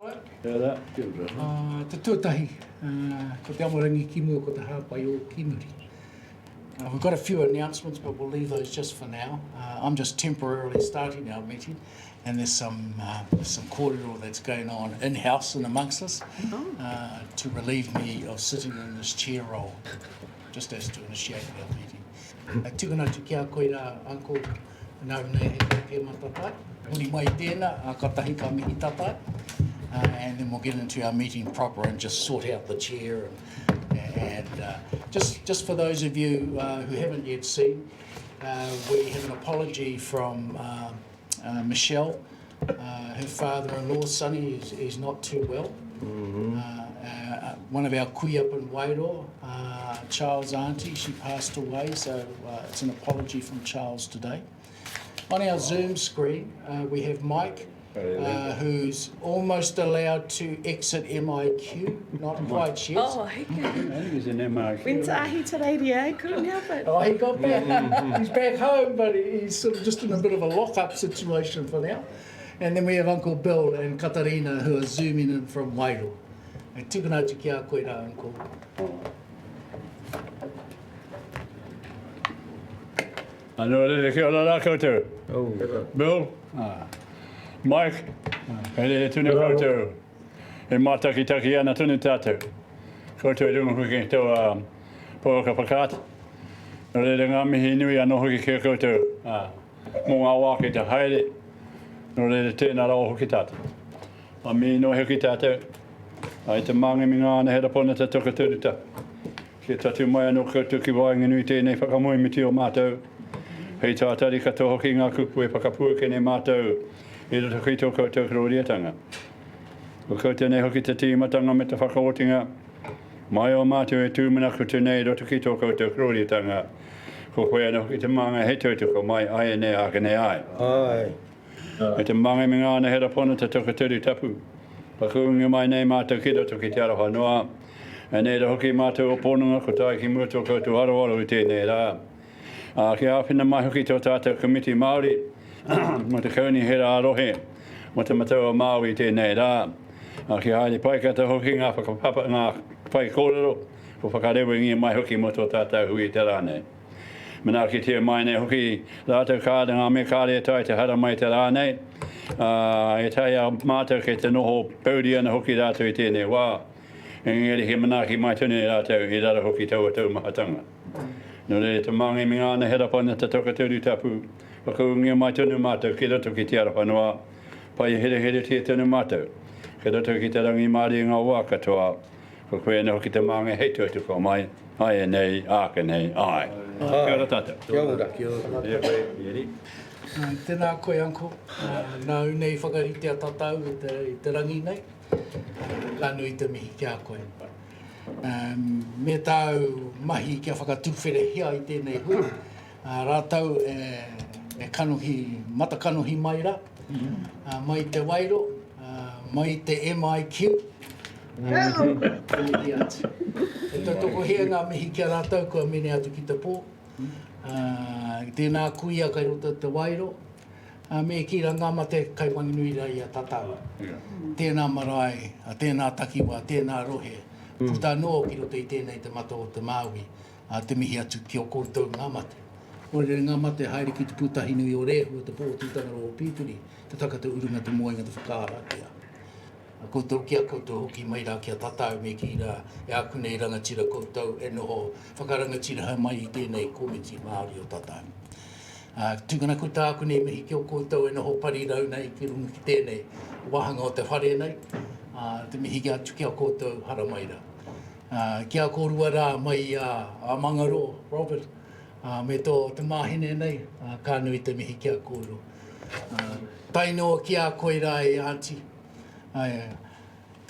Te tuatahi, ko te amorangi ki mua ko te hāpai o Kimuri. We've got a few announcements, but we'll leave those just for now. I'm just temporarily starting our meeting, and there's some kōrero that's going on in-house and amongst us to relieve me of sitting in this chair role, just as to initiate our meeting. Tūkana tu kia koe rā, Uncle, nau nei he kia matatai. Huri mai tēnā, ka tahi ka mihi tatai. And then we'll get into our meeting proper and just sort out the chair. And just for those of you who haven't yet seen, we have an apology from Michelle. Her father-in-law, Sonny, is not too well. One of our kui up in Wairoa, Charles' auntie, she passed away, so it's an apology from Charles today. On our Zoom screen, we have Mike, who's almost allowed to exit MIQ, not quite yet. Oh, I think he's in MIQ. Went to Ahi today, I couldn't help it. Oh, he got back. He's back home, but he's sort of just in a bit of a lock-up situation for now. And then we have Uncle Bill and Katarina, who are zooming in from Wairoa. E tūkana tu kia koe rā, Uncle. Anō kia ora rā koutou. Bill? Mike? Kei re tūne koutou. E mātakitaki ana tūne tātou. Koutou e rungu hoki tau pōka pakat. Nō re ngā mihi nui anō hoki kia koutou. Mō ngā wāke te haere. Nō re tēnā rao hoki tātou. A mi no hoki tātou. Ai te mange mi ngā ana hera pona te toka tūruta. Kia tatu mai anō koutou ki wāinga nui tēnei whakamoi miti o mātou. Hei tātari katoa hoki ngā kupu e whakapua kene mātou. I roto ki tō koutou kroriatanga. Ko koutou nei hoki te tīmatanga me te whakaotinga. Mai o mātou e tūmana kutu nei roto ki tō koutou kroriatanga. Ko koe ana hoki te manga he tūtuko mai ai e nei ake nei ai. E te manga mi ngāna hera pona te toka tūru tapu. Pakuunga mai nei mātou ki roto ki te aroha noa. E nei ra hoki mātou o pōnunga ko tai ki mua tō koutou aroaro i tēnei rā. Ki āwhina mai hoki tō tātou komiti Maori. Mo te kauni hera arohe, mo te mataua Maori tēnei rā. Ki haere pai kata hoki ngā whakapapa ngā pai kōrero, ko whakarewa ngia mai hoki mo tō tātou hui te rānei. Mana ki tia mai nei hoki rātou kāre ngā me kāre e tai te hara mai te rānei. E tai a mātou ke te noho pauri ana hoki rātou i tēnei wā. Engeri he manaki mai tūne rātou i rara hoki taua tau mahatanga. Nō re te mange mi ngāna hera pana te toka tūru tapu. Whakaungia mai tunu mātou ki roto ki te arawhanua. Pai here te tunu mātou. Ki roto ki te rangi Māori ngā wā katoa. Ko koe ana hoki te mange hei tuatuko mai. Ai e nei, āke nei, ai. Kia ora tātou. Kia ora. Kia ora. Ia koe, Ieri. Tēnā koe, Uncle. Nau nei whakarite a tatau i te rangi nei. Ka nui te mihi kia koe. Me tau mahi kia whakatuwhere hia i tēnei hui. Rātau e kanohi, matakanohi mai rā. Mai te Wairo, mai te MIQ. E tōtoko hea ngā mihi kia rātau kua mene atu ki te pō. Tēnā kuia kai roto te Wairo. Me ki rā ngā mate kai wanginui rai a tatau. Tēnā marae, tēnā takiwa, tēnā rohe. Puta noa ki roto i tēnei te mata o te Māui. Te mihi atu ki o koutou ngā mate. Ore ngā mate haere ki te putahi nui o rehu, te pōtutanga o Pīturi, te takata urunga te moenga te whakaarakia. Koutou kia koutou hoki mai rā kia tatau me ki rā e aku nei rangatira koutou e noho whakarangatira hau mai i tēnei komiti Māori o tatau. Tūkana ko tāku nei mihi ki o koutou e noho pari rau nei ki runga ki tēnei wahanga o te whare nei. Te mihi ki atu kia koutou hara mai rā. Kia kōrua rā mai a Mangaro, Robert. Me tō te māhine nei, ka nui te mihi kia kōro. Tainoa kia koe rā e auntie.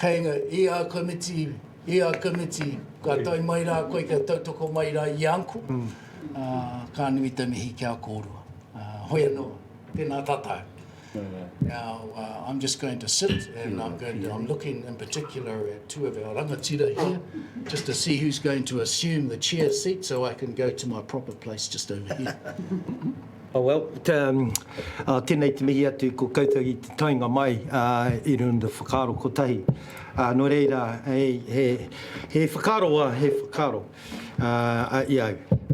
Kainga, ia committee, ka tai mai rā koe, ka tautoko mai rā i uncle. Ka nui te mihi kia kōro. Hoi anō, tēnā tatau. Now, I'm just going to sit and I'm looking in particular at two of our rangatira here, just to see who's going to assume the chair seat so I can go to my proper place just over here. Tēnei te mihi atu ko koutou i te tainga mai I runda whakaaro kotahi. No reira, he whakaaro.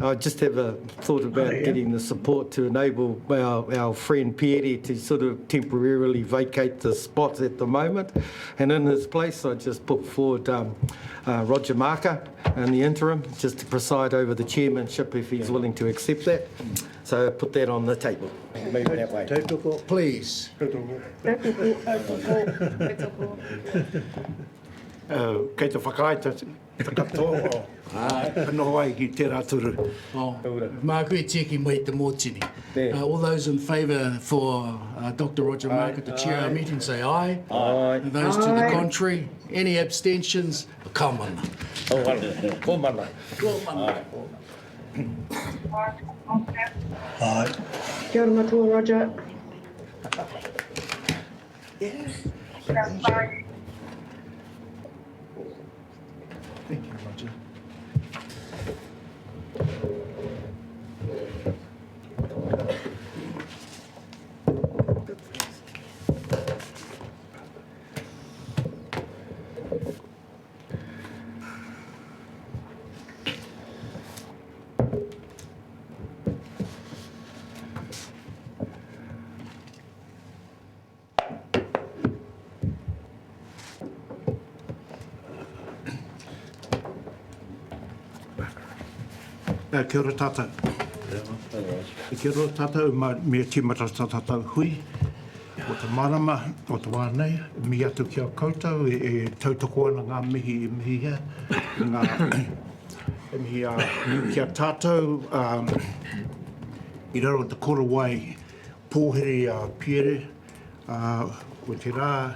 I just have a thought about getting the support to enable our friend Pierre to sort of temporarily vacate the spot at the moment. And in his place, I just put forward Roger Marker in the interim, just to preside over the chairmanship if he's willing to accept that. So I put that on the table. Move that way. Please. Kei te whakaita, whakatoa, noho ai ki tērā turu. Mā koe tēki mai te mōtini. All those in favour for Dr. Roger Marker to chair our meeting say aye. Aye. And those to the contrary, any abstentions, come on. Kōmana. Ai. Kia ora matua, Roger. Thank you, Roger. Kia ora tātou. Kia ora tātou, mea tīmata tātou hui. O te marama, o te wānei, mi atu kia koutou, tautoko ana ngā mihi hea. Ngā mihi kia tātou, I raro te kora wai pōhere Pierre, o te rā,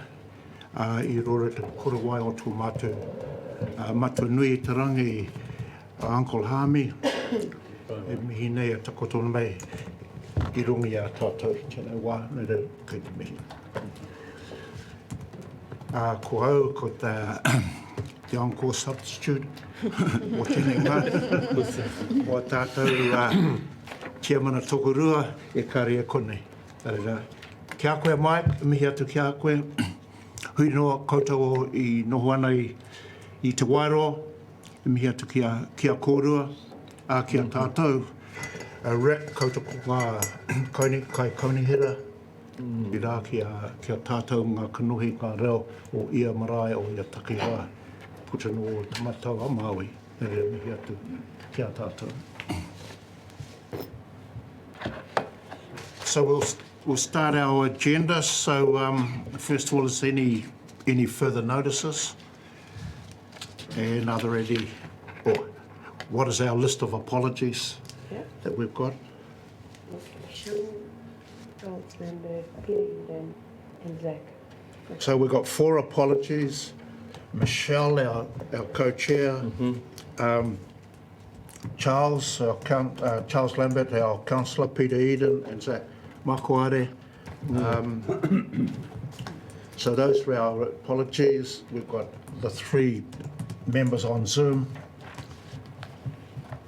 I roro te kora wai o tō mātou. Mātou nui te rangi, Uncle Hami, e mihi nei a takotona mai I rungi a tātou tēnei wā, nei rau kei te mihi. Ko au, ko te encore substitute, o tēnei ngā. O tātou chairman a Tokorua, e kari e konei. Kia koe mai, mihi atu kia koe. Hui noa koutou I noho ana I te Wairoa, mihi atu kia kōrua, kia tātou. Rek koutou ngā kaunihira, I rā kia tātou ngā kanohi ngā reo o ia marae o ia takiwā. Puta no tamatau a Maui, nere mihi atu kia tātou. So we'll start our agenda. So first of all, is any further notices? And are there any, or what is our list of apologies that we've got? And Zach. So we've got 4 apologies. Michelle, our co-chair, Charles Lambert, our councillor, Peter Eden, and Zach Makoare. So those were our apologies. We've got the 3 members on Zoom.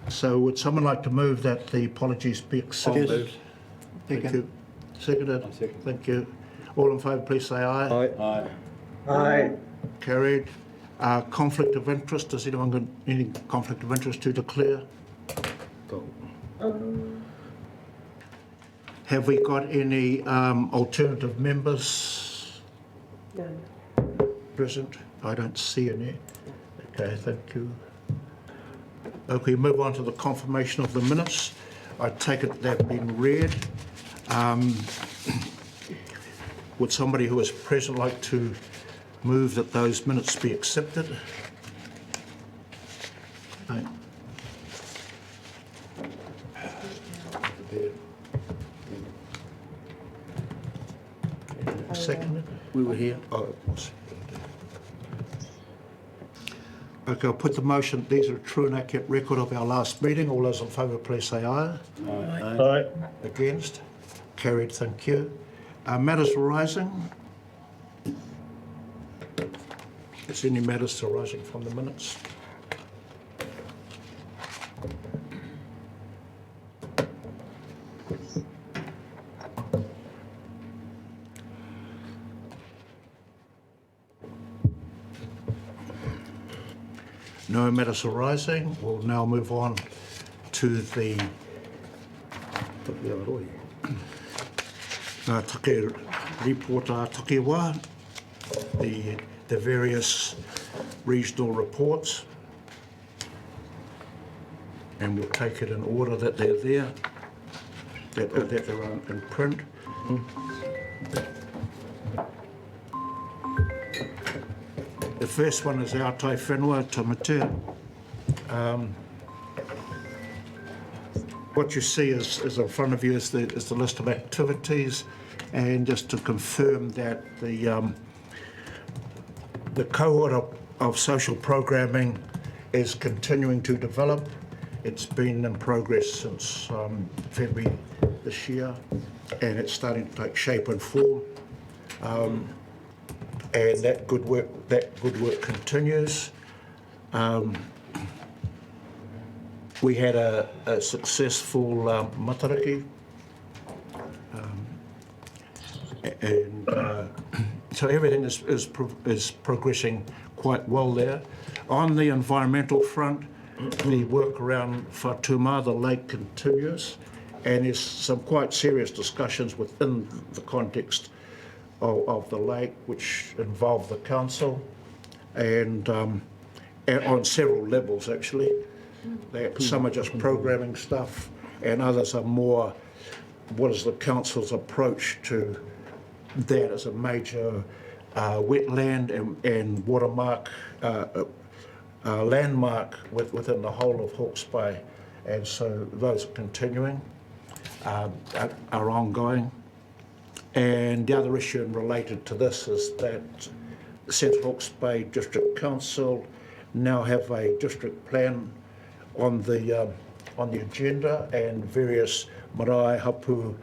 So would someone like to move that the apologies be accepted? Thank you. Seconded. Thank you. All in favour, please say aye. Aye. Aye. Carried. Conflict of interest. Has anyone got any conflict of interest to declare? Have we got any alternative members None. present? I don't see any. Okay, thank you. Okay, move on to the confirmation of the minutes. I take it they've been read. Would somebody who is present like to move that those minutes be accepted? No. Seconded? We were here. Oh, it was. Okay, I'll put the motion. These are a true and accurate record of our last meeting. All those in favour, please say aye. Aye. Against? Carried, thank you. Matters arising? Is any matters arising from the minutes? No matters arising. We'll now move on to the take report take wā, the various regional reports, and we'll take it in order that they're there, that they're in print. The first one is Aotai Whenua, Tamatea. What you see is in front of you is the list of activities, and just to confirm that the cohort of social programming is continuing to develop. It's been in progress since February this year, and it's starting to take shape and form. And that good work continues. We had a successful matariki, and so everything is progressing quite well there. On the environmental front, the work around Whatuma, the lake, continues, and there's some quite serious discussions within the context of the lake, which involve the council, and on several levels actually. Some are just programming stuff, and others are more, what is the council's approach to that as a major wetland and watermark, landmark within the whole of Hawke's Bay. And so those are continuing, are ongoing. And the other issue related to this is that Central Hawke's Bay District Council now have a district plan on the agenda, and various marae, hapu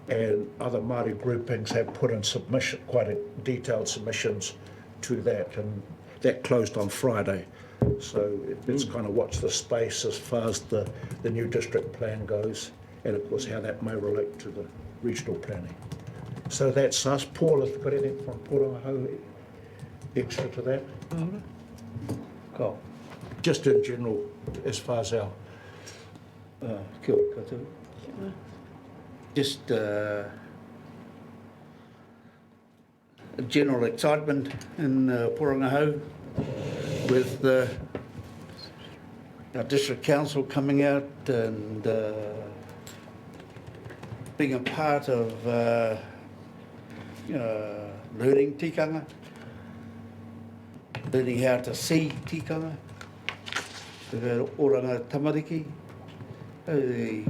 and other Māori groupings have put in quite detailed submissions to that, and that closed on Friday. So it's kind of watch the space as far as the new district plan goes, and of course how that may relate to the regional planning. So that's us. Paul, have you got anything from Pōrangahau extra to that? Cool. Just in general, as far as our... Kia ora koutou. Just a general excitement in Pōrangahau with our district council coming out and being a part of learning tikanga, learning how to see tikanga. The oranga tamariki. The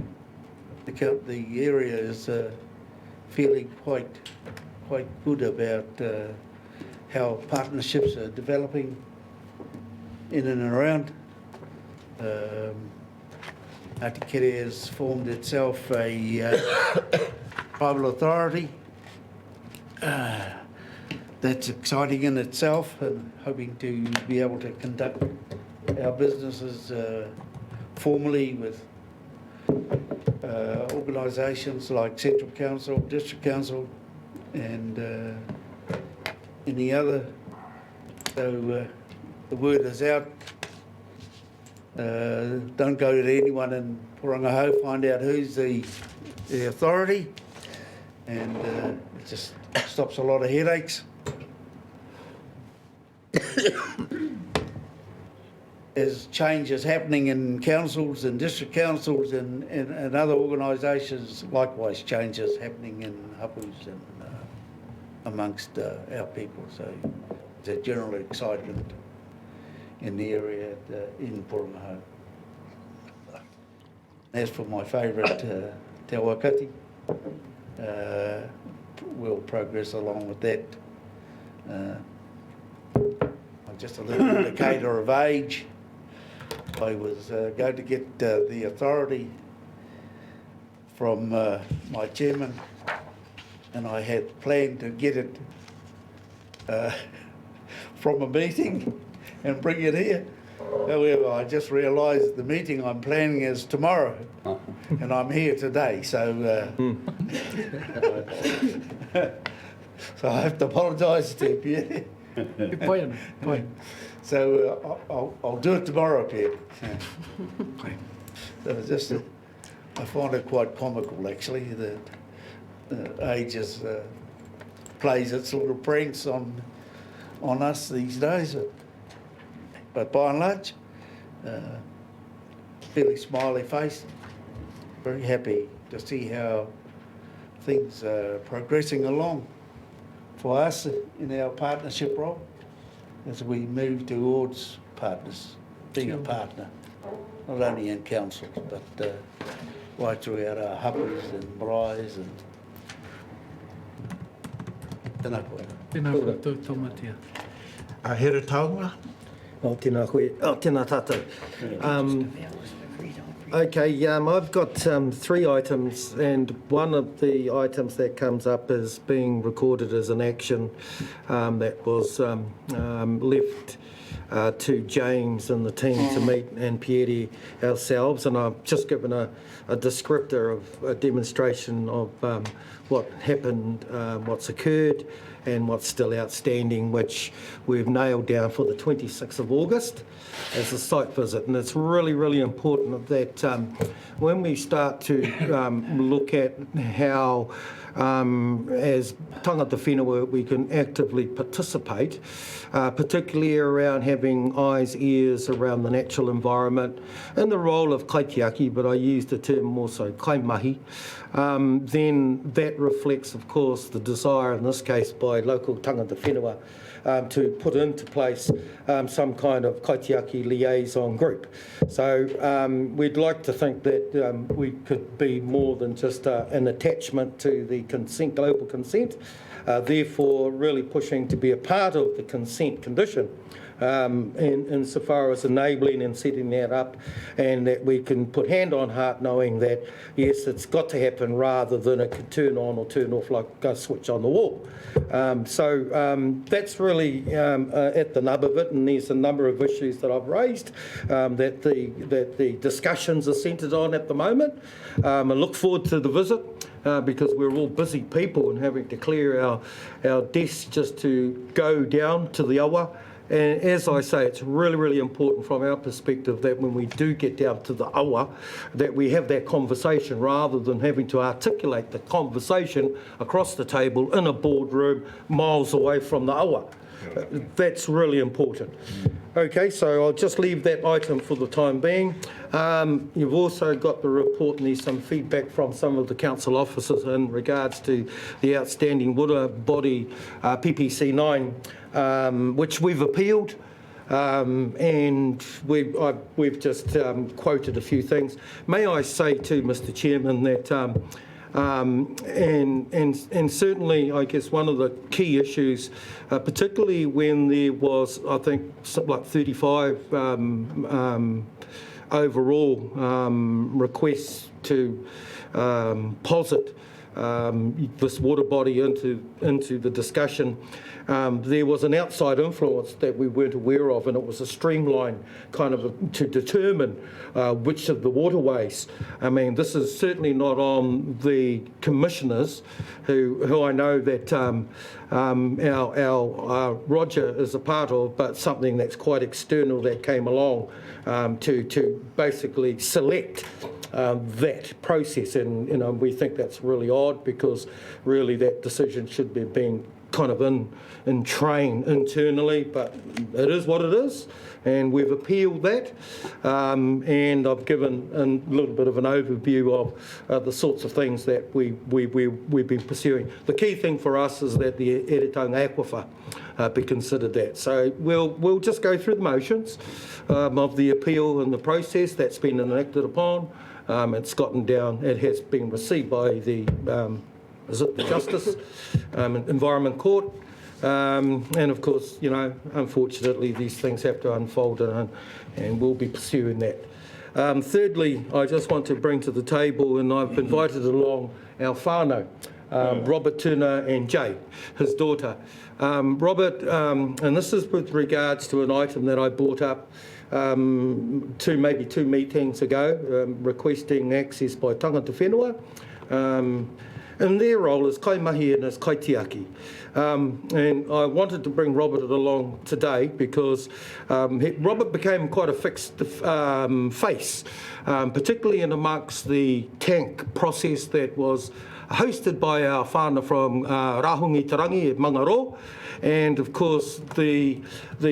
area is feeling quite good about how partnerships are developing in and around. Atikere has formed itself a tribal authority. That's exciting in itself, and hoping to be able to conduct our businesses formally with organisations like Central Council, District Council and any other. So the word is out. Don't go to anyone in Pōrangahau, find out who's the authority, and it just stops a lot of headaches. As change is happening in councils and district councils and other organisations, likewise change is happening in hapus and amongst our people. So there's a general excitement in the area in Pōrangahau. As for my favourite te Wakati, we'll progress along with that. I'm just a little indicator of age. I was going to get the authority from my chairman, and I had planned to get it from a meeting and bring it here. However, I just realised the meeting I'm planning is tomorrow, and I'm here today, so so I have to apologise to you. Pai ana, pai. So I'll do it tomorrow, Pierre. So it's just, I find it quite comical actually that age is, plays its little pranks on us these days. But by and large, fairly smiley face, very happy to see how things are progressing along for us in our partnership role as we move towards partners, being a partner, not only in councils, but right throughout our hapus and maraes and tēnā koe. Tēnā koutou taumatia. A here taonga. O tēnā koe, o tēnā tātou. Okay, I've got 3 items, and one of the items that comes up is being recorded as an action that was left to James and the team to meet and Pierre ourselves, and I've just given a descriptor of a demonstration of what happened, what's occurred and what's still outstanding, which we've nailed down for the 26th of August as a site visit. And it's really, really important that when we start to look at how as tangata whenua we can actively participate, particularly around having eyes, ears around the natural environment and the role of kaitiaki, but I use the term more so kaimahi, then that reflects, of course, the desire, in this case, by local tangata whenua to put into place some kind of kaitiaki liaison group. So we'd like to think that we could be more than just an attachment to the consent, global consent, therefore really pushing to be a part of the consent condition insofar as enabling and setting that up, and that we can put hand on heart knowing that, yes, it's got to happen rather than it could turn on or turn off like a switch on the wall. So that's really at the nub of it, and there's a number of issues that I've raised that the discussions are centred on at the moment. I look forward to the visit because we're all busy people and having to clear our desks just to go down to the awa. And as I say, it's really, really important from our perspective that when we do get down to the awa, that we have that conversation rather than having to articulate the conversation across the table in a boardroom miles away from the awa. That's really important. Okay, so I'll just leave that item for the time being. You've also got the report, and there's some feedback from some of the council officers in regards to the outstanding water body PPC 9, which we've appealed. And we've just quoted a few things. May I say too, Mr. Chairman, that and certainly, I guess, one of the key issues, particularly when there was, I think, something like 35 overall requests to posit this water body into the discussion. There was an outside influence that we weren't aware of, and it was a streamline kind of to determine which of the waterways. I mean, this is certainly not on the commissioners, who I know that our Roger is a part of, but something that's quite external that came along to basically select that process, and we think that's really odd, because really that decision should be being kind of in train internally, but it is what it is, and we've appealed that, and I've given a little bit of an overview of the sorts of things that we've been pursuing. The key thing for us is that the Eretanga Aquifer be considered that. So we'll just go through the motions of the appeal and the process that's been enacted upon. It's gotten down, it has been received by the is it the Justice Environment Court, and of course, unfortunately these things have to unfold, and we'll be pursuing that. Thirdly, I just want to bring to the table, and I've invited along our whānau, Robert Turner and Jay, his daughter. Robert, and this is with regards to an item that I brought up maybe two meetings ago, requesting access by tangata whenua in their role as kaimahi and as kaitiaki. And I wanted to bring Robert along today because Robert became quite a fixed face, particularly in amongst the tank process that was hosted by our whānau from Rahungi Tarangi at Mangaro, and of course the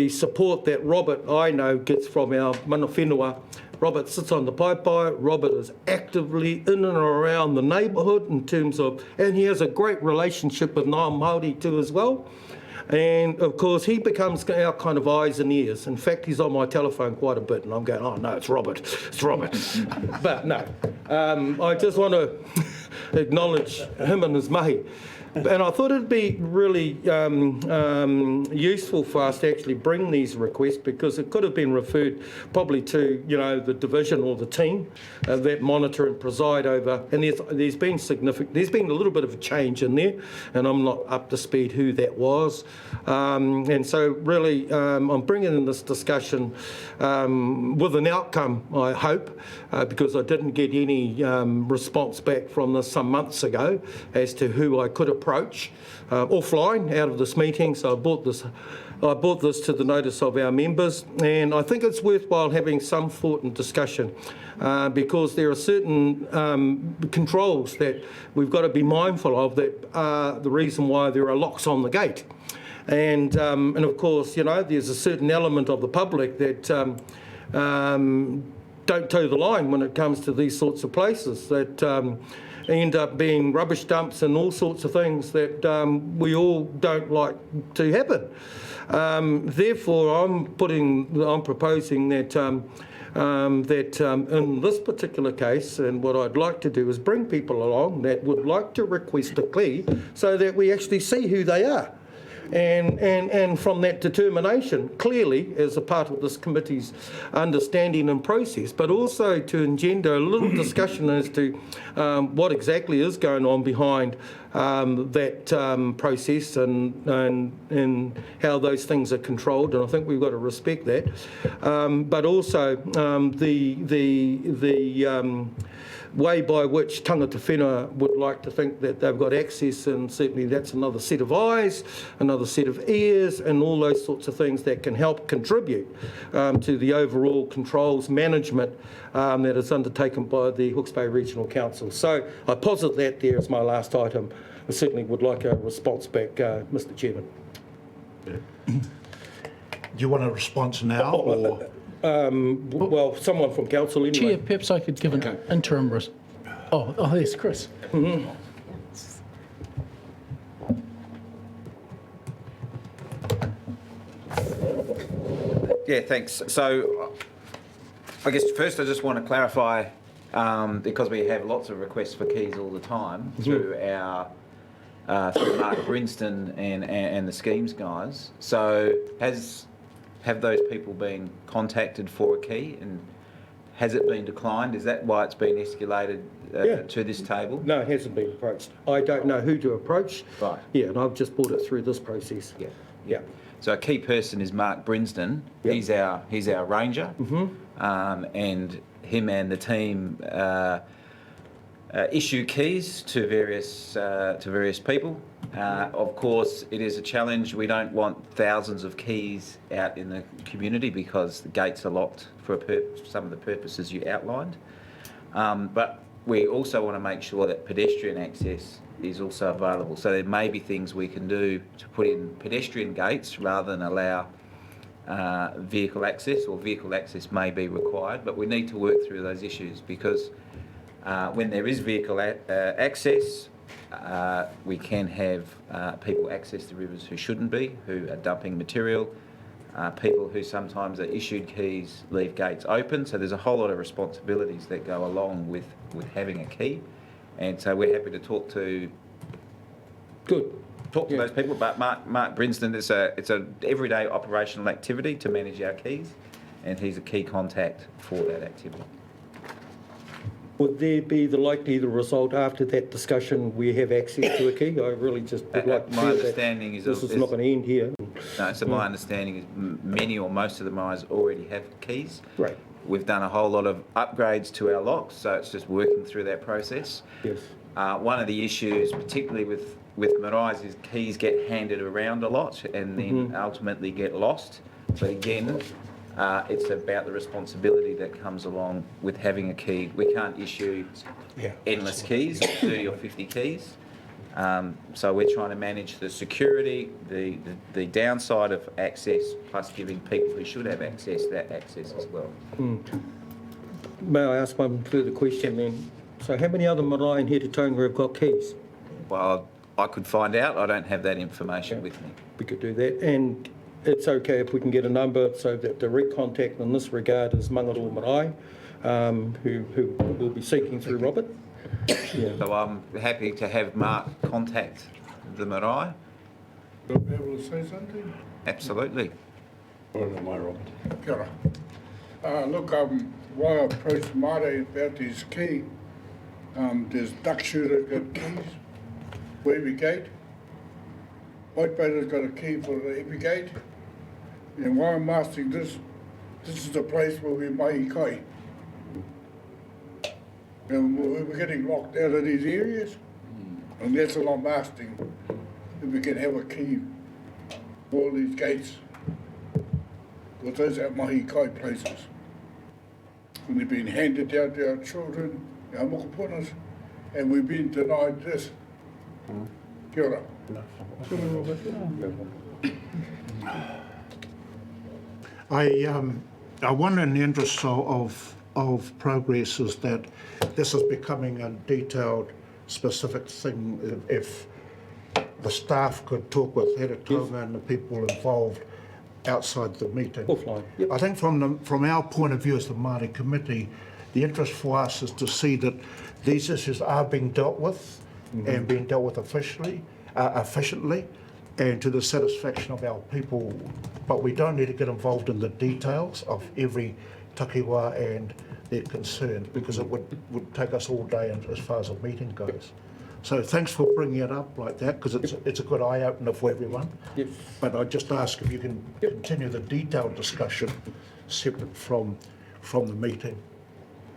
support that Robert, I know, gets from our mana whenua. Robert sits on the paipai. Robert is actively in and around the neighbourhood in terms of, and he has a great relationship with Ngā Māori too as well. And of course, he becomes our kind of eyes and ears. In fact, he's on my telephone quite a bit, and I'm going, oh no, it's Robert, it's Robert. But no, I just want to acknowledge him and his mahi. And I thought it'd be really useful for us to actually bring these requests, because it could have been referred probably to, you know, the division or the team that monitor and preside over. And there's been a little bit of a change in there, and I'm not up to speed who that was. And so really, I'm bringing in this discussion with an outcome, I hope, because I didn't get any response back from this some months ago as to who I could approach offline out of this meeting. So I brought this to the notice of our members, and I think it's worthwhile having some thought and discussion because there are certain controls that we've got to be mindful of that are the reason why there are locks on the gate. And of course, you know, there's a certain element of the public that don't toe the line when it comes to these sorts of places that end up being rubbish dumps and all sorts of things that we all don't like to happen. Therefore, I'm proposing that in this particular case, and what I'd like to do is bring people along that would like to request a key so that we actually see who they are. And from that determination, clearly, as a part of this committee's understanding and process, but also to engender a little discussion as to what exactly is going on behind that process and how those things are controlled. And I think we've got to respect that. But also the way by which tangata whenua would like to think that they've got access, and certainly that's another set of eyes, another set of ears, and all those sorts of things that can help contribute to the overall controls management that is undertaken by the Hawke's Bay Regional Council. So I posit that there as my last item. I certainly would like a response back, Mr. Chairman. Do you want a response now, or...? Well, someone from council anyway. Chair, perhaps I could give an interim Oh, there's Chris. Mm-hmm. Yeah, thanks. So I guess first I just want to clarify, because we have lots of requests for keys all the time through our through Mark Brinston and the schemes guys. So have those people been contacted for a key, and has it been declined? Is that why it's been escalated to this table? No, it hasn't been approached. I don't know who to approach. Right. Yeah, and I've just brought it through this process. Yeah. Yeah. So a key person is Mark Brinston. Yep. He's our ranger, and him and the team issue keys to various people. Of course, it is a challenge. We don't want thousands of keys out in the community because the gates are locked for some of the purposes you outlined. But we also want to make sure that pedestrian access is also available. So there may be things we can do to put in pedestrian gates rather than allow vehicle access, or vehicle access may be required. But we need to work through those issues because when there is vehicle access, we can have people access the rivers who shouldn't be, who are dumping material, people who sometimes are issued keys leave gates open. So there's a whole lot of responsibilities that go along with having a key. And so we're happy to talk to those people. But Mark Brinston, it's a everyday operational activity to manage our keys, and he's a key contact for that activity. Would there be the result after that discussion we have access to a key? I really just would like to my understanding is this is not going to end here. No, so my understanding is many or most of the mines already have keys. Right. We've done a whole lot of upgrades to our locks, so it's just working through that process. Yes. One of the issues, particularly with maraes, is keys get handed around a lot and then ultimately get lost. But again, it's about the responsibility that comes along with having a key. We can't issue endless keys, 30 or 50 keys. So we're trying to manage the security, the downside of access, plus giving people who should have access that access as well. May I ask one further question then? So how many other marae in Taonga have got keys? Well, I could find out. I don't have that information with me. We could do that. And it's okay if we can get a number so that direct contact in this regard is Mangaro Marae, who will be seeking through Robert. Yeah. So I'm happy to have Mark contact the marae. You'll be able to say something? Absolutely. Or am I, Robert? Kia ora. Look, why I approached Maori about his key, there's duck shooter's got keys, Wavy Gate. White Bader's got a key for the Epi Gate. And why I'm asking this is the place where we mai kai. And we're getting locked out of these areas. And that's what I'm asking, if we can have a key for all these gates. Because those are mahi kai places. And they've been handed down to our children, our mokopunas, and we've been denied this. Kia ora. I wonder, in the interest of progress, is that this is becoming a detailed, specific thing. If the staff could talk with Here Taonga and the people involved outside the meeting. Offline. Yep. I think from our point of view as the Māori committee, the interest for us is to see that these issues are being dealt with and being dealt with efficiently, and to the satisfaction of our people. But we don't need to get involved in the details of every takiwa and their concerns, because it would take us all day as far as a meeting goes. So thanks for bringing it up like that, because it's a good eye-opener for everyone. Yep. But I just ask if you can continue the detailed discussion separate from the meeting.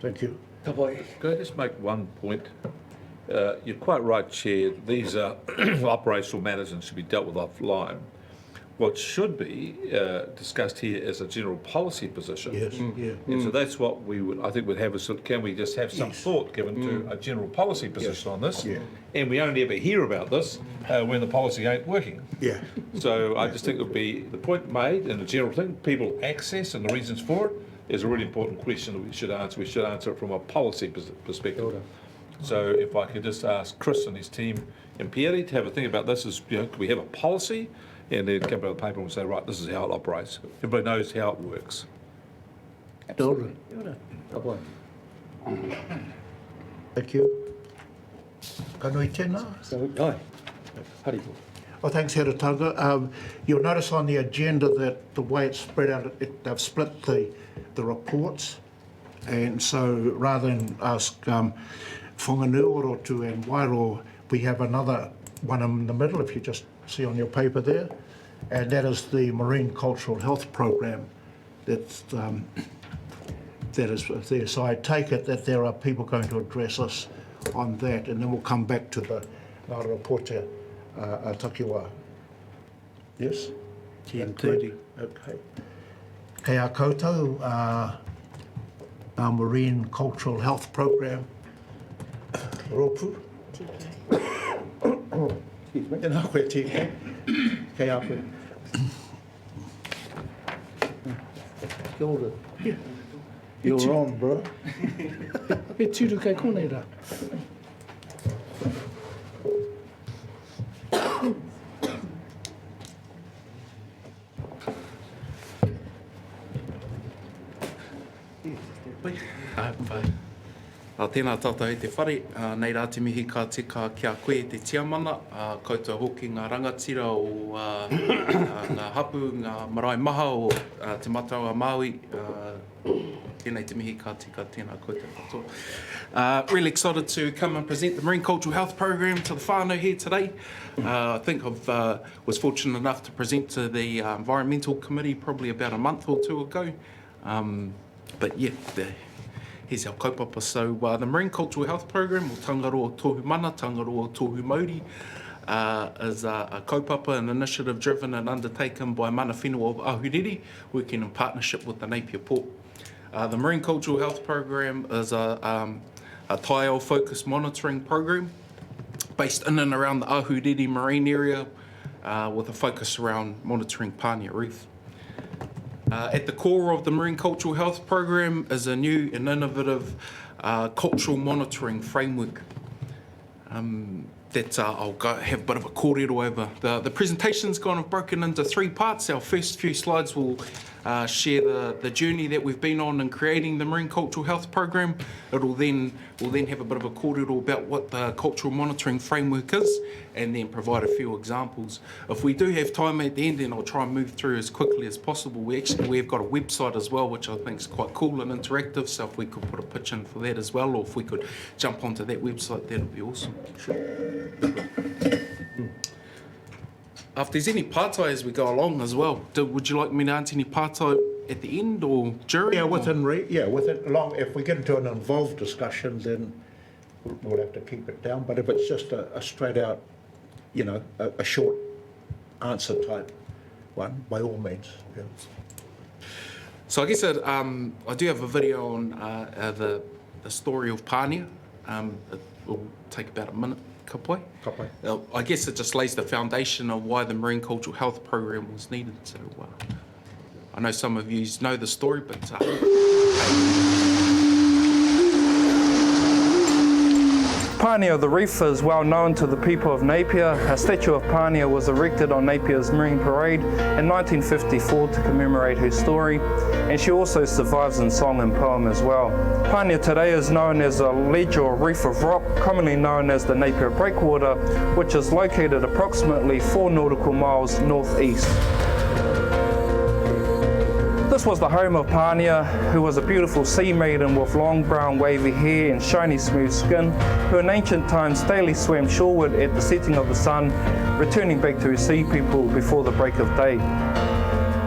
Thank you. Could I just make one point? You're quite right, Chair. These are operational matters and should be dealt with offline. What should be discussed here is a general policy position. Yes. Yeah. And so that's what we would, I think, would have. Can we just have some thought given to a general policy position on this? Yeah. And we only ever hear about this when the policy ain't working. Yeah. So I just think it would be the point made in the general thing, people access and the reasons for it is a really important question that we should answer. We should answer it from a policy perspective. So if I could just ask Chris and his team in Pieri to have a think about this, is, could we have a policy and then come up with a paper and say, right, this is how it operates. Everybody knows how it works. Absolutely. Thank you. Kanui tēnā. Aye. Haripo. Well, thanks, Here Taonga. You'll notice on the agenda that the way it's spread out, they've split the reports. And so rather than ask Whanganuorotu and Wairo, we have another one in the middle, if you just see on your paper there. And that is the Marine Cultural Health Program that is there. So I take it that there are people going to address us on that, and then we'll come back to the Ngāra Takiwa. Yes? Okay. Kei a koutou, our Marine Cultural Health Program. Ropu. Excuse me. Tēnā koe TK. Kei a koe. Kia ora. You're on, bro. E tūru kei konei rā. Tēnā tātou e te whare, nei rā te mihi ka tika kia koe te tiamana, koutou hoki ngā rangatira o ngā hapu, ngā marae maha o te mataua Maui, tēnei te mihi ka tika, tēnā koutou katoa. Really excited to come and present the Marine Cultural Health Program to the whānau here today. I think I was fortunate enough to present to the Environmental Committee probably about a month or two ago. But yeah, he's our kaupapa. So the Marine Cultural Health Program, or Tangaroa Tohu Mana, Tangaroa Tohu Maori, is a kaupapa, an initiative driven and undertaken by mana whenua of Ahuriri, working in partnership with the Napier Port. The Marine Cultural Health Program is a taiao focused monitoring program based in and around the Ahuriri marine area, with a focus around monitoring Pānia Reef. At the core of the Marine Cultural Health Program is a new and innovative cultural monitoring framework that I'll have a bit of a kōrero over. The presentation's kind of broken into 3 parts. Our first few slides will share the journey that we've been on in creating the Marine Cultural Health Program. We'll then have a bit of a kōrero about what the cultural monitoring framework is, and then provide a few examples. If we do have time at the end, then I'll try and move through as quickly as possible. We've got a website as well, which I think is quite cool and interactive, so if we could put a pitch in for that as well, or if we could jump onto that website, that'd be awesome. If there's any pātai as we go along as well, would you like me to answer any pātai at the end or during? Yeah, within if we get into an involved discussion, then we'll have to keep it down. But if it's just a straight out, a short answer type one, by all means. Yeah. So I guess I do have a video on the story of Pānia. It will take about a minute. Kapai. I guess it just lays the foundation of why the Marine Cultural Health Program was needed. So I know some of you know the story, but Pānia the Reef is well known to the people of Napier. A statue of Pānia was erected on Napier's Marine Parade in 1954 to commemorate her story, and she also survives in song and poem as well. Pānia today is known as a ledge or reef of rock, commonly known as the Napier Breakwater, which is located approximately 4 nautical miles northeast. This was the home of Pānia, who was a beautiful sea maiden with long brown wavy hair and shiny smooth skin, who in ancient times daily swam shoreward at the setting of the sun, returning back to her sea people before the break of day.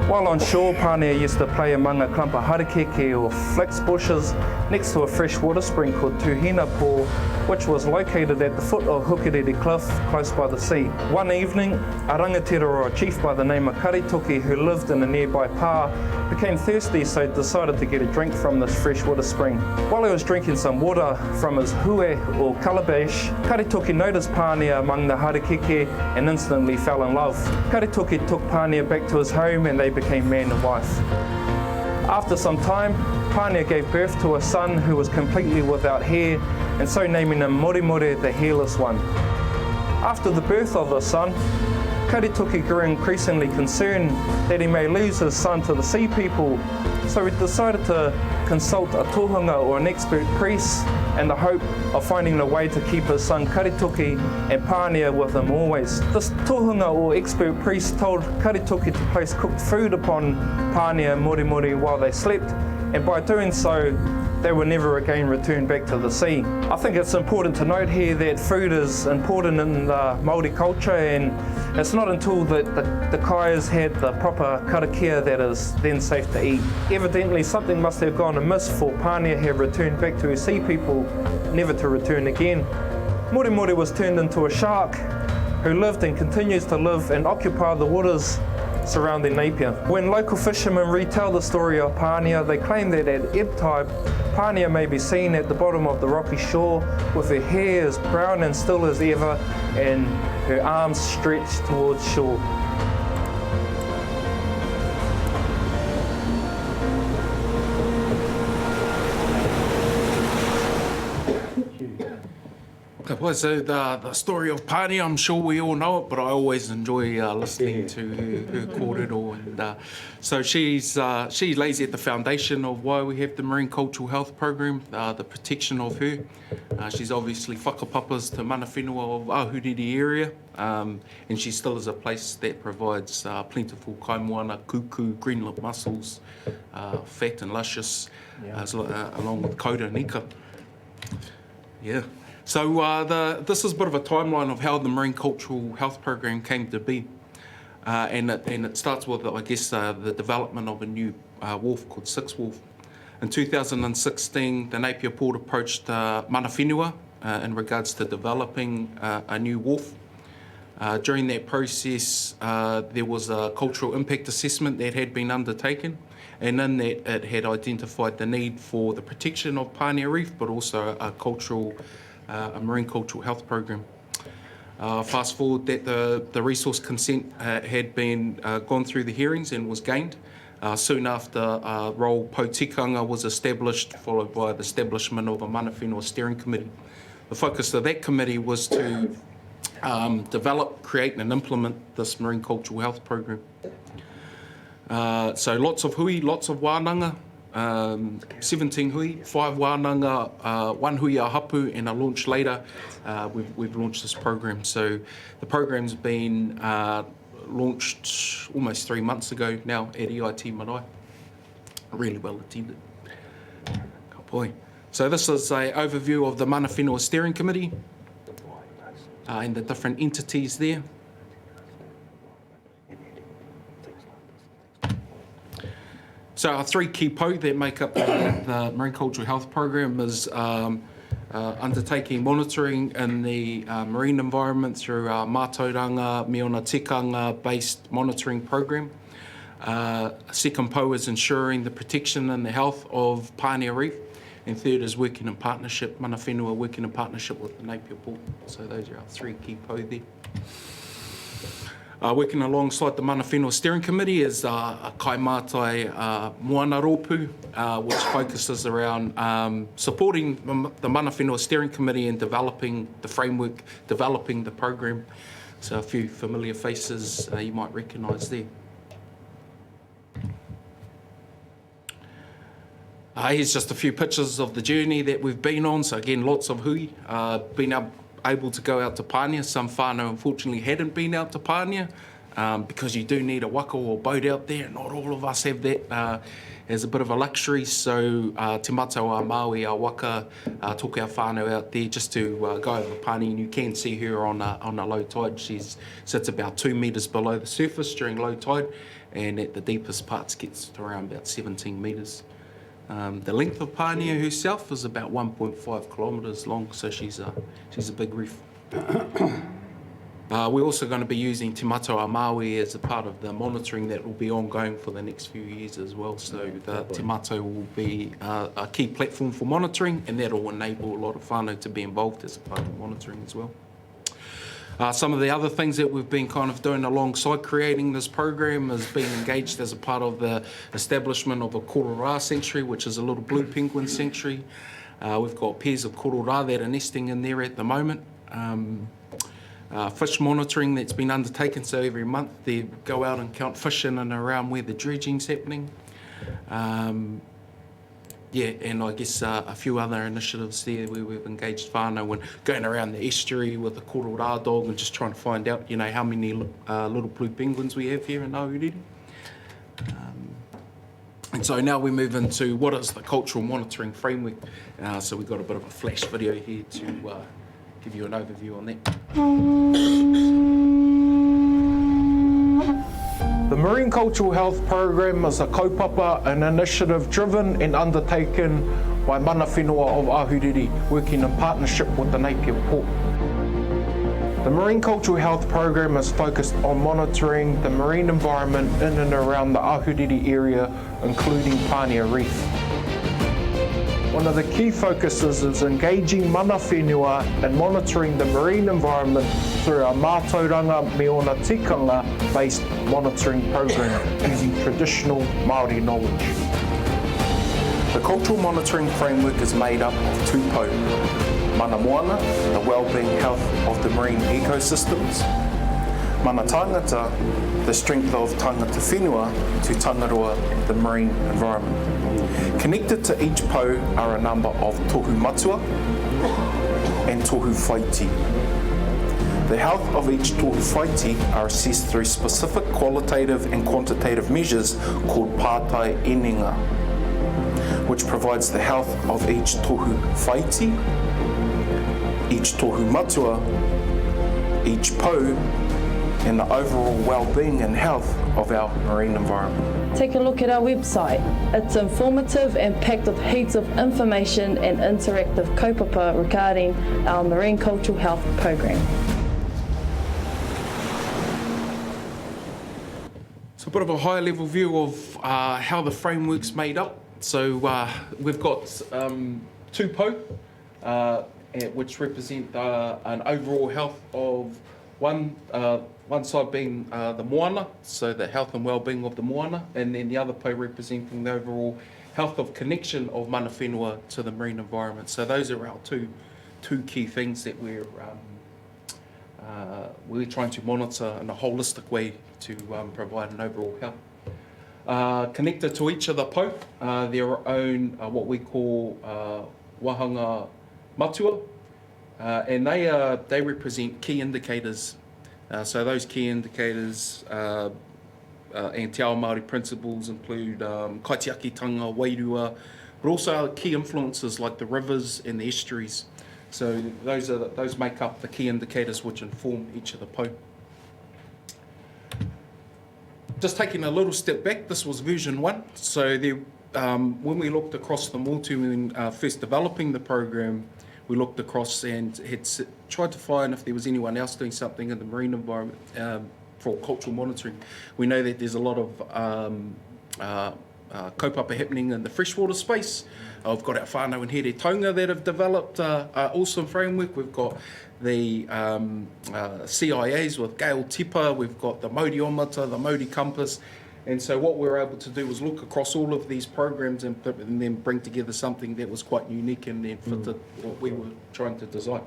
While on shore, Pānia used to play among a clump of harakeke or flax bushes next to a freshwater spring called Tuhinapo, which was located at the foot of Hukerere Cliff close by the sea. One evening, a rangatira or a chief by the name of Karitoki, who lived in a nearby pā, became thirsty, so decided to get a drink from this freshwater spring. While he was drinking some water from his hue or calabash, Karitoki noticed Pānia among the harakeke and instantly fell in love. Karitoki took Pānia back to his home and they became man and wife. After some time, Pānia gave birth to a son who was completely without hair, and so naming him Morimore, the hairless one. After the birth of the son, Karitoki grew increasingly concerned that he may lose his son to the sea people, so he decided to consult a tohunga or an expert priest in the hope of finding a way to keep his son Karitoki and Pānia with him always. This tohunga or expert priest told Karitoki to place cooked food upon Pānia and Morimori while they slept, and by doing so, they will never again return back to the sea. I think it's important to note here that food is important in the Maori culture, and it's not until the kaias had the proper karakia that is then safe to eat. Evidently something must have gone amiss for Pānia have returned back to her sea people, never to return again. Morimori was turned into a shark who lived and continues to live and occupy the waters surrounding Napier. When local fishermen retell the story of Pānia, they claim that at ebb tide, Pānia may be seen at the bottom of the rocky shore with her hair as brown and still as ever and her arms stretched towards shore. Okay, so the story of Pānia, I'm sure we all know it, but I always enjoy listening to her kōrero. And so she lays at the foundation of why we have the Marine Cultural Health Program, the protection of her. She's obviously whakapapas to mana whenua of Ahuriri area, and she still is a place that provides plentiful kaimoana, kuku, green lip mussels, fat and luscious, along with koura and ika. Yeah. So this is a bit of a timeline of how the Marine Cultural Health Program came to be. And it starts with, I guess, the development of a new wolf called Six Wolf. In 2016, the Napier Port approached Mana Whenua in regards to developing a new wharf. During that process, there was a cultural impact assessment that had been undertaken, and in that it had identified the need for the protection of Pānia Reef, but also a marine cultural health program. Fast forward that the resource consent had been gone through the hearings and was gained. Soon after, role Pautikanga was established, followed by the establishment of a Mana Whenua steering committee. The focus of that committee was to develop, create and implement this marine cultural health program. So lots of hui, lots of wānanga, 17 hui, 5 wānanga, 1 hui a hapu, and a launch later, we've launched this program. So the program's been launched almost 3 months ago now at EIT Marae. Really well attended. Oh boy. So this is an overview of the Mana Whenua Steering Committee and the different entities there. So our 3 key po that make up the Marine Cultural Health Program is undertaking monitoring in the marine environment through our mātauranga, Meona tikanga based monitoring program. Second po is ensuring the protection and the health of Pānia Reef. And third is working in partnership, Mana Whenua working in partnership with the Napier Port. So those are our 3 key po there. Working alongside the Mana Whenua Steering Committee is a kaimātai moana rōpū, which focuses around supporting the Mana Whenua Steering Committee in developing the framework, developing the program. So a few familiar faces you might recognise there. Here's just a few pictures of the journey that we've been on. So again, lots of hui, been able to go out to Pānia. Some whānau unfortunately hadn't been out to Pānia because you do need a waka or boat out there. Not all of us have that as a bit of a luxury. So te matau a Maui, a waka, took our whānau out there just to go over Pānia. And you can see her on a low tide. She sits about 2 metres below the surface during low tide, and at the deepest parts gets to around about 17 metres. The length of Pānia herself is about 1.5 kilometres long, so she's a big reef. We're also going to be using Te Matau a Maui as a part of the monitoring that will be ongoing for the next few years as well. So the Te Matau will be a key platform for monitoring, and that will enable a lot of whānau to be involved as a part of monitoring as well. Some of the other things that we've been kind of doing alongside creating this program is being engaged as a part of the establishment of a kororā sanctuary, which is a little blue penguin sanctuary. We've got pairs of kororā that are nesting in there at the moment. Fish monitoring that's been undertaken, so every month they go out and count fish in and around where the dredging's happening. Yeah, and I guess a few other initiatives there where we've engaged whānau and going around the estuary with the kororā dog and just trying to find out, you know, how many little blue penguins we have here in Aotearoa. And so now we move into what is the cultural monitoring framework. So we've got a bit of a flash video here to give you an overview on that. The Marine Cultural Health Program is a kaupapa, an initiative driven and undertaken by Mana Whenua of Ahuriri, working in partnership with the Napier Port. The Marine Cultural Health Program is focused on monitoring the marine environment in and around the Ahuriri area, including Pānia Reef. One of the key focuses is engaging Mana Whenua and monitoring the marine environment through our mātauranga Meona tikanga based monitoring program using traditional Maori knowledge. The cultural monitoring framework is made up of 2 po. Mana moana, the well-being health of the marine ecosystems. Mana tangata, the strength of tangata whenua to tangaroa the marine environment. Connected to each po are a number of tohu matua and tohu whaiti. The health of each tohu whaiti are assessed through specific qualitative and quantitative measures called pātai eninga, which provides the health of each tohu whaiti, each tohu matua, each po, and the overall well-being and health of our marine environment. Take a look at our website. It's informative and packed with heaps of information and interactive kaupapa regarding our marine cultural health program. So a bit of a high level view of how the framework's made up. So we've got two po, which represent an overall health of one side being the moana, so the health and well-being of the moana, and then the other po representing the overall health of connection of mana whenua to the marine environment. So those are our two key things that we're trying to monitor in a holistic way to provide an overall health. Connected to each of the po, their own what we call wahanga matua, and they represent key indicators. So those key indicators and Te Ao Māori principles include kaitiakitanga, wairua, but also key influences like the rivers and the estuaries. So those make up the key indicators which inform each of the po. Just taking a little step back, this was version 1. So when we looked across the motu when first developing the program, we looked across and had tried to find if there was anyone else doing something in the marine environment for cultural monitoring. We know that there's a lot of kaupapa happening in the freshwater space. We've got our whānau and here taunga that have developed an awesome framework. We've got the CIAs with Gail Tipa, we've got the Maori Omata, the Maori Compass. And so what we were able to do was look across all of these programs and then bring together something that was quite unique and then fitted what we were trying to design.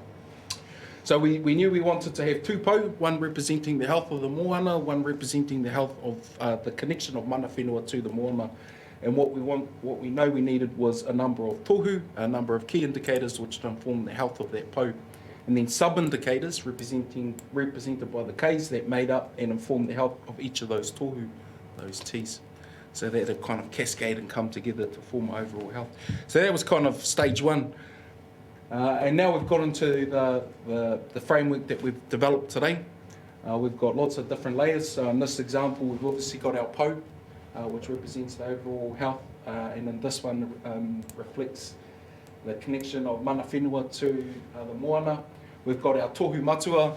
So we knew we wanted to have two po, one representing the health of the moana, one representing the health of the connection of mana whenua to the moana. And what we know we needed was a number of tohu, a number of key indicators which inform the health of that po. And then sub-indicators represented by the Ks that made up and inform the health of each of those tohu, those Ts. So that have kind of cascade and come together to form overall health. So that was kind of stage 1. And now we've got into the framework that we've developed today. We've got lots of different layers. So in this example, we've obviously got our po, which represents the overall health. And then this one reflects the connection of mana whenua to the moana. We've got our tohu matua.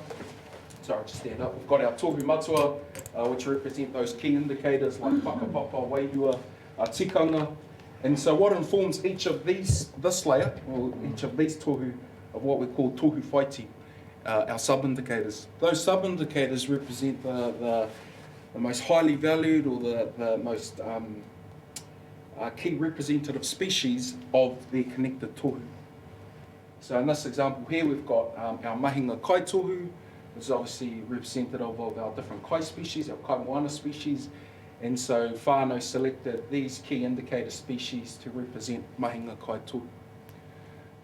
Sorry, just stand up. We've got our tohu matua, which represent those key indicators like whakapapa, wairua, tikanga. And so what informs each of this layer, or each of these tohu, of what we call tohu whaiti, our sub-indicators. Those sub-indicators represent the most highly valued or the most key representative species of the connected tohu. So in this example here, we've got our mahinga kai tohu, which is obviously representative of our different kai species, our kai moana species. And so whānau selected these key indicator species to represent mahinga kai tohu.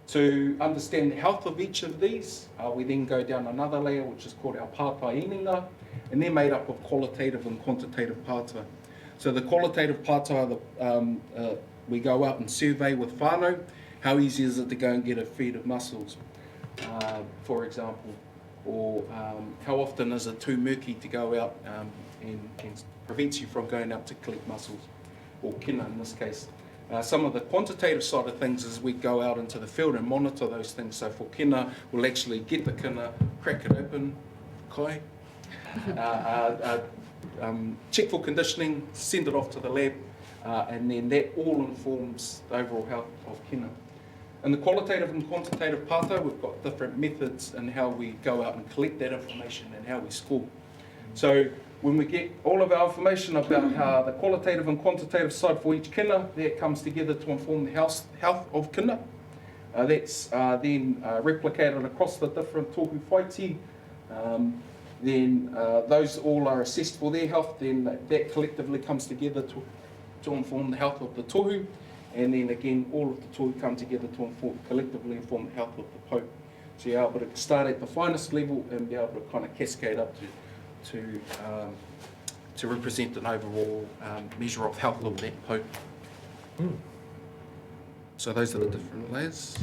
To understand the health of each of these, we then go down another layer, which is called our pātai ininga, and they're made up of qualitative and quantitative pātai. So the qualitative pātai, we go out and survey with whānau, how easy is it to go and get a feed of mussels, for example, or how often is it too murky to go out and prevents you from going out to collect mussels, or kina in this case. Some of the quantitative side of things is we go out into the field and monitor those things. So for kina, we'll actually get the kina, crack it open, kai, check for conditioning, send it off to the lab, and then that all informs the overall health of kina. In the qualitative and quantitative pātai, we've got different methods in how we go out and collect that information and how we score. So when we get all of our information about how the qualitative and quantitative side for each kina, that comes together to inform the health of kina. That's then replicated across the different tohu whaiti. Then those all are assessed for their health, then that collectively comes together to inform the health of the tohu. And then again, all of the tohu come together to collectively inform the health of the po. So you're able to start at the finest level and be able to kind of cascade up to represent an overall measure of health of that po. So those are the different layers.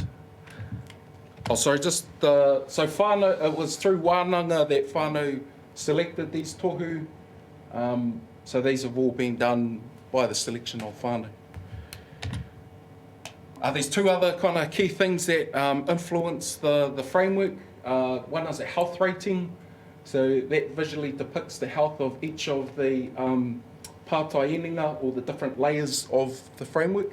Oh, sorry, so whānau, it was through wānanga that whānau selected these tohu. So these have all been done by the selection of whānau. There's two other kind of key things that influence the framework. One is a health rating. So that visually depicts the health of each of the pātai ininga, or the different layers of the framework.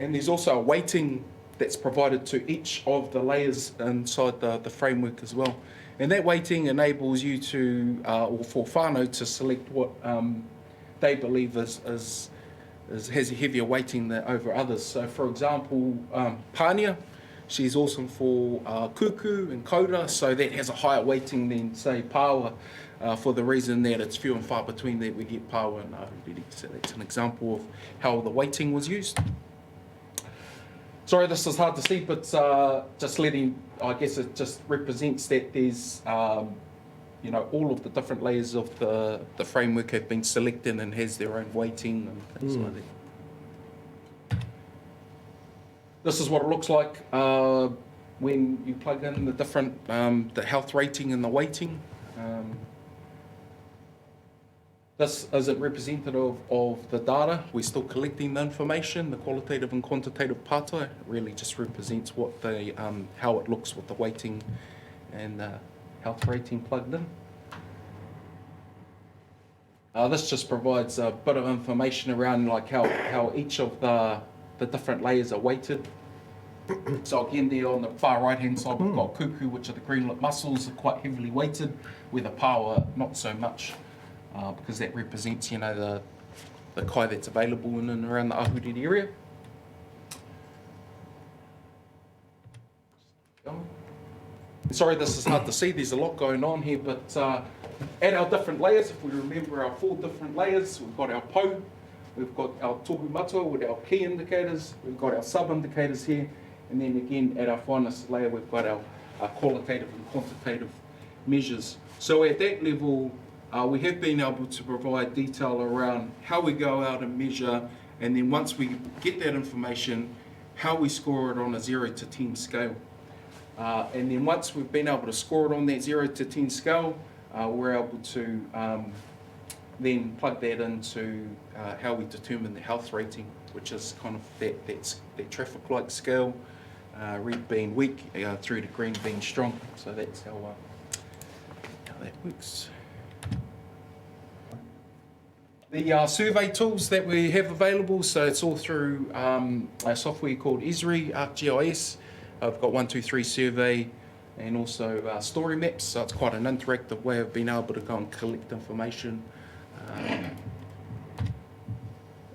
And there's also a weighting that's provided to each of the layers inside the framework as well. And that weighting enables you to, or for whānau to select what they believe has a heavier weighting over others. So for example, Pānia, she's awesome for kuku and kaura, so that has a higher weighting than, say, Pāua, for the reason that it's few and far between that we get Pāua and Ahuriri. So that's an example of how the weighting was used. Sorry, this is hard to see, but just letting, I guess it just represents that there's, you know, all of the different layers of the framework have been selected and has their own weighting and things like that. This is what it looks like when you plug in the different, the health rating and the weighting. This isn't representative of the data. We're still collecting the information, the qualitative and quantitative pātai. It really just represents what the, how it looks with the weighting and health rating plugged in. This just provides a bit of information around like how each of the different layers are weighted. So again, there on the far right hand side, we've got kuku, which are the green lip mussels, are quite heavily weighted, where the Pāua not so much. Because that represents, you know, the kai that's available in and around the Ahuriri area. Sorry, this is hard to see. There's a lot going on here, but at our different layers, if we remember our 4 different layers, we've got our pou, we've got our tohu matua with our key indicators, we've got our sub-indicators here, and then again at our finest layer, we've got our qualitative and quantitative measures. So at that level, we have been able to provide detail around how we go out and measure, and then once we get that information, how we score it on a 0 to 10 scale. And then once we've been able to score it on that 0 to 10 scale, we're able to then plug that into how we determine the health rating, which is kind of that traffic light scale, red being weak, through to green being strong. So that's how that works. The survey tools that we have available, so it's all through a software called Esri, ArcGIS. I've got 123 survey and also story maps, so it's quite an interactive way of being able to go and collect information.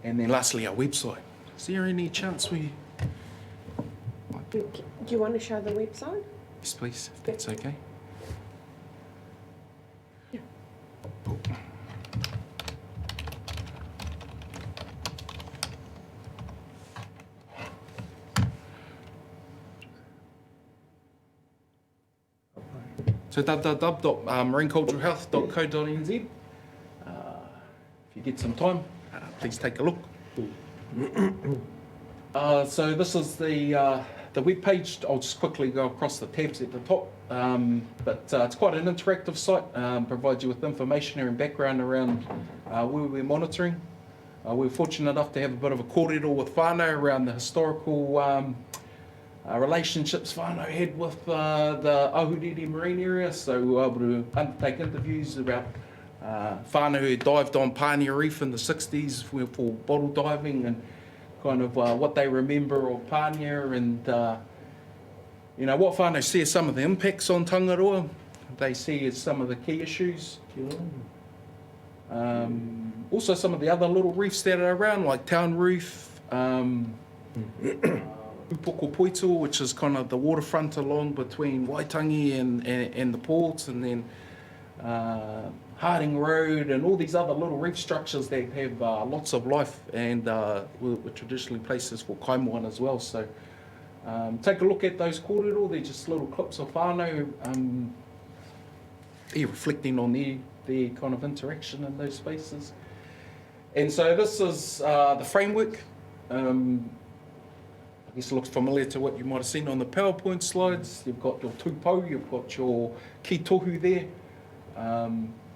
And then lastly, our website. Is there any chance we... Do you want to show the website? Yes, please, if that's okay. Yeah. So www.marineculturalhealth.co.nz. If you get some time, please take a look. So this is the web page. I'll just quickly go across the tabs at the top. But it's quite an interactive site. Provides you with information and background around where we're monitoring. We're fortunate enough to have a bit of a kōrero with whānau around the historical relationships whānau had with the Ahuriri marine area, so we were able to undertake interviews about whānau who dived on Pānia Reef in the 60s for bottle diving, and kind of what they remember of Pānia, and you know, what whānau see as some of the impacts on Tangaroa, they see as some of the key issues. Also some of the other little reefs that are around, like Town Reef, Upoko Poito, which is kind of the waterfront along between Waitangi and the port, and then Harding Road, and all these other little reef structures that have lots of life, and were traditionally places for kaimoana as well. So take a look at those kōrero. They're just little clips of whānau, reflecting on their kind of interaction in those spaces. And so this is the framework. I guess it looks familiar to what you might have seen on the PowerPoint slides. You've got your tūpou, you've got your ki tohu there.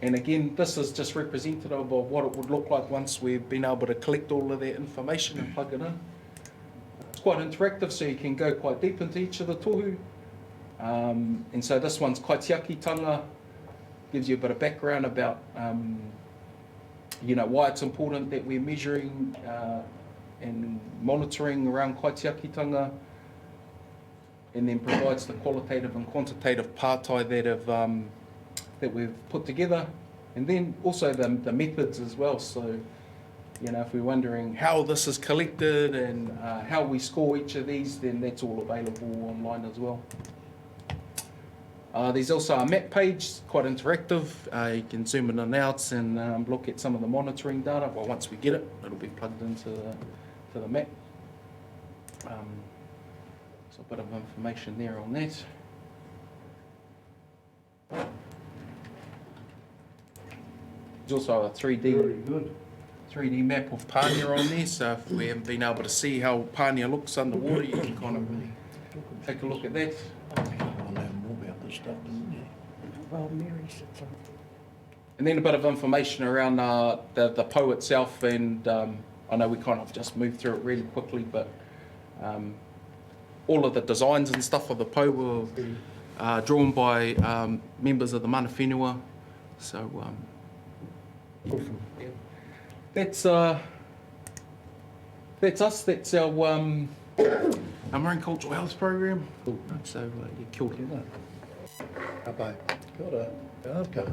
And again, this is just representative of what it would look like once we've been able to collect all of that information and plug it in. It's quite interactive, so you can go quite deep into each of the tohu. And so this one's kaitiakitanga, gives you a bit of background about why it's important that we're measuring and monitoring around kaitiakitanga, and then provides the qualitative and quantitative pārtai that we've put together, and then also the methods as well. So, if we're wondering how this is collected and how we score each of these, then that's all available online as well. There's also a map page, quite interactive. You can zoom in and out and look at some of the monitoring data. Well, once we get it, it'll be plugged into the map. So a bit of information there on that. There's also a 3D map of Pānia on there, so if we haven't been able to see how Pānia looks underwater, you can kind of take a look at that. And then a bit of information around the po itself, and I know we kind of just moved through it really quickly, but all of the designs and stuff of the po were drawn by members of the mana whenua. So awesome. Yeah. That's us. That's our marine cultural health program. So kia ora. Bye. Kia ora. Okay.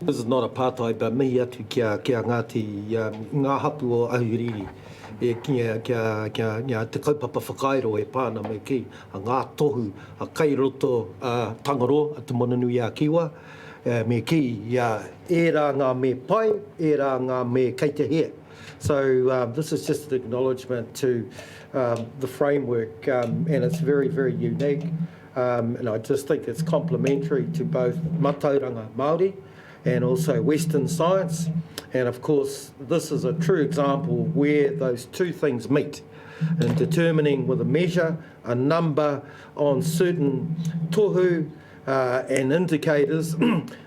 This is not a pārtai, but mihi atu kia Ngāti ngā hapu o Ahuriri. Kia te kaupapa whakairo e pāna me ki a ngā tohu a kairoto tangaro a te monanui a kiwa. Me ki era ngā me pai, era ngā me keitehea. So this is just an acknowledgement to the framework, and it's very, very unique. And I just think it's complementary to both matauranga Māori and also Western science. And of course, this is a true example where those two things meet in determining with a measure, a number on certain tohu and indicators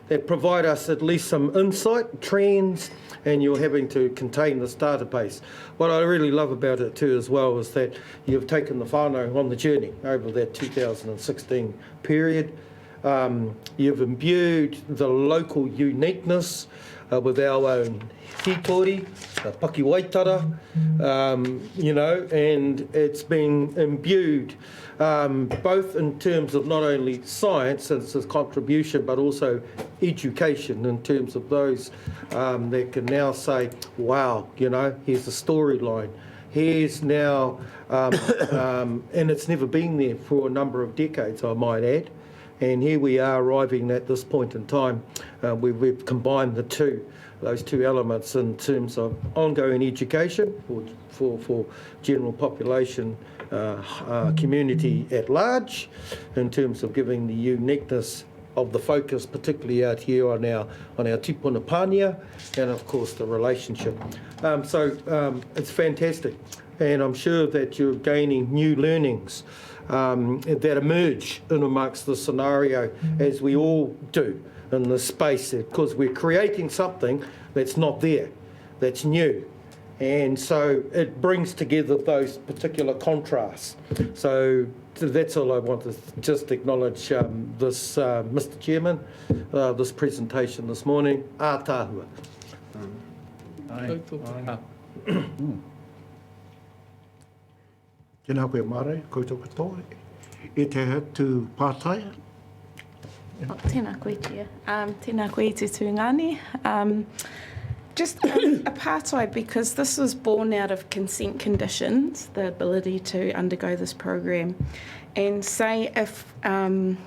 that provide us at least some insight, trends, and you're having to contain this database. What I really love about it too as well is that you've taken the whānau on the journey over that 2016 period. You've imbued the local uniqueness with our own hitori, pakiwaitara, and it's been imbued both in terms of not only science and its contribution, but also education in terms of those that can now say, wow, here's a storyline. Here's now, and it's never been there for a number of decades, I might add. And here we are arriving at this point in time where we've combined those two elements in terms of ongoing education for general population, community at large, in terms of giving the uniqueness of the focus, particularly out here on our tipuna Pānia, and of course the relationship. So it's fantastic, and I'm sure that you're gaining new learnings that emerge in amongst the scenario, as we all do in this space, because we're creating something that's not there, that's new. And so it brings together those particular contrasts. So that's all I want to just acknowledge this, Mr. Chairman, this presentation this morning. Ātāhua. Tēnā koe mare, koutou katoa. E te hatu pātaia. Tēnā koe, Chair. Tēnā koe te tūngani. Just a pātai, because this was born out of consent conditions, the ability to undergo this program. And say if, in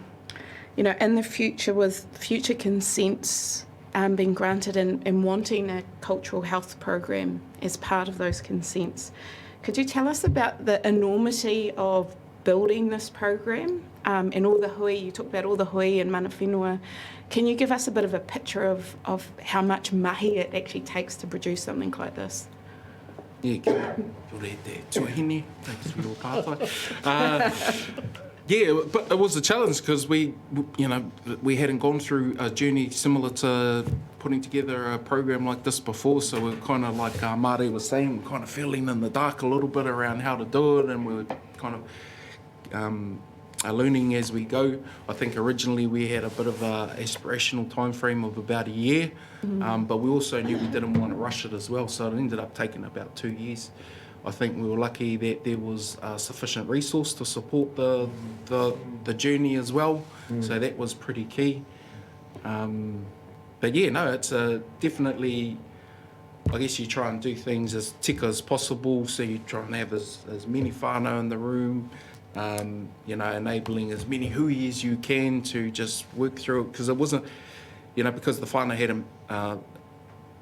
the future, with future consents being granted and wanting a cultural health program as part of those consents, could you tell us about the enormity of building this program and all the hui? You talked about all the hui and mana whenua. Can you give us a bit of a picture of how much mahi it actually takes to produce something like this? Yeah, kia ora te tuahine, thanks for your pātai. Yeah, but it was a challenge because we hadn't gone through a journey similar to putting together a program like this before, so we're kind of like Māori was saying, we're kind of feeling in the dark a little bit around how to do it, and we're kind of learning as we go. I think originally we had a bit of an aspirational time frame of about a year, but we also knew we didn't want to rush it as well, so it ended up taking about 2 years. I think we were lucky that there was sufficient resource to support the journey as well, so that was pretty key. But yeah, no, it's definitely, I guess you try and do things as tika as possible, so you try and have as many whānau in the room, enabling as many hui as you can to just work through it, because it wasn't, because the whānau hadn't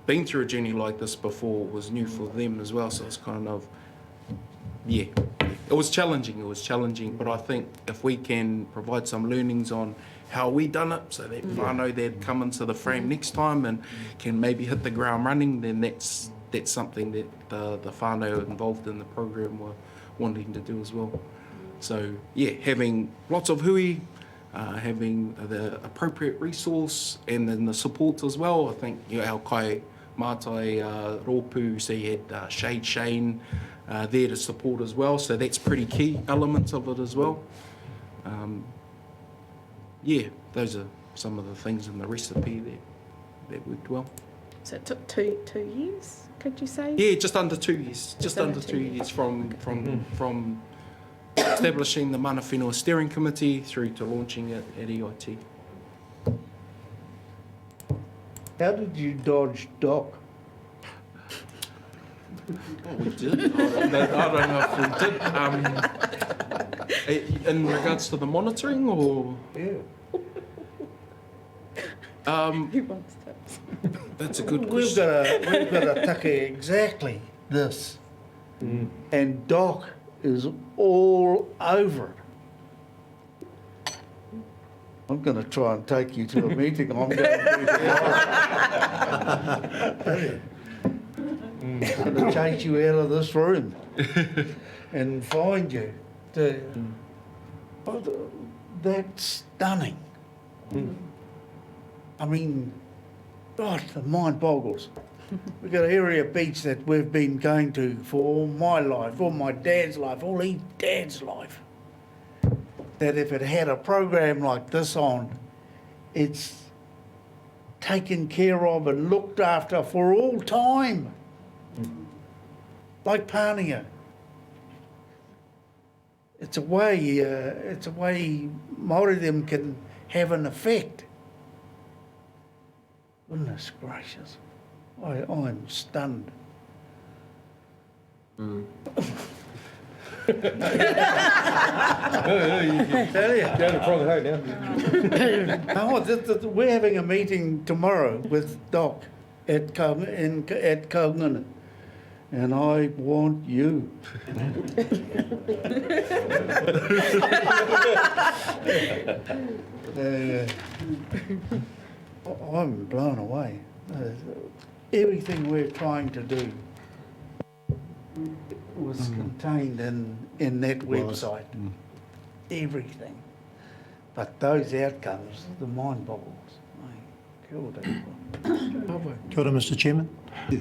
been through a journey like this before, it was new for them as well, so it's kind of, it was challenging, but I think if we can provide some learnings on how we done it, so that whānau that come into the frame next time and can maybe hit the ground running, then that's something that the whānau involved in the program were wanting to do as well. So yeah, having lots of hui, having the appropriate resource, and then the support as well. I think our kai mātai rōpū, so you had Shane there to support as well, so that's pretty key elements of it as well. Those are some of the things in the recipe that worked well. So it took two years, could you say? Yeah, just under 2 years. Just under 2 years from establishing the Mana Whenua Steering Committee through to launching it at EIT. How did you dodge Doc? We did. I don't know if we did. In regards to the monitoring, or? Yeah. Who wants tips? That's a good question. We've got a take exactly this. And Doc is all over it. I'm going to try and take you to a meeting. I'm going to chase you out of this room and find you. That's stunning. I mean, God, the mind boggles. We've got an area beach that we've been going to for all my life, all my dad's life, all his dad's life. That if it had a program like this on, it's taken care of and looked after for all time. Like Pānia. It's a way Maori them can have an effect. Goodness gracious. I'm stunned. We're having a meeting tomorrow with Doc at Kaungana, and I want you. I'm blown away. Everything we're trying to do was contained in that website. Everything. But those outcomes, the mind boggles. Kia ora. Kia ora, Mr Chairman. E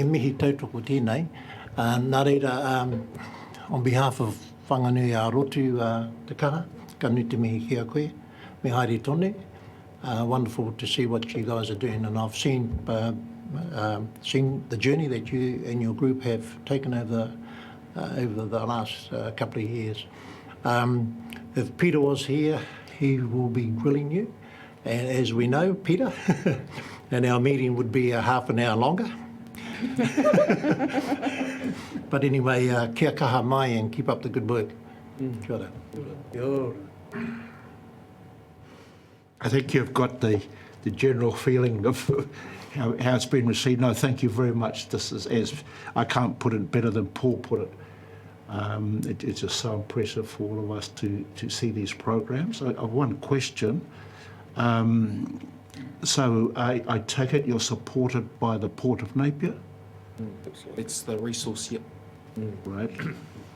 mihi tautoko tēnei. Nā reira, on behalf of Whanganui a Rotu Te Kaha, ka nui te mihi ki a koe, me haere tonu. Wonderful to see what you guys are doing, and I've seen the journey that you and your group have taken over the last couple of years. If Peter was here, he will be grilling you, and as we know, Peter, and our meeting would be half an hour longer. But anyway, kia kaha mai and keep up the good work. Kia ora. Kia ora. I think you've got the general feeling of how it's been received. No, thank you very much. This is, as I can't put it better than Paul put it. It's just so impressive for all of us to see these programs. I have one question. So I take it you're supported by the Port of Napier? It's the resource, yep. Right.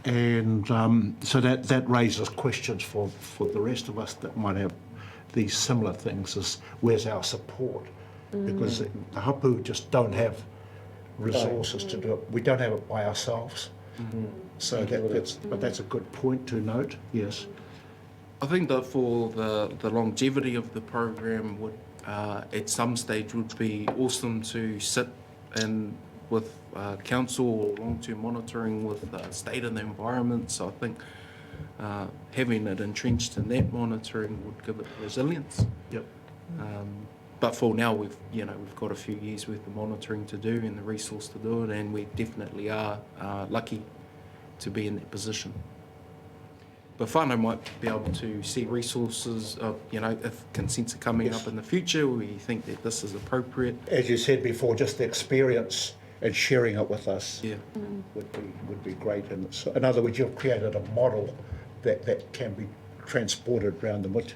And so that raises questions for the rest of us that might have these similar things, is where's our support? Because the hapu just don't have resources to do it. We don't have it by ourselves. So that's a good point to note, yes. I think that for the longevity of the program would at some stage would be awesome to sit and with council or long-term monitoring with state and the environment. So I think having it entrenched in that monitoring would give it resilience. Yep. But for now, we've got a few years worth of monitoring to do and the resource to do it, and we definitely are lucky to be in that position. But whānau might be able to see resources of, if consents are coming up in the future, we think that this is appropriate. As you said before, just the experience and sharing it with us would be great. And so, in other words, you've created a model that can be transported around the mut,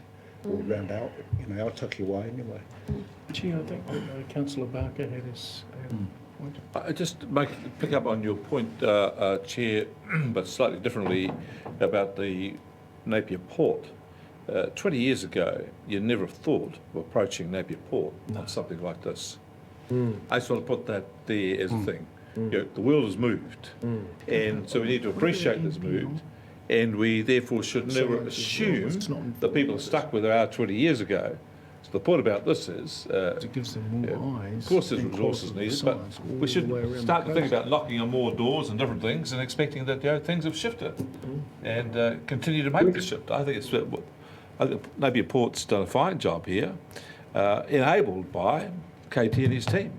or around our Aotearoa anyway. Gee, I think Councillor Barker had his point. Just pick up on your point, Chair, but slightly differently about the Napier Port. 20 years ago, you never thought of approaching Napier Port on something like this. I just want to put that there as a thing. The world has moved, and so we need to appreciate this moved, and we therefore should never assume that people are stuck where they are 20 years ago. So the point about this is, It gives them more eyes. of course there's and resources closer needed, but sides all we should the way around start the to think coast. about knocking on more doors and different things and expecting that things have shifted and continue to make the shift. I think Napier Port's done a fine job here, enabled by KT and his team.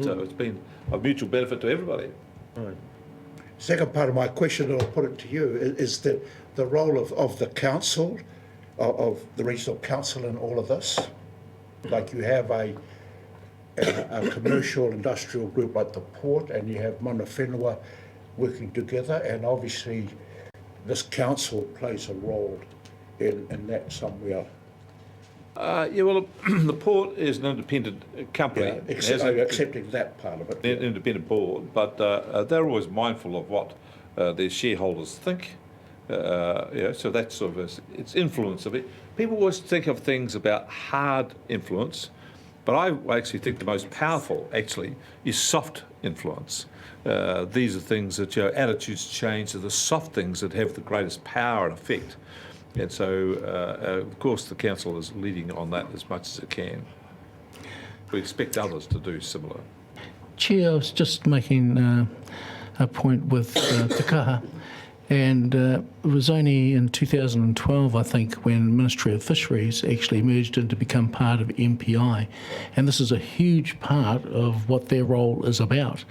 So it's been of mutual benefit to everybody. Second part of my question, and I'll put it to you, is that the role of the council, of the regional council in all of this. Like you have a commercial industrial group like the port, and you have mana whenua working together, and obviously this council plays a role in that somewhere. Well, the port is an independent company. Accepting that part of it. An independent board, but they're always mindful of what their shareholders think. So that's sort of its influence of it. People always think of things about hard influence, but I actually think the most powerful actually is soft influence. These are things that attitudes change, are the soft things that have the greatest power and effect. And so, of course, the council is leading on that as much as it can. We expect others to do similar. Chair, I was just making a point with Te Kaha, and it was only in 2012, I think, when Ministry of Fisheries actually merged in to become part of MPI, and this is a huge part of what their role is about.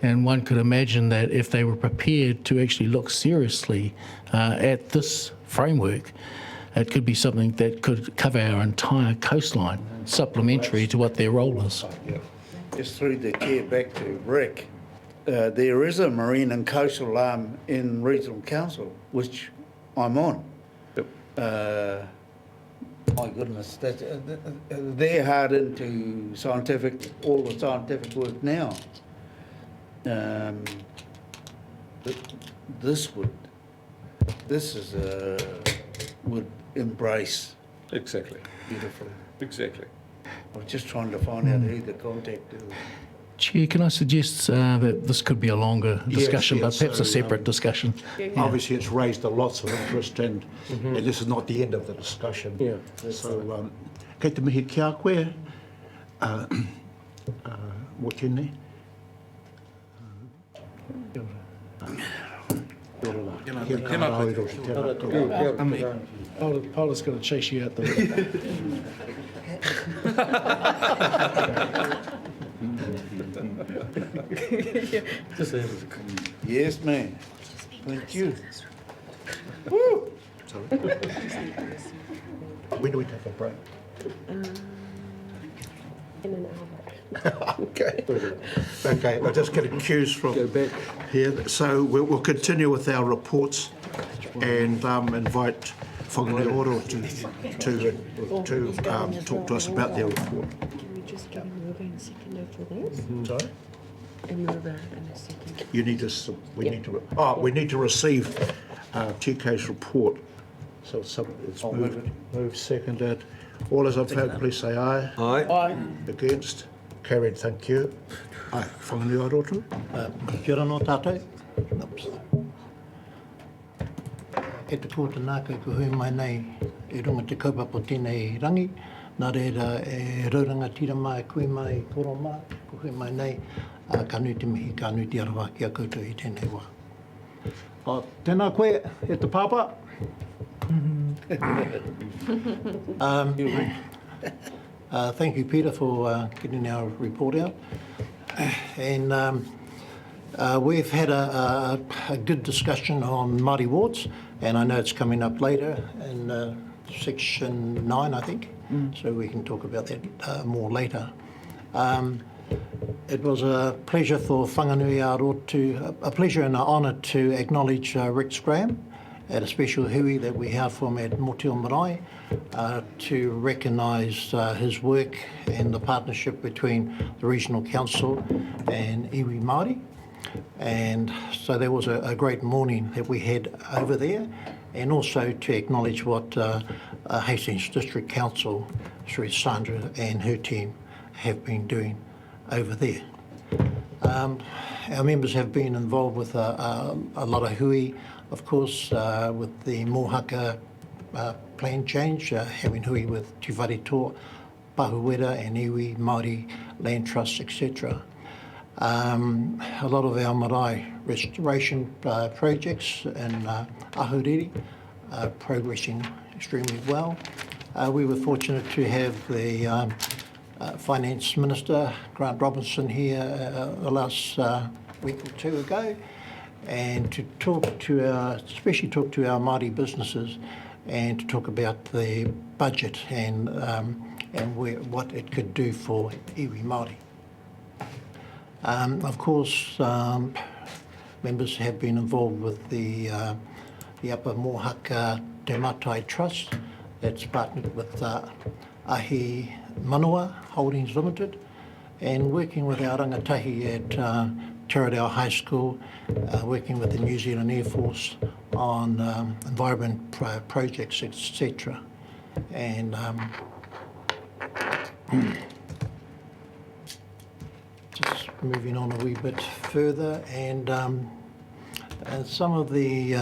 And one could imagine that if they were prepared to actually look seriously at this framework, it could be something that could cover our entire coastline, supplementary to what their role is. Just through the chair back to Rick, there is a marine and coastal arm in regional council, which I'm on. My goodness, they're hard into all the scientific work now. This would embrace Exactly. beautifully. Exactly. I was just trying to find out who the contact is. Chair, can I suggest that this could be a longer discussion, but perhaps a separate discussion? Obviously, it's raised lots of interest, and this is not the end of the discussion. So, kei te mihi ki a koe, mō tēnei. Paula's going to chase you out the Yes, ma'am. Thank you. When do we take a break? In an hour. Okay. Okay, I'll just get a cues from here. So we'll continue with our reports and invite Whanganui Oro to talk to us about their report. Can we just get a moving second after this? Sorry? A mover and a second. You need to, we need to receive TK's report. So it's moved, seconded. All those in favour, please say aye. Aye. Against? Carried, thank you. Aye, whanganui arotu. Kia ora no tātou. E te kōta nākau ko hui mai nei e runga te kaupapa tēnei rangi. Nā reira e rauranga tira mai, kui mai, koro mai, ko hui mai nei ka nui te mihi, ka nui te arawa kia koutou i tēnei wā. Tēnā koe e te pāpā. Thank you, Peter, for getting our report out. And we've had a good discussion on Māori wards, and I know it's coming up later in section 9, I think, so we can talk about that more later. It was a pleasure for whanganui arotu, a pleasure and an honour to acknowledge Rick Graham at a special hui that we held for him at Motio Marae to recognise his work and the partnership between the Regional Council and iwi Māori. And so there was a great morning that we had over there, and also to acknowledge what Hastings District Council, Sri Sandra and her team have been doing over there. Our members have been involved with a lot of hui, of course, with the Mohaka plan change, having hui with Te Whare Toa, Pahuwera and Iwi, Māori, Land Trusts, etc. A lot of our marae restoration projects in Ahuriri are progressing extremely well. We were fortunate to have the Finance Minister, Grant Robinson, here the last week or two ago, and to talk to especially talk to our Māori businesses, and to talk about the budget and what it could do for iwi Māori. Of course, members have been involved with the Upper Mohaka Te Matai Trust that's partnered with Ahi Manawa Holdings Limited, and working with our rangatahi at Taradale High School, working with the New Zealand Air Force on environment projects, etc. And just moving on a wee bit further, and some of the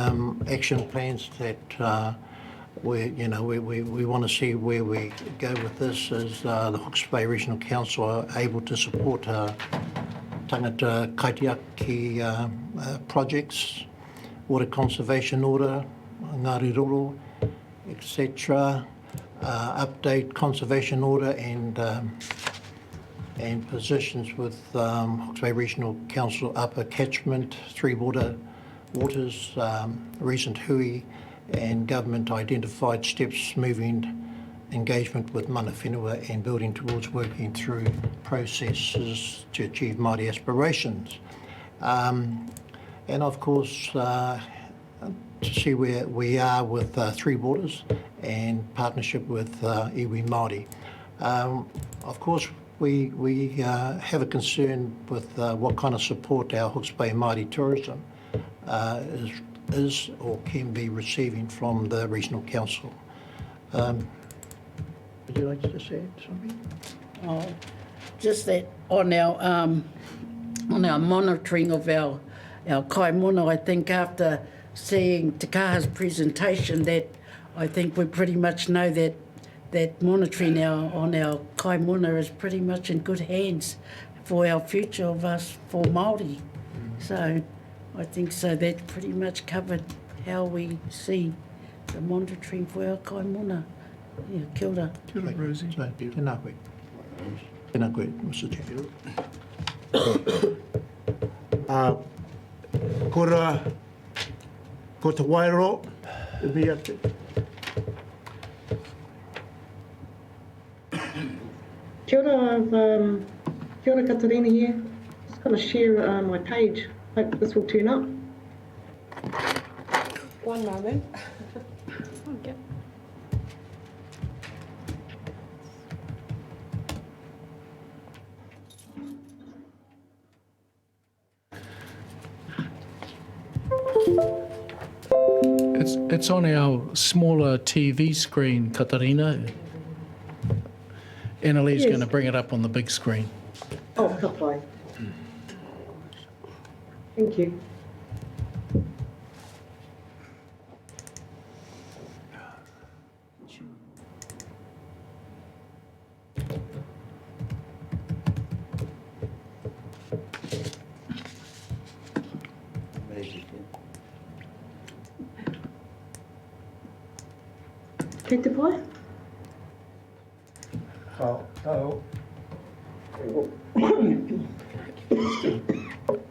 action plans that we want to see where we go with this is the Hawke's Bay Regional Council are able to support tangata kaitiaki projects, water conservation order, Ngāri Roro, etc. Update conservation order and positions with Hawke's Bay Regional Council upper catchment, three waters, recent hui, and government identified steps moving engagement with mana whenua and building towards working through processes to achieve Māori aspirations. And of course, to see where we are with Three Waters and partnership with iwi Māori. Of course, we have a concern with what kind of support our Hawke's Bay Māori tourism is or can be receiving from the Regional Council. Would you like to just add something? Just that on our monitoring of our kaimona, I think after seeing Te Kaha's presentation, that I think we pretty much know that monitoring on our kaimona is pretty much in good hands for our future of us for Māori. So I think so that pretty much covered how we see the monitoring for our kaimona. Yeah, kia ora. Kia ora, Rosie. Tēnā koe. Tēnā koe, Mr. Chair. Ko te wairo, e mi ate. Kia ora, kia ora Katarina here. Just going to share my page. Hope this will turn up. One moment. Okay. It's on our smaller TV screen, Katarina. Annalee's Yes. going to bring it up on the big screen. Oh, ka pai. Thank you. Kei te pai?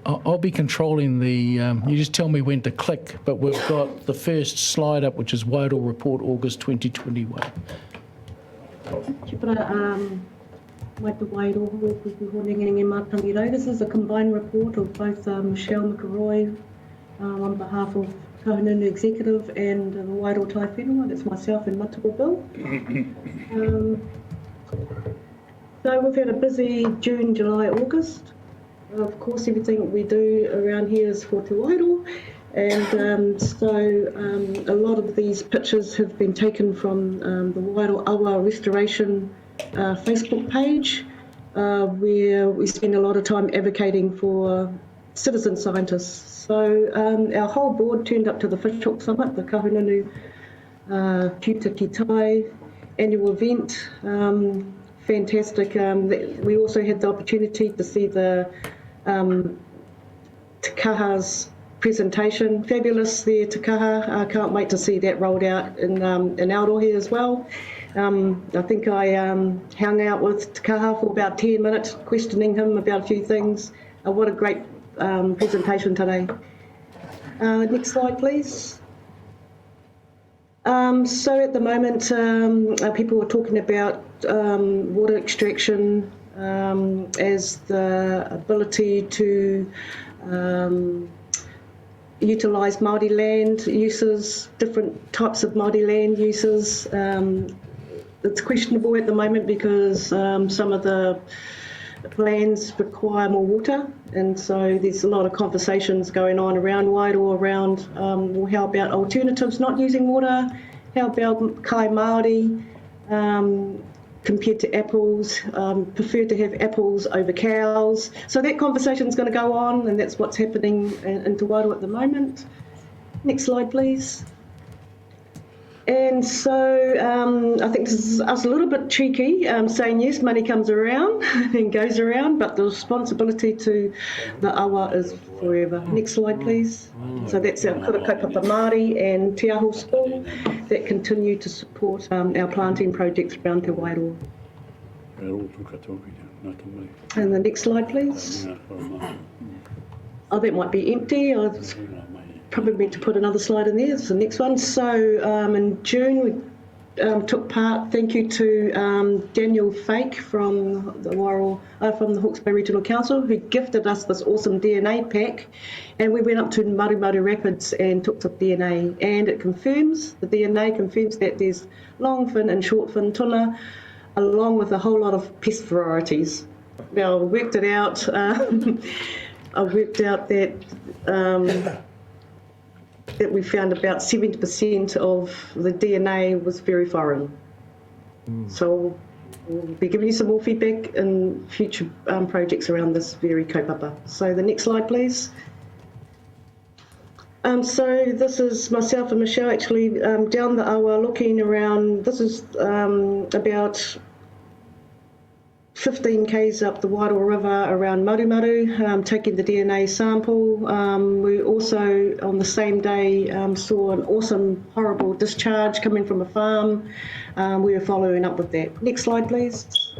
I'll be controlling the, you just tell me when to click, but we've got the first slide up, which is Wairoa Report, August 2021. Kia ora, mai te Wairoa, hoku horenga mātangi rau. This is a combined report of both Michelle McElroy on behalf of Kahununu Executive and the Wairoa Tai Whenua, that's myself and Matuka Bill. So we've had a busy June, July, August. Of course, everything we do around here is for Te Wairoa, and so a lot of these pictures have been taken from the Wairoa Awa Restoration Facebook page, where we spend a lot of time advocating for citizen scientists. So our whole board turned up to the Fishhook Summit, the Kahununu Puta Ki Tai annual event. Fantastic. We also had the opportunity to see the Te Kaha's presentation. Fabulous there, Te Kaha. I can't wait to see that rolled out in Aotearoa as well. I think I hung out with Te Kaha for about 10 minutes, questioning him about a few things. What a great presentation today. Next slide, please. So at the moment, people are talking about water extraction as the ability to utilise Māori land uses, different types of Māori land uses. It's questionable at the moment because some of the plans require more water, and so there's a lot of conversations going on around Wairoa around well, how about alternatives not using water, how about kai Māori compared to apples, prefer to have apples over cows. So that conversation's going to go on, and that's what's happening in Te Wairoa at the moment. Next slide, please. And so I think this is us a little bit cheeky, saying yes, money comes around and goes around, but the responsibility to the awa is forever. Next slide, please. So that's our Kura Kaupapa Māori and Te Aho School that continue to support our planting projects around Te Wairoa. And the next slide, please. Oh, that might be empty. I was probably meant to put another slide in there. It's the next one. So in June we took part. Thank you to Daniel Fake from the from the Hawke's Bay Regional Council, who gifted us this awesome DNA pack, and we went up to Maru Rapids and took the DNA, and it confirms the DNA confirms that there's long fin and short fin tuna, along with a whole lot of pest varieties. Now I worked it out. I worked out that. That we found about 70% of the DNA was very foreign. So we'll be giving you some more feedback in future projects around this very kaupapa. So the next slide, please. So this is myself and Michelle actually down the awa looking around. This is about 15 k's up the Wairoa River around Maru, taking the DNA sample. We also, on the same day, saw an awesome, horrible discharge coming from a farm. We were following up with that. Next slide, please.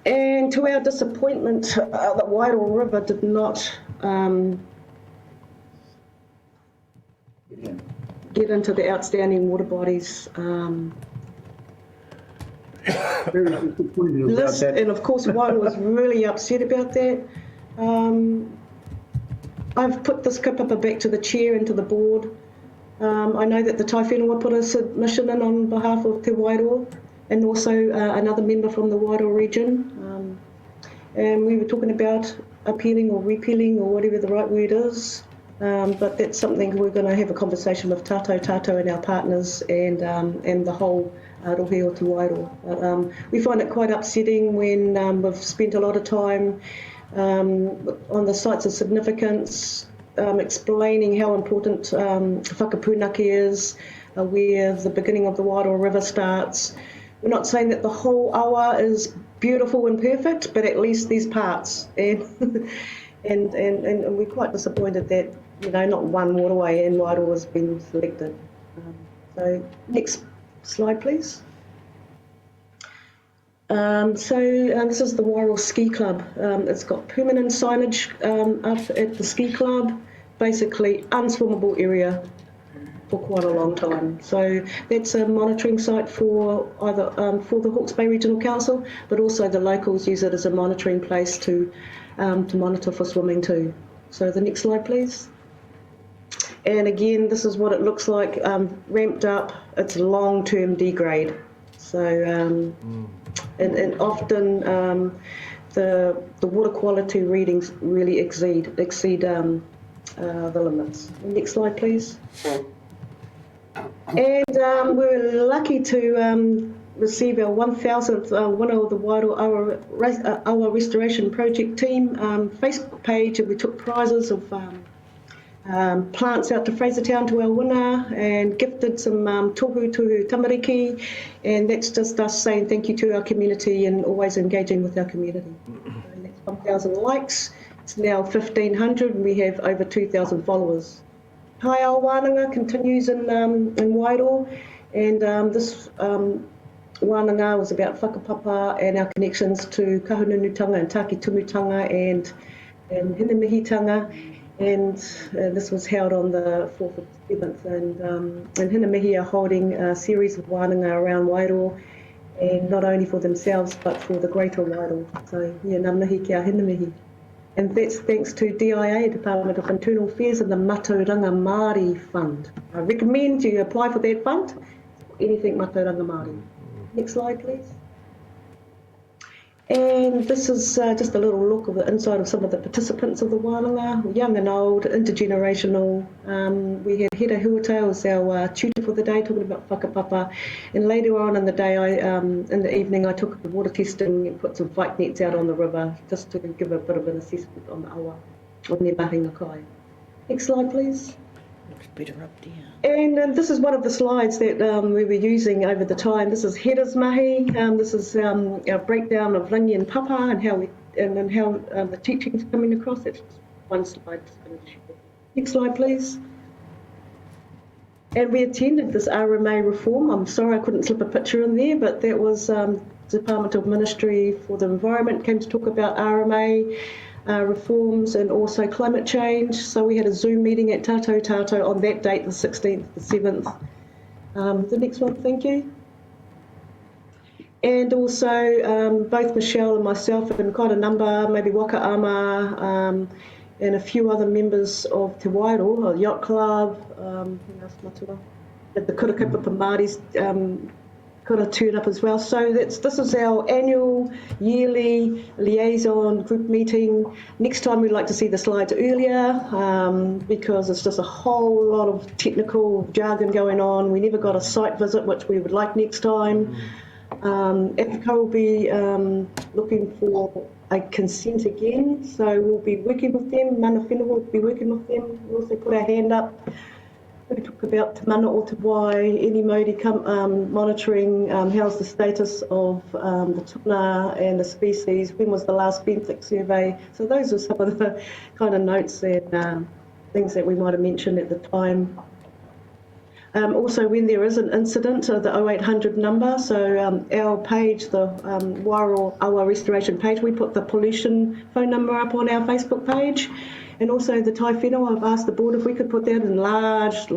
And to our disappointment, the Wairoa River did not get into the outstanding water bodies list, and of course one was really upset about that. I've put this kaupapa back to the chair and to the board. I know that the Tai Whenua put a submission in on behalf of Te Wairoa and also another member from the Wairoa region, and we were talking about appealing or repealing or whatever the right word is but that's something we're going to have a conversation with Tātou and our partners and the whole rohe o Te Wairo. We find it quite upsetting when we've spent a lot of time on the sites of significance, explaining how important whakapunaki is, where the beginning of the Wairo River starts. We're not saying that the whole awa is beautiful and perfect, but at least these parts. And we're quite disappointed that, not one waterway in Wairo has been selected. So next slide, please. This is the Wairo Ski Club. It's got permanent signage up at the ski club, basically unswimmable area for quite a long time. So that's a monitoring site for either for the Hawke's Bay Regional Council, but also the locals use it as a monitoring place to monitor for swimming too. So the next slide, please. And again, this is what it looks like ramped up. It's long-term degrade. So and often the water quality readings really exceed the limits. Next slide, please. And we're lucky to receive our 1,000th winner of the Wairo Awa Restoration Project team Facebook page, and we took prizes of plants out to Frasertown to our winner and gifted some tohu tamariki, and that's just us saying thank you to our community and always engaging with our community. And that's 1,000 likes. It's now 1,500 and we have over 2,000 followers. Hai Ao Wānanga continues in Wairo, and this wānanga was about whakapapa and our connections to kahununutanga and takitumutanga and hinamihitanga. And this was held on the 4th of the 7th, and Hinamihi are holding a series of wānanga around Wairo, and not only for themselves but for the greater Wairo. So ngā mihi kia Hinamihi. And that's thanks to DIA, Department of Internal Affairs, and the Matauranga Māori Fund. I recommend you apply for that fund, anything Matauranga Māori. Next slide, please. And this is just a little look of the inside of some of the participants of the wānanga, young and old, intergenerational. We had Hera Huata as our tutor for the day, talking about whakapapa. And later on in the day, in the evening, I took the water testing and put some fight nets out on the river, just to give a bit of an assessment on the awa, on their mahinga kai. Next slide, please. Looks better up there. And this is one of the slides that we were using over the time. This is Hera's mahi. This is our breakdown of Rangi and Papa and how the teachings are coming across. That's just one slide. Next slide, please. And we attended this RMA reform. I'm sorry I couldn't slip a picture in there, but that was Department of Ministry for the Environment came to talk about RMA reforms and also climate change. So we had a Zoom meeting at Tātou on that date, the 16th, the 7th. The next one, thank you. And also both Michelle and myself and quite a number, maybe Waka Ama, and a few other members of Te Wairo, Yacht Club, the Kurakapa Māoris got to turn up as well. So this is our annual yearly liaison group meeting. Next time we'd like to see the slides earlier because it's just a whole lot of technical jargon going on. We never got a site visit, which we would like next time. EPCA will be looking for a consent again, so we'll be working with them. Mana Whenua will be working with them. We'll also put our hand up. We talk about Te Mana o Te Wai, any Maori monitoring, how's the status of the tuna and the species, when was the last benthic survey. So those are some of the kind of notes and things that we might have mentioned at the time. Also, when there is an incident, the 0800 number, so our page, the Wairo Awa Restoration page, we put the pollution phone number up on our Facebook page. And also the Tai Whenua, I've asked the board if we could put that in large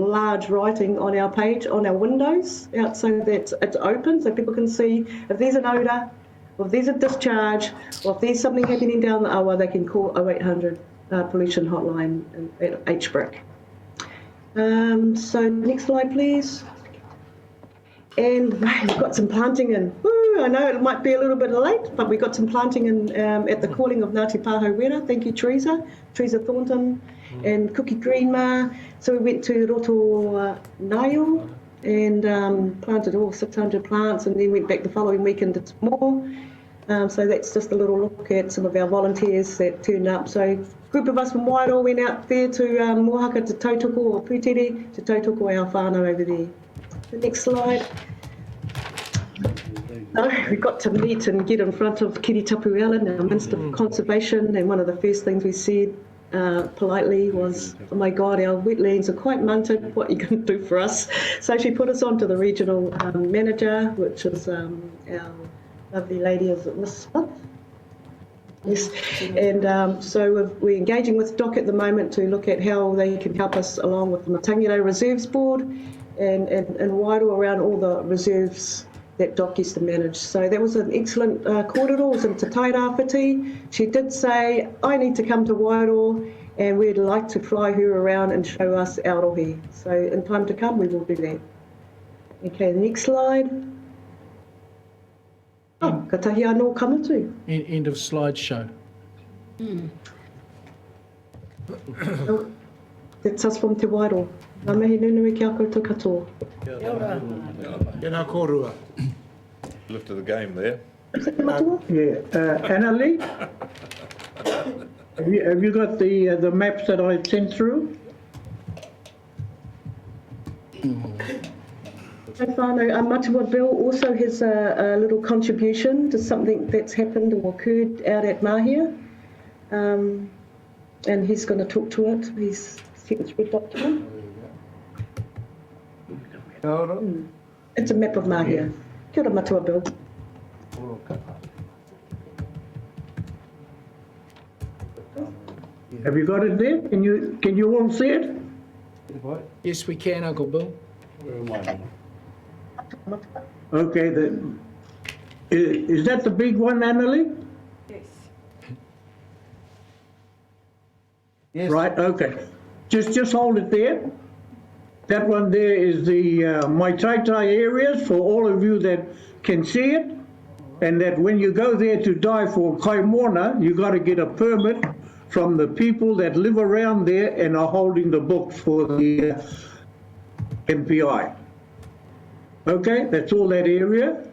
writing on our page, on our windows, out so that it's open so people can see if there's an odour, or if there's a discharge, or if there's something happening down the awa, they can call 0800 pollution hotline at HBRIC. So next slide, please. And we've got some planting in. Woo, I know it might be a little bit late, but we got some planting in at the calling of Ngāti Pāho Wera. Thank you, Teresa Thornton, and Cookie Greenma. So we went to Roto Naio and planted all 600 plants, and then went back the following week and did some more. So that's just a little look at some of our volunteers that turned up. So a group of us from Wairoa went out there to Mohaka to tautoko or Putere to tautoko our whānau over there. The next slide. We got to meet and get in front of Kiritapu Allen, our Minister for Conservation, and one of the first things we said politely was, oh my God, our wetlands are quite munted, what are you going to do for us? So she put us on to the regional manager, which is our lovely lady, is it Miss Smith? Yes, and so we're engaging with DOC at the moment to look at how they can help us along with the Matangiro Reserves Board and Wairoa around all the reserves that DOC used to manage. So that was an excellent kōrero. It was in Te Tairāwhiti. She did say, I need to come to Wairoa and we'd like to fly her around and show us our rohe. So in time to come, we will do that. Okay, the next slide. Oh, ka tahi anō kamatu. End of slideshow. That's us from Te Wairoa. Ngā mihi nunui ki a koutou katoa. Tēnā kōrua. Lift of the game there. Annalie, have you got the maps that I sent through? Matua Bill also has a little contribution to something that's happened or occurred out at Mahia, and he's going to talk to it. He's sent through a document. It's a map of Mahia. Kia ora Matua Bill. Have you got it there? Can you all see it? Yes, we can, Uncle Bill. Okay, is that the big one, Annalie? Yes. Right, okay. Just hold it there. That one there is the Mai Tai Tai areas for all of you that can see it. And that when you go there to die for kaimona, you got to get a permit from the people that live around there and are holding the books for the MPI. Okay, that's all that area.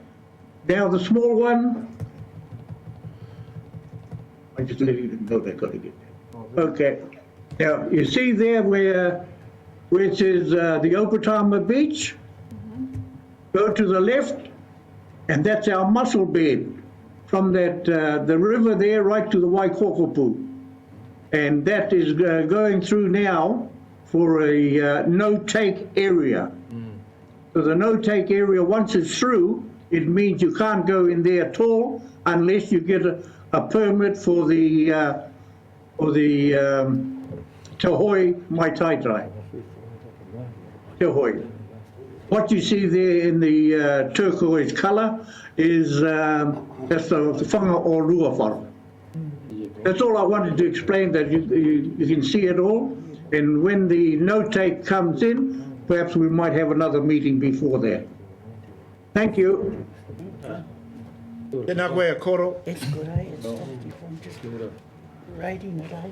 Now the small one, I just let you know they got to get there. Okay, now you see there where it says the Opatama Beach, go to the left, and that's our mussel bed from that the river there right to the Waikokopu. And that is going through now for a no-take area. So the no-take area, once it's through, it means you can't go in there at all unless you get a permit for the Te Hoi Mai Tai Tai. Te Hoi. What you see there in the turquoise colour is that's the whanga o Ruawhara. That's all I wanted to explain, that you can see it all. And when the no-take comes in, perhaps we might have another meeting before that. Thank you. Tēnā koe koro. That's good, eh? It's just rating it, eh?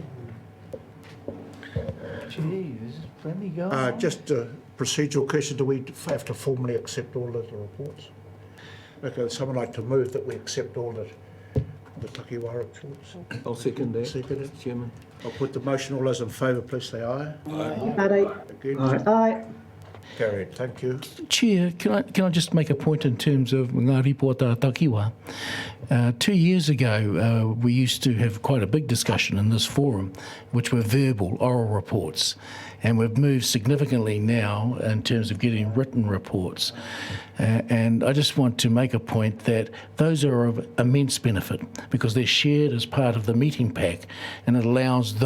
Gee, this is plenty going. Just a procedural question. Do we have to formally accept all of the reports? Okay, would someone like to move that we accept all the Takiwara reports? I'll second that. Second it. Chairman. I'll put the motion. All those in favour, please say aye. Aye. Against? Aye. Carried. Thank you. Chair, can I just make a point in terms of ngā ripota takiwa? 2 years ago, we used to have quite a big discussion in this forum, which were verbal, oral reports. And we've moved significantly now in terms of getting written reports. And I just want to make a point that those are of immense benefit because they're shared as part of the meeting pack, and it allows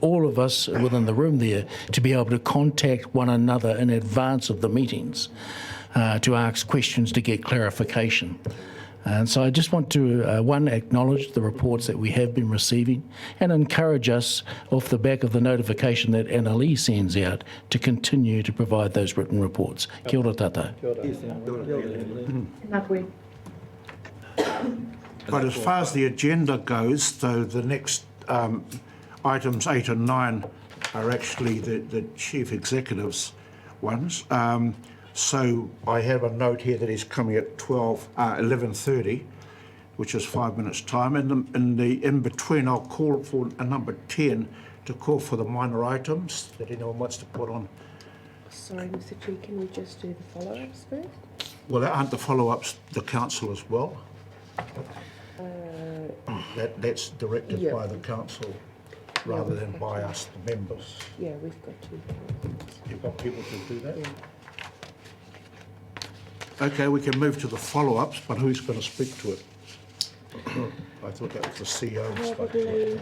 all of us within the room there to be able to contact one another in advance of the meetings to ask questions to get clarification. And so I just want to, one, acknowledge the reports that we have been receiving and encourage us, off the back of the notification that NLE sends out, to continue to provide those written reports. Kia ora tātou. But as far as the agenda goes, though, the next items 8 and 9 are actually the chief executive's ones. So I have a note here that he's coming at 11:30, which is 5 minutes' time. In between, I'll call for a number 10 to call for the minor items that anyone wants to put on. Sorry, Mr. Chair, can we just do the follow-ups first? Well, aren't the follow-ups the council as well? That's directed by the council rather than by us, the members. Yeah, we've got two. You've got people to do that? Yeah. Okay, we can move to the follow-ups, but who's going to speak to it? I thought that was the CEO. Probably.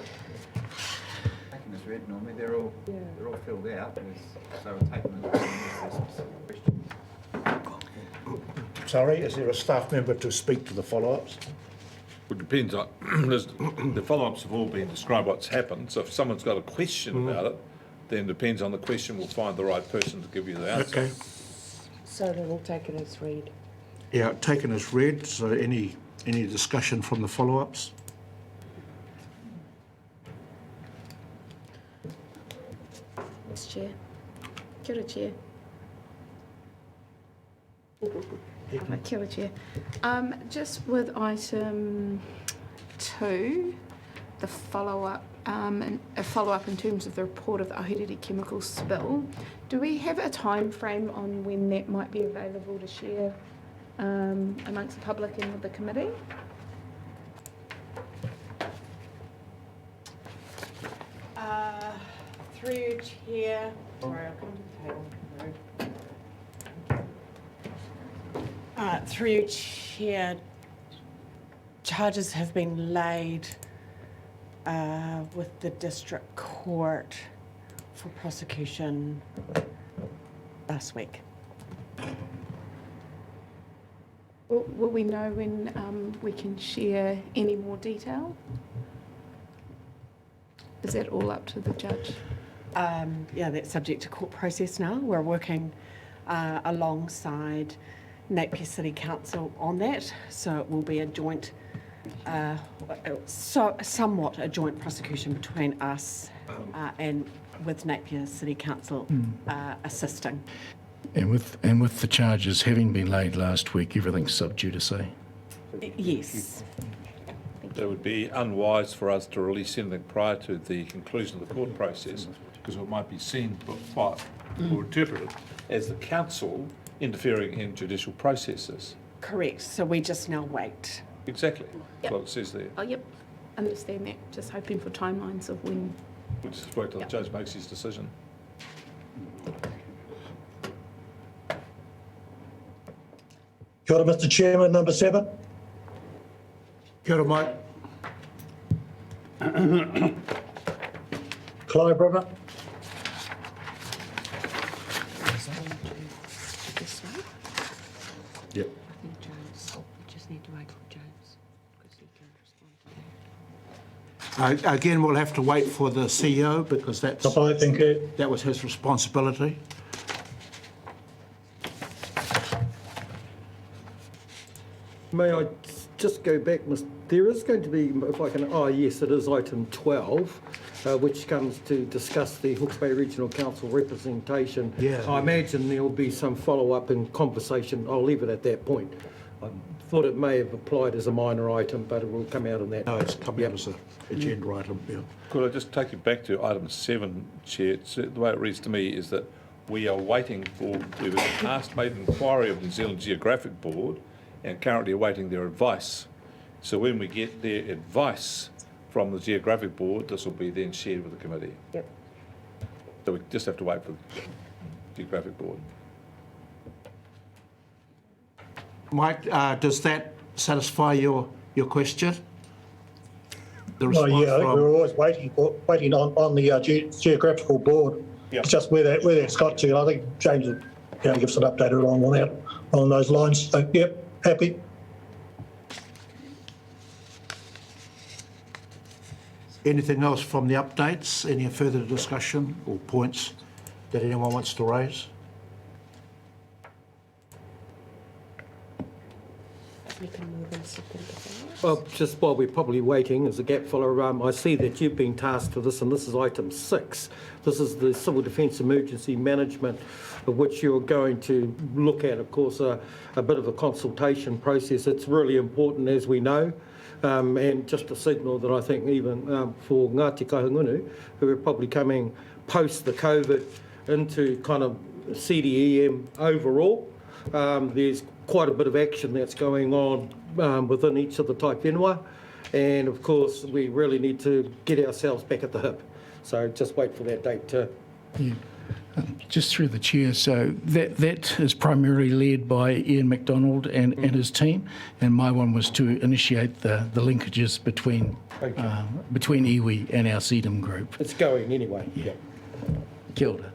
Taken as read normally, they're all filled out, so we're taking them as questions. Sorry, is there a staff member to speak to the follow-ups? Well, it depends on, the follow-ups have all been described what's happened, so if someone's got a question about it, then depends on the question, we'll find the right person to give you the answer. Okay. So they're all taken as read. Yeah, taken as read, so any discussion from the follow-ups? Mr. Chair. Kia ora, Chair. Kia ora, Chair. Just with item 2, the follow-up, a follow-up in terms of the report of the Ahuriri chemical spill, do we have a time frame on when that might be available to share amongst the public and with the committee? Through you, Chair. Sorry, I'll come to the table. Through you, Chair, charges have been laid with the district court for prosecution last week. Will we know when we can share any more detail? Is that all up to the judge? Yeah, that's subject to court process now. We're working alongside Napier City Council on that, so it will be a joint, somewhat a joint prosecution between us and with Napier City Council assisting. And with the charges having been laid last week, everything's sub judice. Yes. It would be unwise for us to release anything prior to the conclusion of the court process, because it might be seen by or interpreted as the council interfering in judicial processes. Correct. So we just now wait. Exactly. Yep. That's what it says there. Oh, yep. Understand that. Just hoping for timelines of when. We'll just wait till the judge makes his decision. Kia ora, Mr. Chairman, number 7. Kia ora, Mike. Clive Brother. Yep. I think James, we just need to wait for James because he can respond to that. Again, we'll have to wait for the CEO because that was his responsibility. May I just go back, there is going to be, if I can, yes, it is item 12, which comes to discuss the Hawke's Bay Regional Council representation. Yeah. I imagine there will be some follow-up and conversation. I'll leave it at that point. I thought it may have applied as a minor item, but it will come out on that. No, it's coming out as an agenda item, yeah. Could I just take you back to item 7, Chair? The way it reads to me is that we are waiting for, we've made an inquiry of the New Zealand Geographic Board and currently awaiting their advice. So when we get their advice from the Geographic Board, this will be then shared with the committee. Yep. So we just have to wait for the Geographic Board. Mike, does that satisfy your question? The Oh, yeah, I think from- we're always waiting on the geographical board. Yep. It's just where that's got to. I think James will give us an update along on those lines. So, yep, happy. Anything else from the updates? Any further discussion or points that anyone wants to raise? We can move in second to follow-ups. Well, just while we're probably waiting, as a gap filler, I see that you've been tasked to this, and this is item 6. This is the Civil Defence Emergency Management, of which you're going to look at, of course, a bit of a consultation process. It's really important, as we know, and just a signal that I think even for Ngāti Kahungunu, who are probably coming post the COVID into kind of CDEM overall, there's quite a bit of action that's going on within each of the tai whenua, and of course we really need to get ourselves back at the hip. So just wait for that date to... Yeah. Just through the chair, so that is primarily led by Ian MacDonald and his team, and my one was to initiate the linkages between iwi and our CDM group. It's going anyway. Yeah. Kia ora.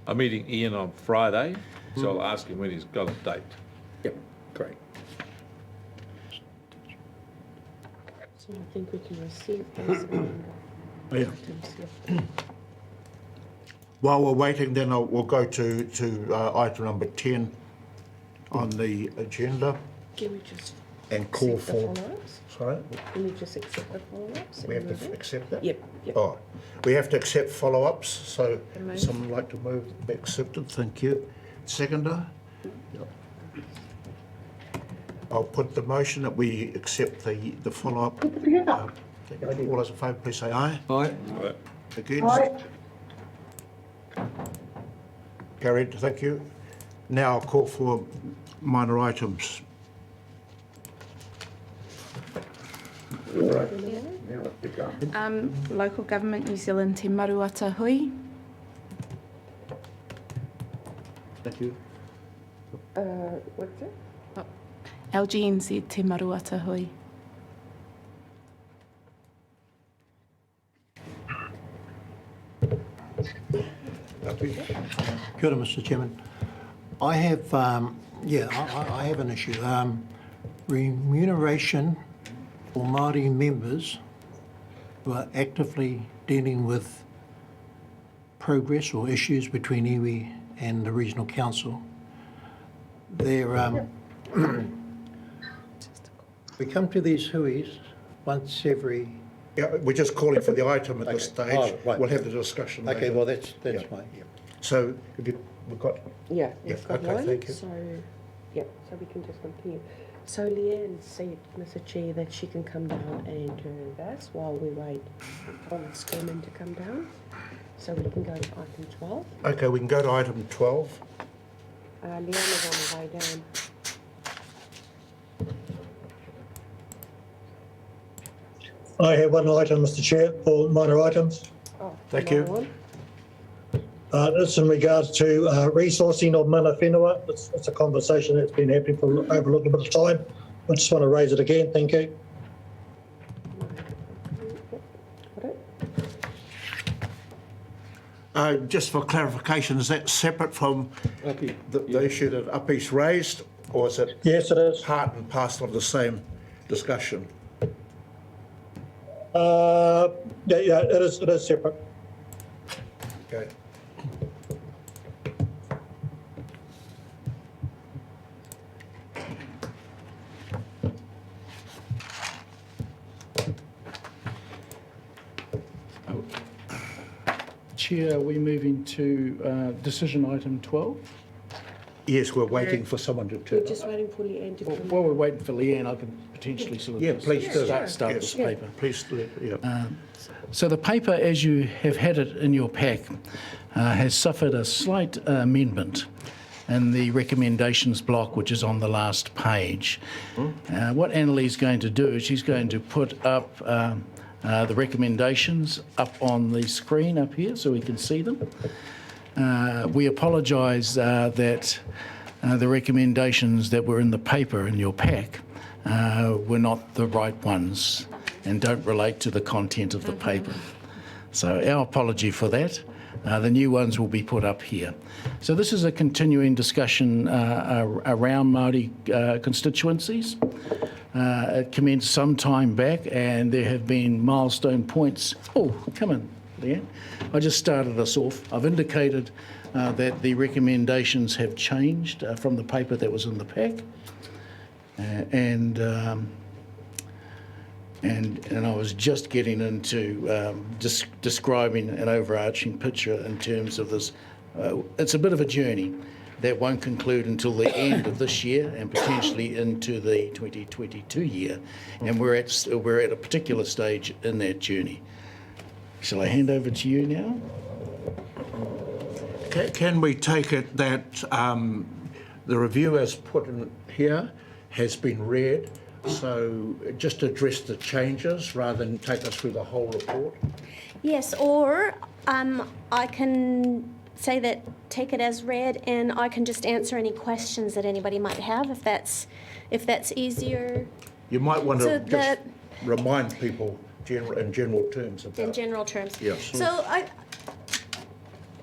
I'm meeting Ian on Friday, so I'll ask him when he's got a date. Yep, great. So I think we can receive those Yeah. items. Yeah. While we're waiting, then we'll go to item number 10 on the agenda Can we just and call accept the for... follow-ups? Sorry? Can we just accept the follow-ups? We have to accept that? Yep. Oh, we have to accept follow-ups, so I move. someone like to move, be accepted, thank you. Seconder? I'll put the motion that we accept the follow-up. All those in favour, please say aye. Aye. Against? Aye. Carried, thank you. Now I'll call for minor items. Local Government New Zealand Te Maruata Hui. Thank you. What's it? LGNZ Te Maruata Hui. Kia ora, Mr Chairman. I have, I have an issue. Remuneration for Māori members who are actively dealing with progress or issues between iwi and the Regional Council. They're, we come to these huis once every... Yeah, we're just calling for the item at this stage. Oh, right. We'll have the discussion later. Okay, well, that's Yeah. fine, yeah. So, we've got... Yeah, Yeah, we've got okay, one. thank you. So, yeah, so we can just continue. So Leanne said, Mr Chair, that she can come down and do this while we wait for the chairman to come down. So we can go to item 12. Okay, we can go to item 12. Leanne is on the way down. I have one item, Mr Chair, for minor items. Oh, Thank you. another one. It's in regards to resourcing of mana whenua. It's a conversation that's been happening for over a little bit of time. I just want to raise it again, thank you. Just for clarification, is that separate from the issue that Up East raised, or is it? Yes, it is. Part and parcel of the same discussion? Yeah, it is separate. Okay. Chair, are we moving to decision item 12? Yes, we're waiting for someone to turn We're just waiting for Leanne to come. While we're waiting for Leanne, I can potentially sort of Yeah, please do. start Yes. this paper. Please, yeah. So the paper, as you have had it in your pack, has suffered a slight amendment in the recommendations block, which is on the last page. What Annalee's going to do is she's going to put up the recommendations up on the screen up here so we can see them. We apologise that the recommendations that were in the paper in your pack were not the right ones and don't relate to the content of the paper. So our apology for that. The new ones will be put up here. So this is a continuing discussion around Māori constituencies. It commenced some time back, and there have been milestone points. Oh, come in, Leanne. I just started us off. I've indicated that the recommendations have changed from the paper that was in the pack, and I was just getting into describing an overarching picture in terms of this. It's a bit of a journey that won't conclude until the end of this year and potentially into the 2022 year, and we're at a particular stage in that journey. Shall I hand over to you now? Can we take it that the review as put in here has been read, so just address the changes rather than take us through the whole report? Yes, or I can say that take it as read, and I can just answer any questions that anybody might have, if that's easier. You might want So to just remind people in general terms about. In general terms. Yes. So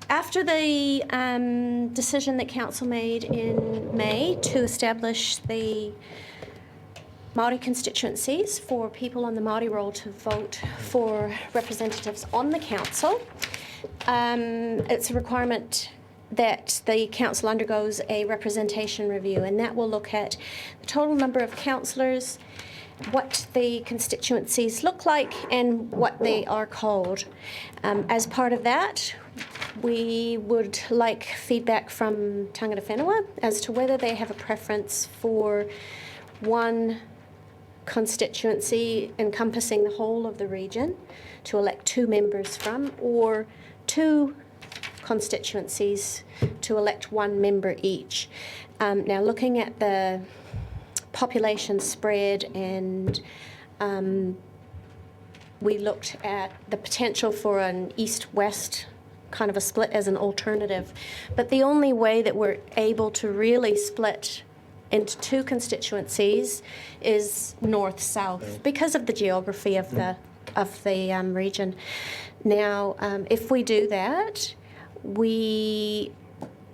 after the decision that Council made in May to establish the Maori constituencies for people on the Maori roll to vote for representatives on the Council, it's a requirement that the Council undergoes a representation review, and that will look at the total number of councillors, what the constituencies look like, and what they are called. As part of that, we would like feedback from tangata whenua as to whether they have a preference for one constituency encompassing the whole of the region to elect 2 members from, or 2 constituencies to elect 1 member each. Now, looking at the population spread, and we looked at the potential for an east-west kind of a split as an alternative, but the only way that we're able to really split into 2 constituencies is north-south because of the geography of the region. Now, if we do that,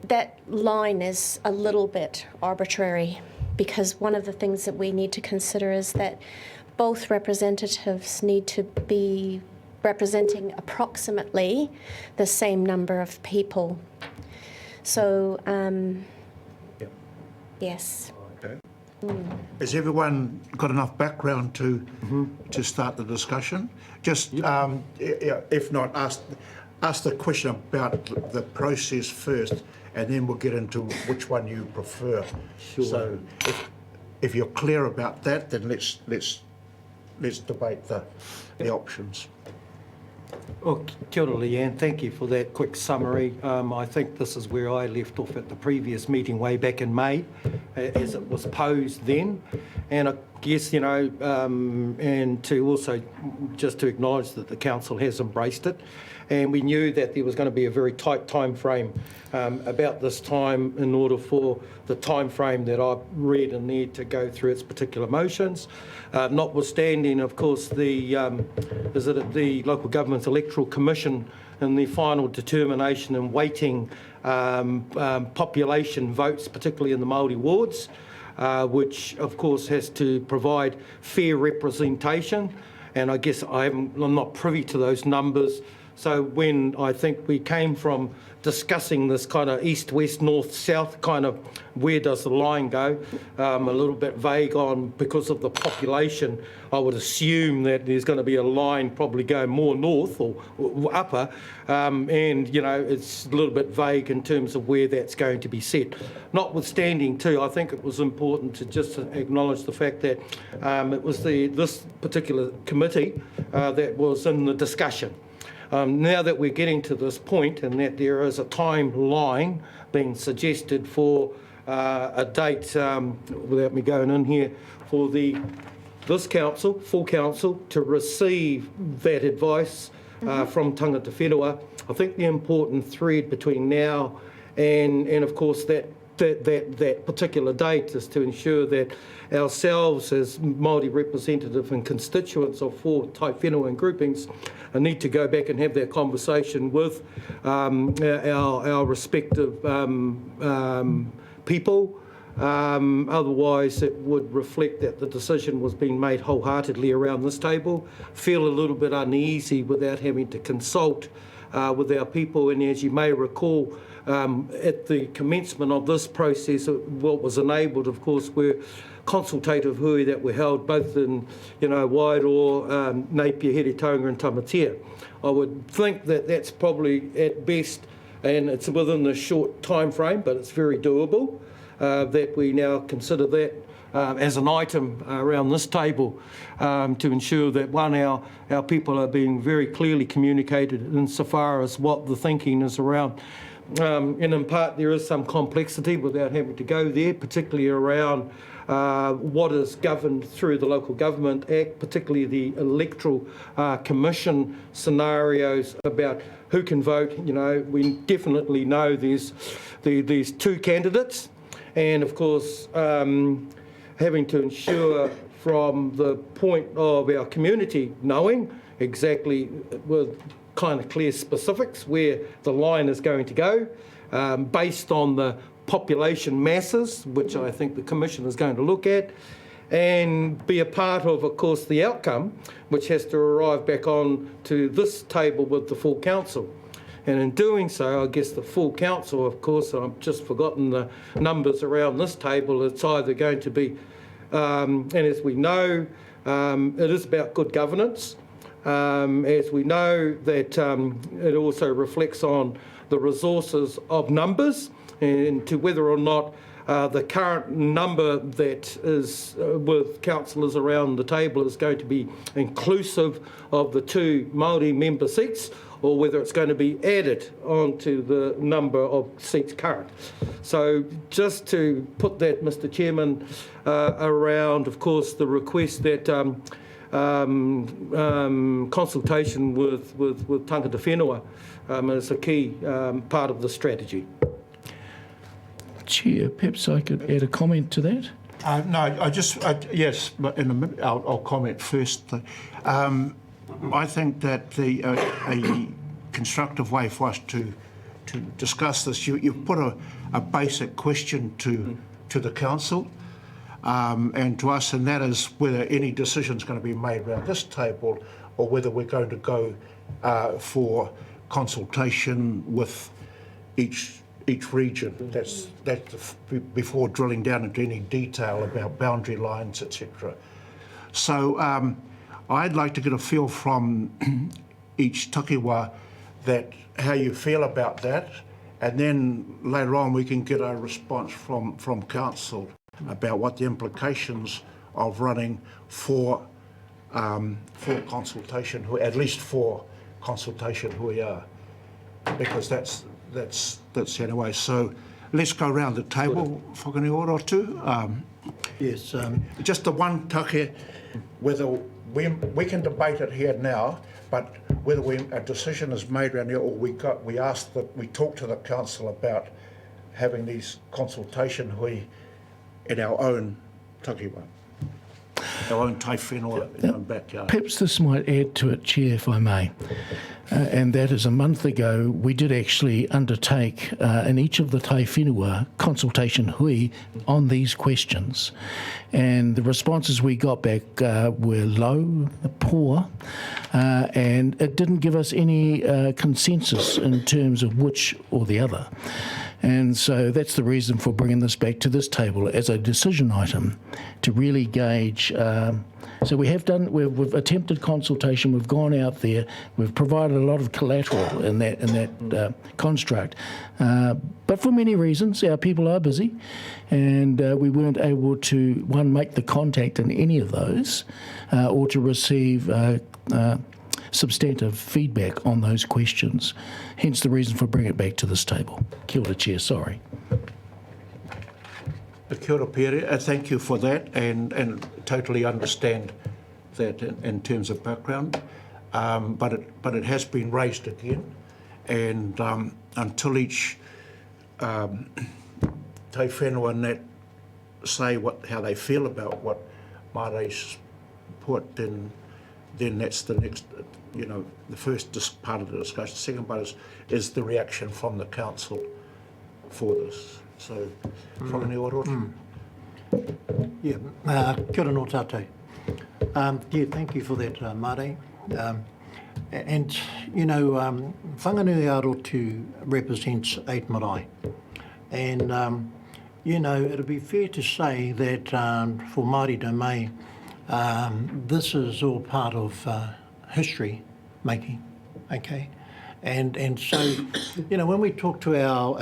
that line is a little bit arbitrary, because one of the things that we need to consider is that both representatives need to be representing approximately the same number of people. So, yes. Okay. Has everyone got enough background to start the discussion? Just, if not, ask the question about the process first, and then we'll get into which one you prefer. Sure. So, if you're clear about that, then let's debate the options. Well, kia ora, Leanne. Thank you for that quick summary. I think this is where I left off at the previous meeting way back in May, as it was posed then. And I guess, and to also just to acknowledge that the Council has embraced it. And we knew that there was going to be a very tight time frame about this time in order for the time frame that I've read in there to go through its particular motions. Notwithstanding, of course, the Local Government Electoral Commission and the final determination and weighting population votes, particularly in the Maori wards, which of course has to provide fair representation. And I guess I'm not privy to those numbers. So when I think we came from discussing this kind of east, west, north, south kind of where does the line go, a little bit vague on because of the population, I would assume that there's going to be a line probably going more north or upper, and it's a little bit vague in terms of where that's going to be set. Notwithstanding too, I think it was important to just acknowledge the fact that it was this particular committee that was in the discussion. Now that we're getting to this point and that there is a timeline being suggested for a date, without me going in here, for this council, full council, to receive that advice from tangata whenua, I think the important thread between now and of course that particular date is to ensure that ourselves as Māori representative and constituents of 4 tai whenua and groupings need to go back and have that conversation with our respective people Otherwise, it would reflect that the decision was being made wholeheartedly around this table. Feel a little bit uneasy without having to consult with our people. And as you may recall, at the commencement of this process, what was enabled, of course, were consultative hui that were held both in, Wairoa, Napier, Heretaunga and Tamatea. I would think that that's probably at best, and it's within the short time frame, but it's very doable, that we now consider that as an item around this table to ensure that, one, our people are being very clearly communicated insofar as what the thinking is around. And in part, there is some complexity without having to go there, particularly around what is governed through the Local Government Act, particularly the electoral commission scenarios about who can vote. We definitely know there's two candidates, and of course having to ensure from the point of our community knowing exactly with kind of clear specifics where the line is going to go based on the population masses, which I think the Commission is going to look at, and be a part of course, the outcome, which has to arrive back on to this table with the full council. And in doing so, I guess the full council, of course, I've just forgotten the numbers around this table, it's either going to be, and as we know, it is about good governance. As we know that it also reflects on the resources of numbers and to whether or not the current number that is with councillors around the table is going to be inclusive of the 2 Maori member seats, or whether it's going to be added onto the number of seats current. So just to put that, Mr Chairman, around, of course, the request that consultation with tangata whenua is a key part of the strategy. Chair, perhaps I could add a comment to that. Yes, but in a minute, I'll comment first. I think that a constructive way for us to discuss this, you've put a basic question to the council and to us, and that is whether any decision is going to be made around this table or whether we're going to go for consultation with each region. That's before drilling down into any detail about boundary lines, etc. So I'd like to get a feel from each takiwa that how you feel about that, and then later on we can get a response from council about what the implications of running for consultation, at least for consultation who we are, because that's anyway. So let's go around the table. Whakaniora too. Yes. Just the one take, whether we can debate it here now, but whether a decision is made around here, or we talk to the council about having these consultation hui in our own takiwa, our own tai whenua in our own backyard. Perhaps this might add to it, Chair, if I may. And that is, a month ago, we did actually undertake in each of the tai whenua consultation hui on these questions. And the responses we got back were low, poor, and it didn't give us any consensus in terms of which or the other. And so that's the reason for bringing this back to this table as a decision item to really gauge. So we've attempted consultation, we've gone out there, we've provided a lot of collateral in that construct. But for many reasons, our people are busy, and we weren't able to, one, make the contact in any of those, or to receive substantive feedback on those questions. Hence the reason for bringing it back to this table. Kia ora, Chair, sorry. Kia ora, Pere. Thank you for that, and totally understand that in terms of background. But it has been raised again, and until each tai whenua and that say how they feel about what Mare's put, then that's the next, the first part of the discussion. The second part is the reaction from the council for this. So, from any order. Yeah, kia ora no tātou. Yeah, thank you for that, Mare. And, you know, Whanganui-a-Rotu represents 8 marae. And, you know, it'd be fair to say that for Māori Domain, this is all part of history making, okay? And so, you know, when we talk to our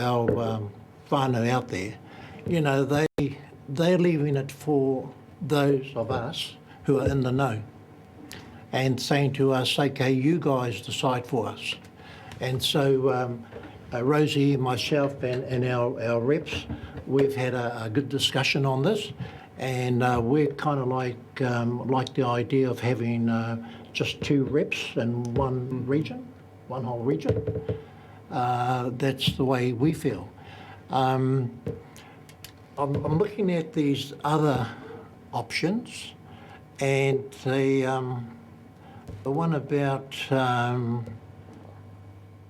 whānau out there, you know, they're leaving it for those of us who are in the know and saying to us, okay, you guys decide for us. And so Rosie, myself and our reps, we've had a good discussion on this, and we're kind of like the idea of having just 2 reps in one region, one whole region. That's the way we feel. I'm looking at these other options, and the one about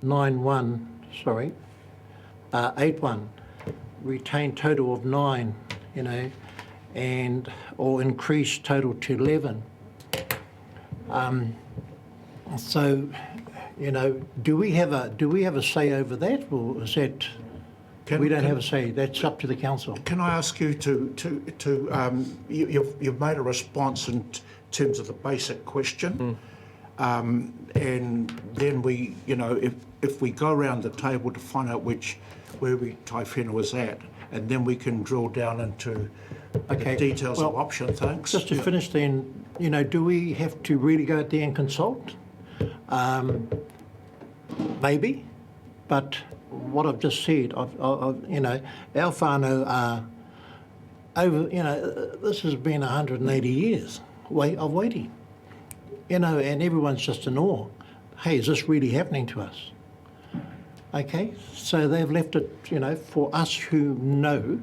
9-1, sorry, 8-1, retain total of 9, you know, and or increase total to 11. So, you know, do we have a say over that, or is that? We don't have a say. That's up to the council. Can I ask you you've made a response in terms of the basic question, and then we, you know, if we go around the table to find out where tai whenua was at, and then we can drill down into the details of option. Thanks. Just to finish, then, you know, do we have to really go out there and consult? Maybe, but what I've just said, you know, our whānau are over, you know, this has been 180 years of waiting, you know, and everyone's just in awe. Hey, is this really happening to us? Okay, so they've left it, you know, for us who know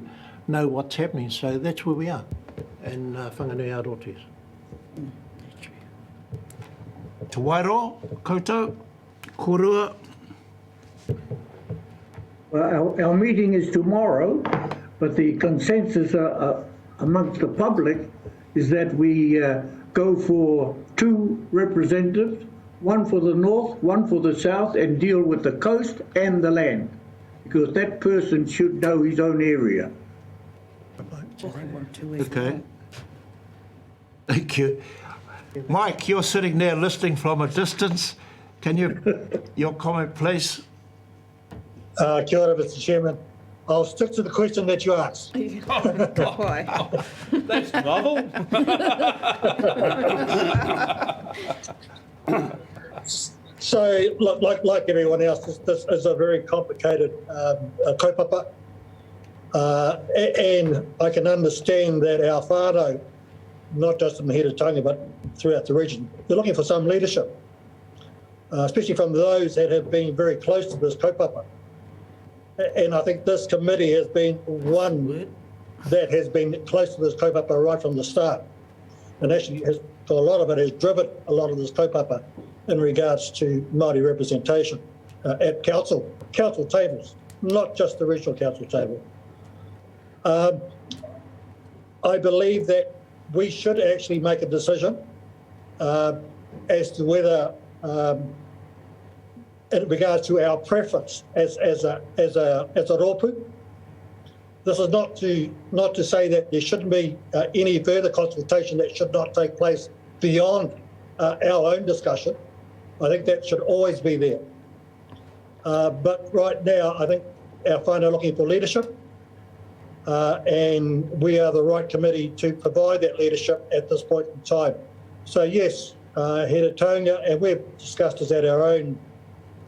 what's happening. So that's where we are in Whanganui-a-Rotu. Te wairo, koutou, korua. Well, our meeting is tomorrow, but the consensus amongst the public is that we go for 2 representatives, one for the north, one for the south, and deal with the coast and the land, because that person should know his own area. Okay. Thank you. Mike, you're sitting there listening from a distance. Can your comment, please? Kia ora, Mr. Chairman. I'll stick to the question that you asked. That's novel. So, like everyone else, this is a very complicated kaupapa. And I can understand that our whānau, not just in Mahiratanga, but throughout the region, they're looking for some leadership, especially from those that have been very close to this kaupapa. And I think this committee has been one that has been close to this kaupapa right from the start. And actually, for a lot of it, has driven a lot of this kaupapa in regards to Māori representation at council tables, not just the regional council table. I believe that we should actually make a decision as to whether, in regards to our preference as a rōpū. This is not to say that there shouldn't be any further consultation that should not take place beyond our own discussion. I think that should always be there. But right now, I think our whānau are looking for leadership, and we are the right committee to provide that leadership at this point in time. So yes, Heretaunga, and we've discussed this at our own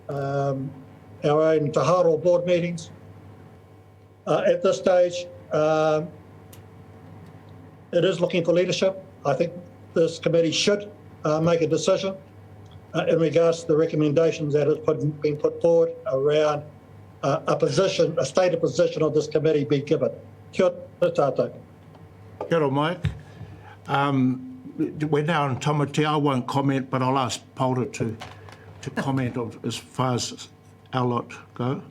Taharo board meetings. At this stage, it is looking for leadership. I think this committee should make a decision in regards to the recommendations that have been put forward around a stated position of this committee be given. Kia ora tātou. Kia ora, Mike. We're now on Tamati. I won't comment, but I'll ask Paula to comment on as far as our lot go.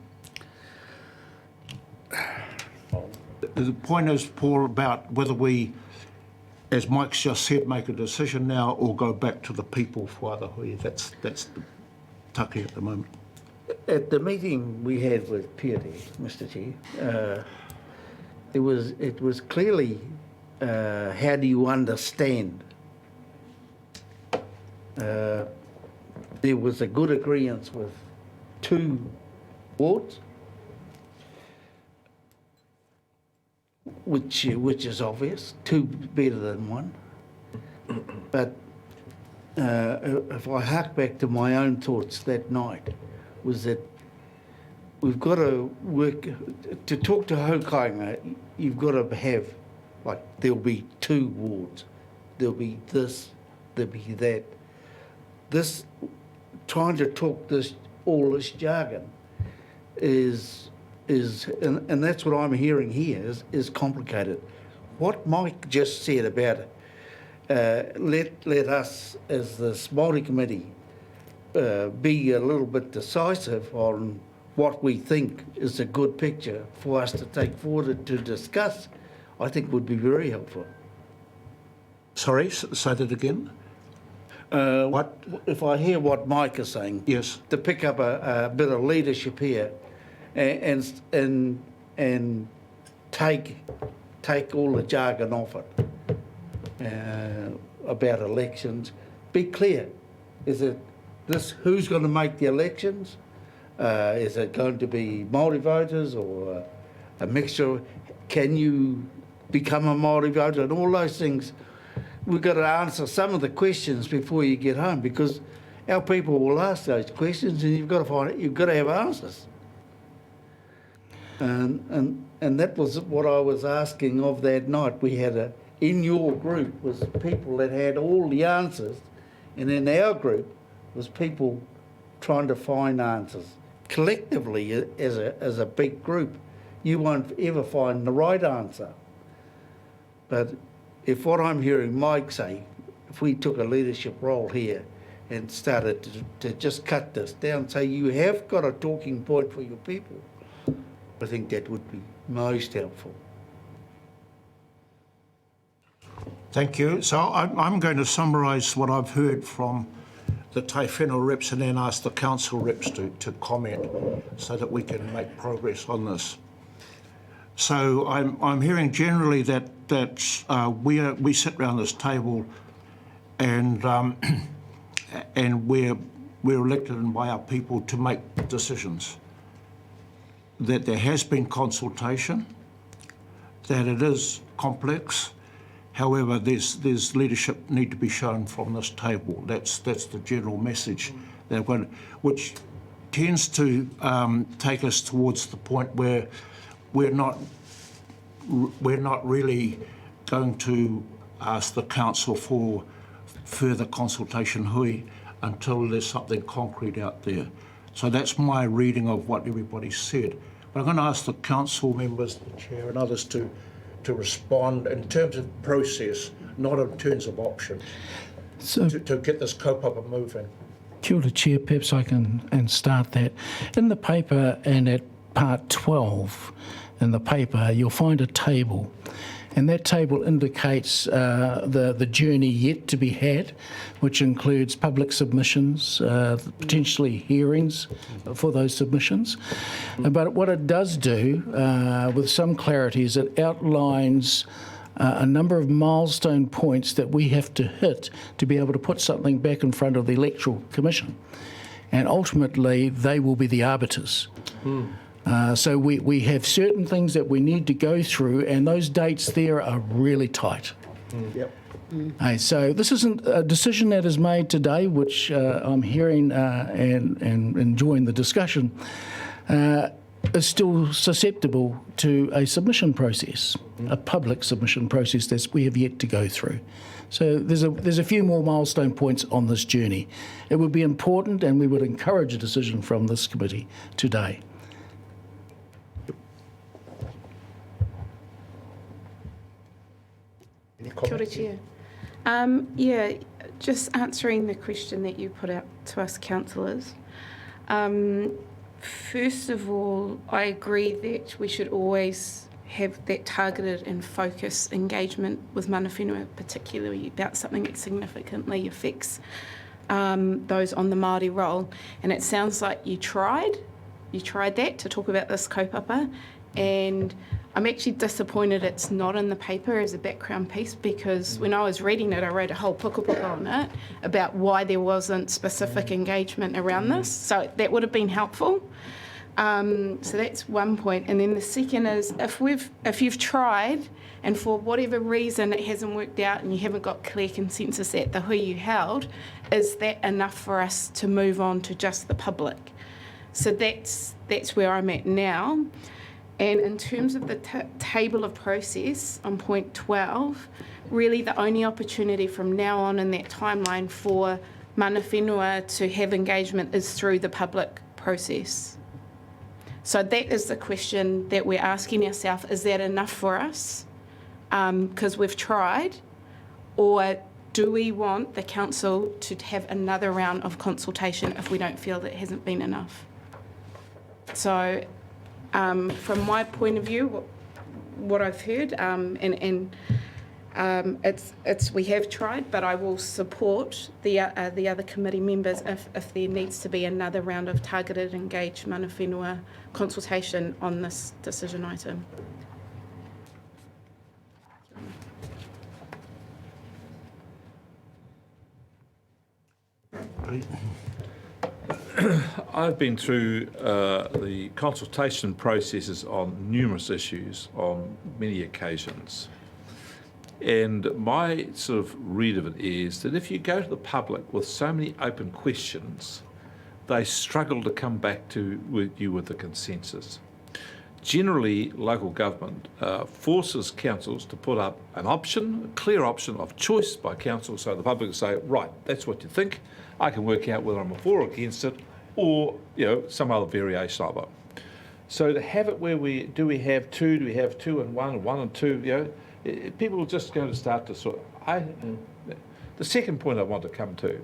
the point is, Paul, about whether we, as Mike's just said, make a decision now or go back to the people for other hui. That's the take at the moment. At the meeting we had with Pere, Mr. Chair, it was clearly how do you understand? There was a good agreement with 2 wards, which is obvious, 2 better than 1. But if I hark back to my own thoughts that night, was that we've got to work, to talk to Haukainga, you've got to have, like, there'll be 2 wards, there'll be this, there'll be that. This, trying to talk all this jargon is and that's what I'm hearing here, is complicated. What Mike just said about let us, as this Māori committee, be a little bit decisive on what we think is a good picture for us to take forward to discuss, I think would be very helpful. Sorry, say that again. What if I hear what Mike is saying? Yes. To pick up a bit of leadership here, and take all the jargon off it about elections. Be clear. Is it this? Who's going to make the elections? Is it going to be Māori voters or a mixture? Can you become a Māori voter? And all those things. We've got to answer some of the questions before you get home, because our people will ask those questions, and you've got to have answers. And that was what I was asking of that night. We had in your group was people that had all the answers, and in our group was people trying to find answers. Collectively, as a big group, you won't ever find the right answer. But if what I'm hearing Mike say, if we took a leadership role here and started to just cut this down, say you have got a talking point for your people, I think that would be most helpful. Thank you. So I'm going to summarise what I've heard from the Te Whenua reps and then ask the council reps to comment so that we can make progress on this. So I'm hearing generally that we sit around this table and we're elected by our people to make decisions. That there has been consultation, that it is complex. However, there's leadership need to be shown from this table. That's the general message that which tends to take us towards the point where we're not really going to ask the council for further consultation hui until there's something concrete out there. So that's my reading of what everybody said. But I'm going to ask the council members, the chair and others to respond in terms of process, not in terms of options, so to get this kaupapa moving. Kia ora, Chair, perhaps I can start that. In the paper and at part 12 in the paper, you'll find a table. And that table indicates the journey yet to be had, which includes public submissions, potentially hearings for those submissions. But what it does do, with some clarity, is it outlines a number of milestone points that we have to hit to be able to put something back in front of the Electoral Commission. And ultimately, they will be the arbiters. So we have certain things that we need to go through, and those dates there are really tight. Yep. So this isn't a decision that is made today, which I'm hearing and enjoying the discussion, is still susceptible to a submission process, a public submission process that we have yet to go through. So there's a few more milestone points on this journey. It would be important, and we would encourage a decision from this committee today. Kia ora, Chair. Yeah, just answering the question that you put out to us councillors. First of all, I agree that we should always have that targeted and focused engagement with mana whenua, particularly about something that significantly affects those on the Māori roll. And it sounds like you tried that to talk about this kaupapa, and I'm actually disappointed it's not in the paper as a background piece, because when I was reading it, I wrote a whole puka on it about why there wasn't specific engagement around this. So that would have been helpful. So that's one point. And then the second is, if you've tried and for whatever reason it hasn't worked out and you haven't got clear consensus at the hui you held, is that enough for us to move on to just the public? So that's where I'm at now. And in terms of the table of process on point 12, really the only opportunity from now on in that timeline for mana whenua to have engagement is through the public process. So that is the question that we're asking ourselves, is that enough for us? Because we've tried, or do we want the council to have another round of consultation if we don't feel that it hasn't been enough? So from my point of view, what I've heard, it's we have tried, but I will support the other committee members if there needs to be another round of targeted engaged mana whenua consultation on this decision item. I've been through the consultation processes on numerous issues on many occasions. And my sort of read of it is that if you go to the public with so many open questions, they struggle to come back to you with a consensus. Generally, local government forces councils to put up an option, a clear option of choice by council, so the public can say, right, that's what you think. I can work out whether I'm for or against it, or some other variation of it. So to have it where do we have two and one, and one and two, people are just going to start to sort of. The second point I want to come to,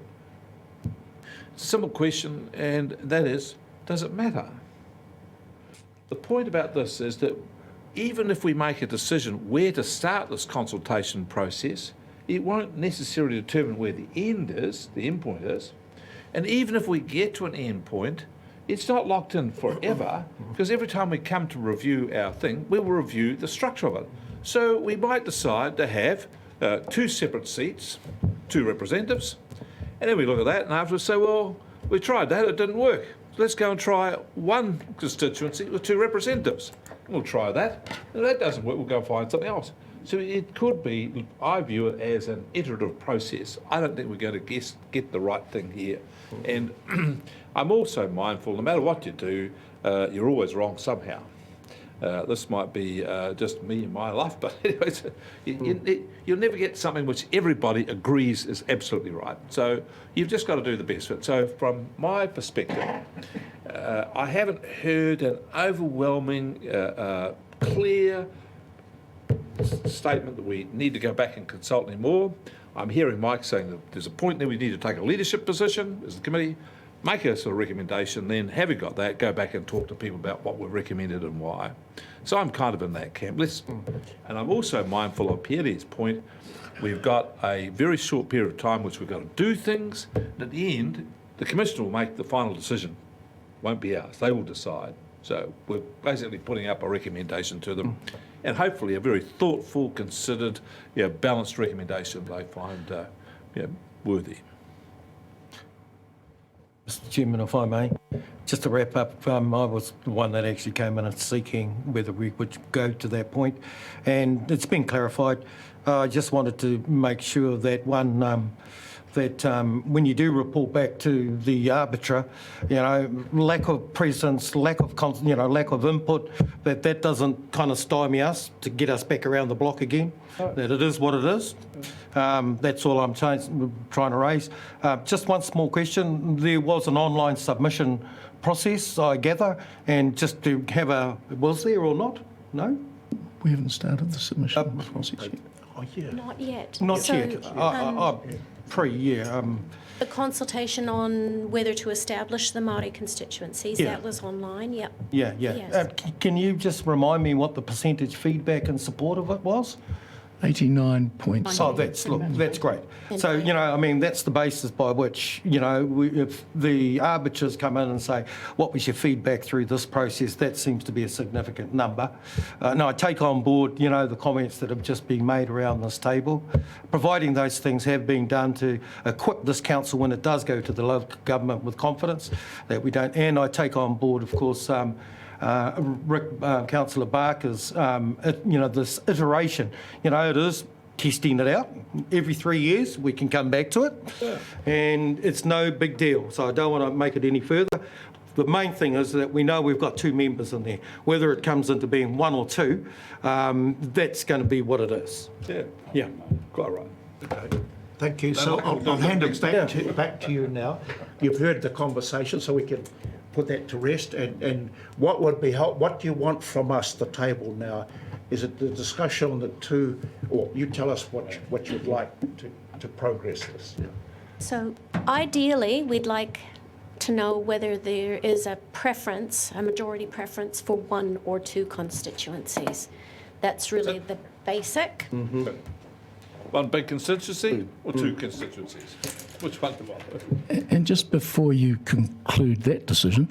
it's a simple question, and that is, does it matter? The point about this is that even if we make a decision where to start this consultation process, it won't necessarily determine where the end is, the end point is. And even if we get to an end point, it's not locked in forever, because every time we come to review our thing, we will review the structure of it. So we might decide to have 2 separate seats, 2 representatives, and then we look at that and afterwards say, well, we tried that, it didn't work. Let's go and try one constituency with 2 representatives. We'll try that, and if that doesn't work, we'll go find something else. So it could be, I view it as an iterative process. I don't think we're going to get the right thing here. And I'm also mindful, no matter what you do, you're always wrong somehow. This might be just me in my life, but anyways, you'll never get something which everybody agrees is absolutely right. So you've just got to do the best of it. So from my perspective, I haven't heard an overwhelming, clear statement that we need to go back and consult anymore. I'm hearing Mike saying that there's a point there we need to take a leadership position as the committee, make a sort of recommendation, then having got that, go back and talk to people about what we've recommended and why. So I'm kind of in that camp. And I'm also mindful of Pierre's point. We've got a very short period of time which we've got to do things, and at the end, the Commissioner will make the final decision. Won't be ours. They will decide. So we're basically putting up a recommendation to them, and hopefully a very thoughtful, considered, balanced recommendation they find worthy. Mr. Chairman, if I may, just to wrap up, I was the one that actually came in and seeking whether we would go to that point, and it's been clarified. I just wanted to make sure that when you do report back to the arbiter, lack of presence, lack of input, that doesn't kind of stymie us to get us back around the block again. That it is what it is. That's all I'm trying to raise. Just one small question. There was an online submission process, I gather, and just to have was there or not? No? We haven't started the submission process yet. Not yet. Not yet. The consultation on whether to establish the Māori constituencies, Yeah. that was online, yep. Yeah. Yes. Can you just remind me what the percentage feedback in support of it was? 89 Oh, that's great. So, you know, I mean, that's the basis by which, you know, if the arbiters come in and say, what was your feedback through this process, that seems to be a significant number. Now, I take on board, you know, the comments that have just been made around this table, providing those things have been done to equip this council when it does go to the local government with confidence that we don't. And I take on board, of course, Councillor Barker's, you know, this iteration. You know, it is testing it out. Every 3 years we can come back to it, and it's no big deal. So I don't want to make it any further. The main thing is that we know we've got 2 members in there. Whether it comes into being 1 or 2, that's going to be what it is. Yeah. Quite right. Okay. Thank you. So I'll hand it back to you now. You've heard the conversation, so we can put that to rest. And what would be what do you want from us, the table now? Is it the discussion on the 2, or you tell us what you'd like to progress this? So ideally, we'd like to know whether there is a preference, a majority preference for 1 or 2 constituencies. That's really the basic. Mm-hmm. One big constituency or 2 constituencies? Which one do you want? And just before you conclude that decision,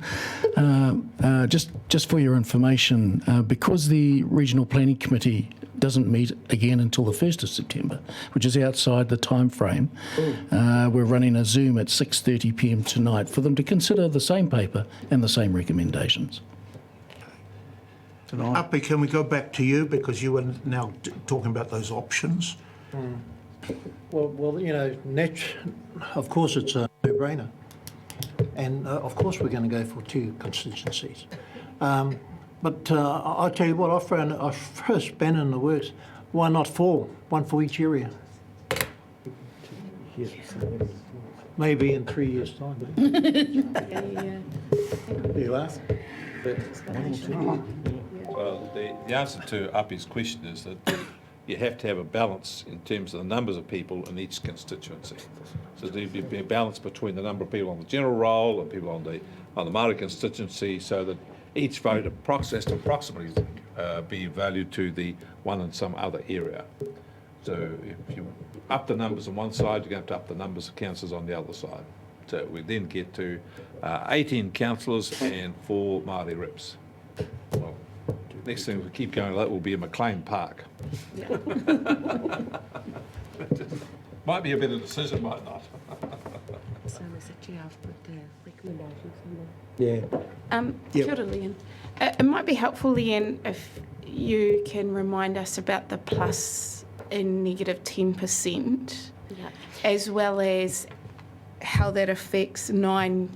just for your information, because the Regional Planning Committee doesn't meet again until the 1st of September, which is outside the time frame, we're running a Zoom at 6:30 p.m. tonight for them to consider the same paper and the same recommendations. Api, can we go back to you, because you were now talking about those options? Well, you know, of course it's a no-brainer. And of course we're going to go for 2 constituencies. But I'll tell you what, I found a first span in the works. Why not 4? 1 for each area. Maybe in 3 years' time. You are? Well, the answer to Api's question is that you have to have a balance in terms of the numbers of people in each constituency. So there'd be a balance between the number of people on the general roll and people on the Māori constituency, so that each vote has to approximately be valued to the one in some other area. So if you up the numbers on one side, you're going to up the numbers of councillors on the other side. So we then get to 18 councillors and 4 Māori reps. Well, next thing we keep going, that will be a McLean Park. Might be a better decision, might not. So, Mr. Chair, I've put the recommendations on Yeah. Kia ora, Leanne. It might be helpful, Leanne, if you can remind us about the plus and negative 10%, as well as how that affects 9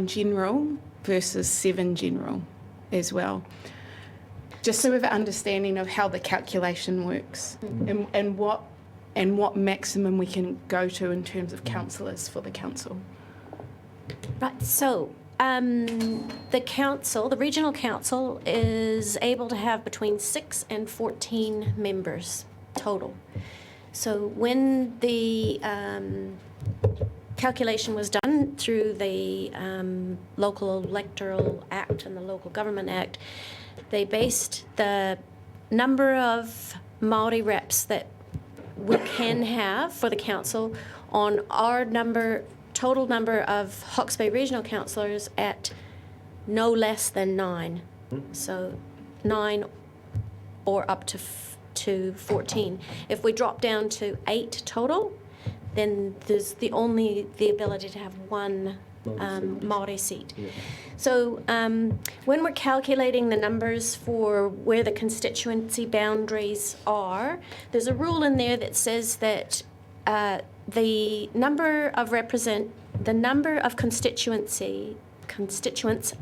general versus 7 general as well. Just so we have an understanding of how the calculation works and what maximum we can go to in terms of councillors for the council. Right, so the council, the regional council, is able to have between 6 and 14 members total. So when the calculation was done through the Local Electoral Act and the Local Government Act, they based the number of Māori reps that we can have for the council on our total number of Hawke's Bay Regional councillors at no less than 9. So 9 or up to 14. If we drop down to 8 total, then there's the ability to have 1 Māori seat. Yeah. So when we're calculating the numbers for where the constituency boundaries are, there's a rule in there that says that the number of constituents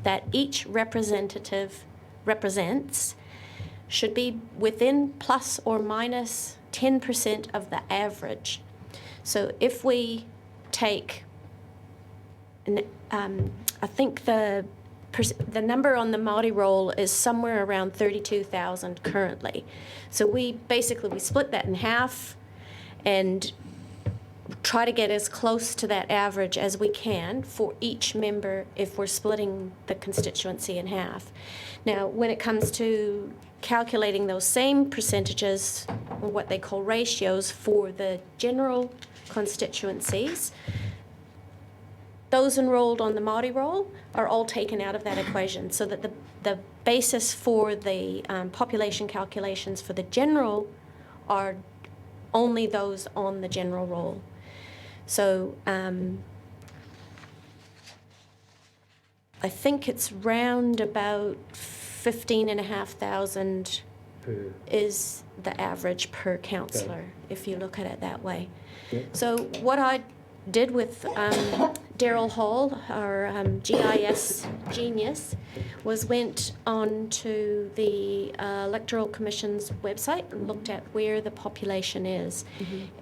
that each representative represents should be within plus or minus 10% of the average. So if we take, I think the number on the Māori roll is somewhere around 32,000 currently. So we split that in half, and try to get as close to that average as we can for each member if we're splitting the constituency in half. Now, when it comes to calculating those same percentages, or what they call ratios, for the general constituencies, those enrolled on the Maori roll are all taken out of that equation, so that the basis for the population calculations for the general are only those on the general roll. So I think it's round about 15,500 is the average per councillor, if you look at it that way. Yeah. So what I did with Daryl Hall, our GIS genius, was went on to the Electoral Commission's website and looked at where the population is.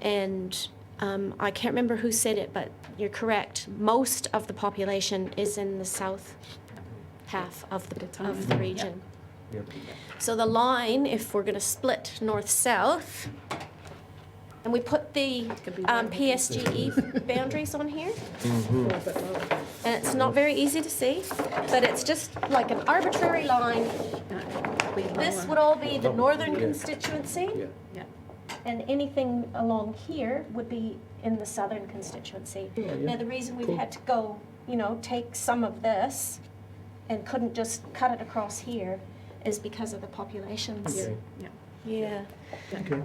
And I can't remember who said it, but you're correct. Most of the population is in the south half of the region. Yep. So the line, if we're going to split north-south, and we put the PSGE boundaries on here, and it's not very easy to see, but it's just like an arbitrary line. This would all be the northern constituency, and anything along here would be in the southern constituency. Now, the reason we've had to go, take some of this and couldn't just cut it across here is because of the populations. Yeah. Okay.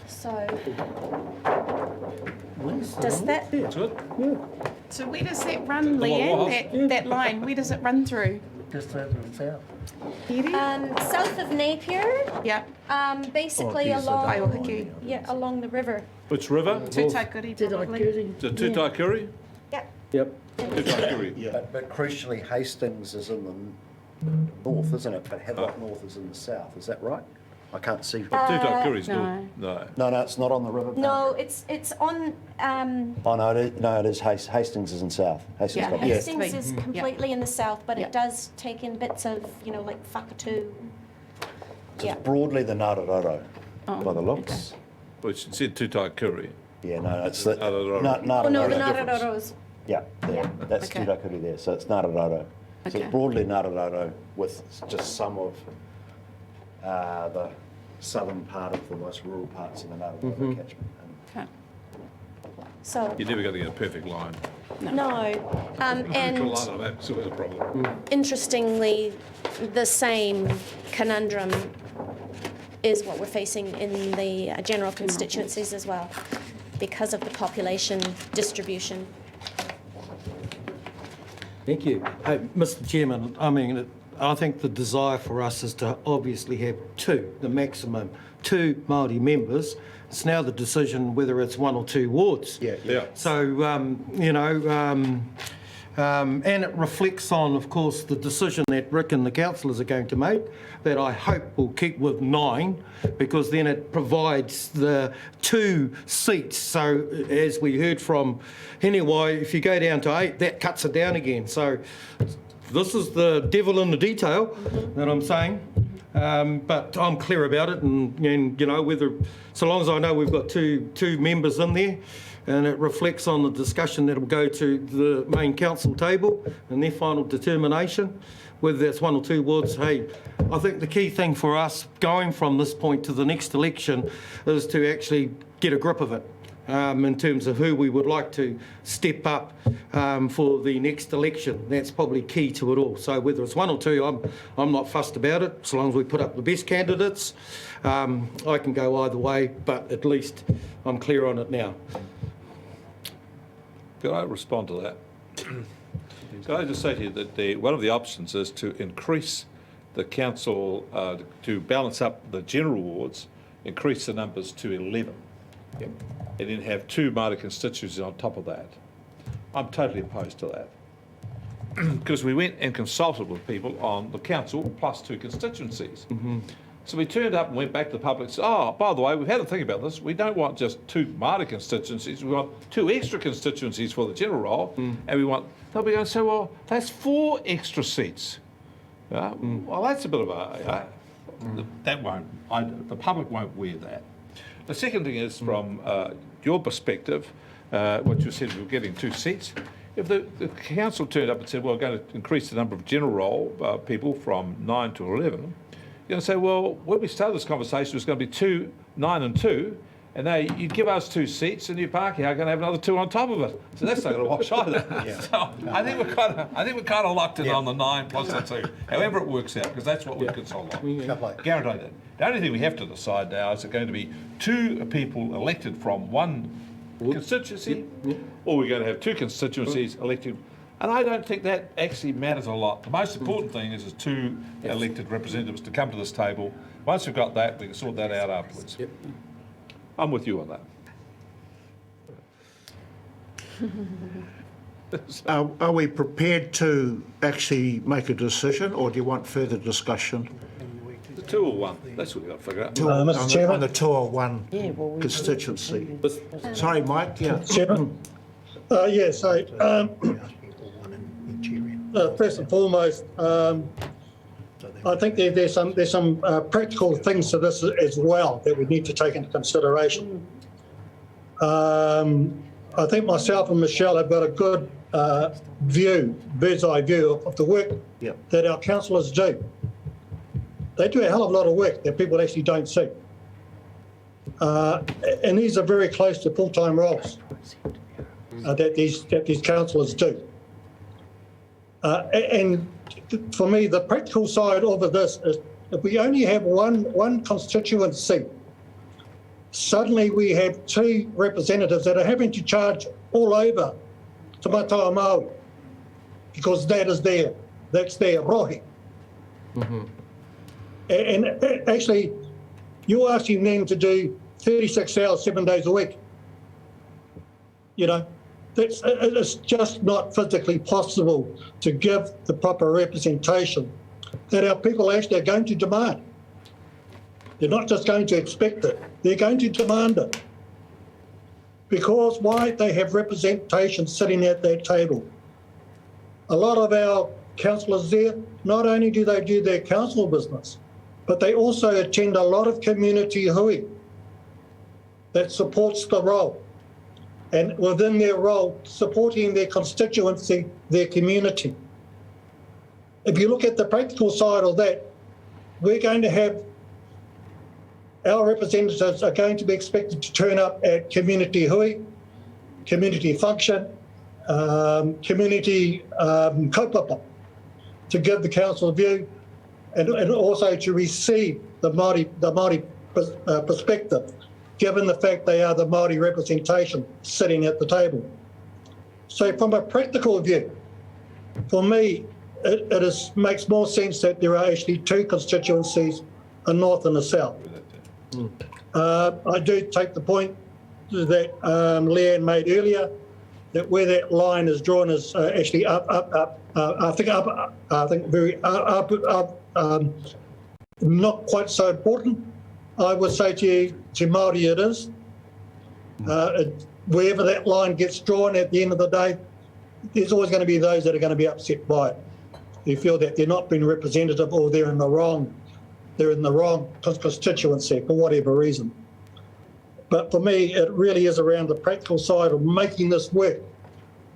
So, does that... That's good. So where does that run, Leanne? That line, where does it run through? Just over the south. South of Napier. Yeah. Basically along the river. Which river? Tutaikuri, probably. The Tutaikuri? Yep. Tutaikuri, But crucially, Hastings is in the north, isn't it? But Havelock North is in the south. Is that right? I can't see. Tutaikuri's no. north. No, it's not on the river. No, it's on... Oh, no, it is Hastings is in south. Hastings is completely in the south, but it does take in bits of, like Whakatu. So it's broadly the Ngāreraro, by the looks. Which said Tutaikuri. Yeah, no, it's the Oh, no, the Ngāreroros. Yeah, that's Tutaikuri there. So it's Ngāreraro. So it's broadly Ngāreraro with just some of the southern part of the most rural parts of the Ngāreraro catchment. So You're never going to get a perfect line. No. And Line on a map is always a problem. interestingly, the same conundrum is what we're facing in the general constituencies as well, because of the population distribution. Thank you. Hey, Mr. Chairman, I think the desire for us is to obviously have the maximum two Māori members. It's now the decision whether it's one or two wards. Yeah. So, and it reflects on, of course, the decision that Rick and the councillors are going to make, that I hope will keep with 9, because then it provides the 2 seats. So, as we heard from Henewai, if you go down to 8, that cuts it down again. So, this is the devil in the detail that I'm saying. But I'm clear about it, and whether, so long as I know we've got two members in there, and it reflects on the discussion that will go to the main council table and their final determination, whether that's 1 or 2 wards. Hey, I think the key thing for us going from this point to the next election is to actually get a grip of it. In terms of who we would like to step up for the next election. That's probably key to it all. So whether it's 1 or 2, I'm not fussed about it, so long as we put up the best candidates. I can go either way, but at least I'm clear on it now. Can I respond to that? Can I just say to you that one of the options is to increase the council, to balance up the general wards, increase the numbers to 11. Yep. And then have 2 Māori constituencies on top of that. I'm totally opposed to that. Because we went and consulted with people on the council plus 2 constituencies. So we turned up and went back to the public and said, oh, by the way, we've had a think about this. We don't want just 2 Māori constituencies. We want 2 extra constituencies for the general role. And we want, they'll be going to say, well, that's 4 extra seats. Well, that's a bit of a, that won't, the public won't wear that. The second thing is from your perspective, what you said, we were getting 2 seats. If the council turned up and said, well, we're going to increase the number of general role people from 9 to 11, you're going to say, well, when we started this conversation, it was going to be 2, 9 and 2, and now you give us 2 seats and you park here, are going to have another 2 on top of it. So that's not going to wash either. So I think we're kind of locked in on the 9 plus the 2, however it works out, because that's what we console on. Guarantee that. The only thing we have to decide now is it going to be 2 people elected from one constituency, or we're going to have 2 constituencies elected. And I don't think that actually matters a lot. The most important thing is 2 elected representatives to come to this table. Once we've got that, we can sort that out afterwards. I'm with you on that. Are we prepared to actually make a decision, or do you want further discussion? The 2 or 1, that's what we've got to figure out. Mr. Chairman, on the 2 or 1 constituency. Sorry, Mike. Yeah. Chairman. First and foremost, I think there's some practical things to this as well that we need to take into consideration. I think myself and Michelle have got a good bird's eye view of the work that our councillors do. They do a hell of a lot of work that people actually don't see. And these are very close to full-time roles that these councillors do. And for me, the practical side of this is if we only have one constituency, suddenly we have 2 representatives that are having to charge all over Te Matawa Maori, because that's their rohi. And actually, you're asking them to do 36 hours, 7 days a week. You know, it's just not physically possible to give the proper representation that our people actually are going to demand. They're not just going to expect it, they're going to demand it. Because why? They have representation sitting at that table. A lot of our councillors there, not only do they do their council business, but they also attend a lot of community hui that supports the role. And within their role, supporting their constituency, their community. If you look at the practical side of that, we're going to have, our representatives are going to be expected to turn up at community hui, community function, community kaupapa, to give the council view and also to receive the Māori perspective, given the fact they are the Māori representation sitting at the table. So from a practical view, for me, it makes more sense that there are actually 2 constituencies, a north and a south. I do take the point that Leanne made earlier, that where that line is drawn is actually up, I think very up, not quite so important. I would say to you, to Māori it is. Wherever that line gets drawn at the end of the day, there's always going to be those that are going to be upset by it. They feel that they're not being representative, or they're in the wrong constituency for whatever reason. But for me, it really is around the practical side of making this work.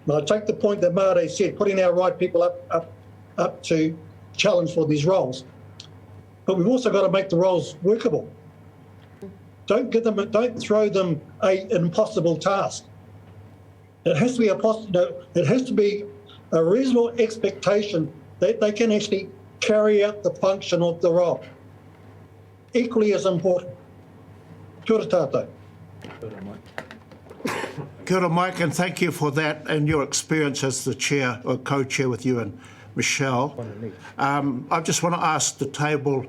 And I take the point that Mare said, putting our right people up to challenge for these roles. But we've also got to make the roles workable. Don't throw them an impossible task. It has to be a reasonable expectation that they can actually carry out the function of the role. Equally as important. Kia ora tātou. Kia ora, Mike, and thank you for that and your experience as the chair or co-chair with you and Michelle. I just want to ask the table,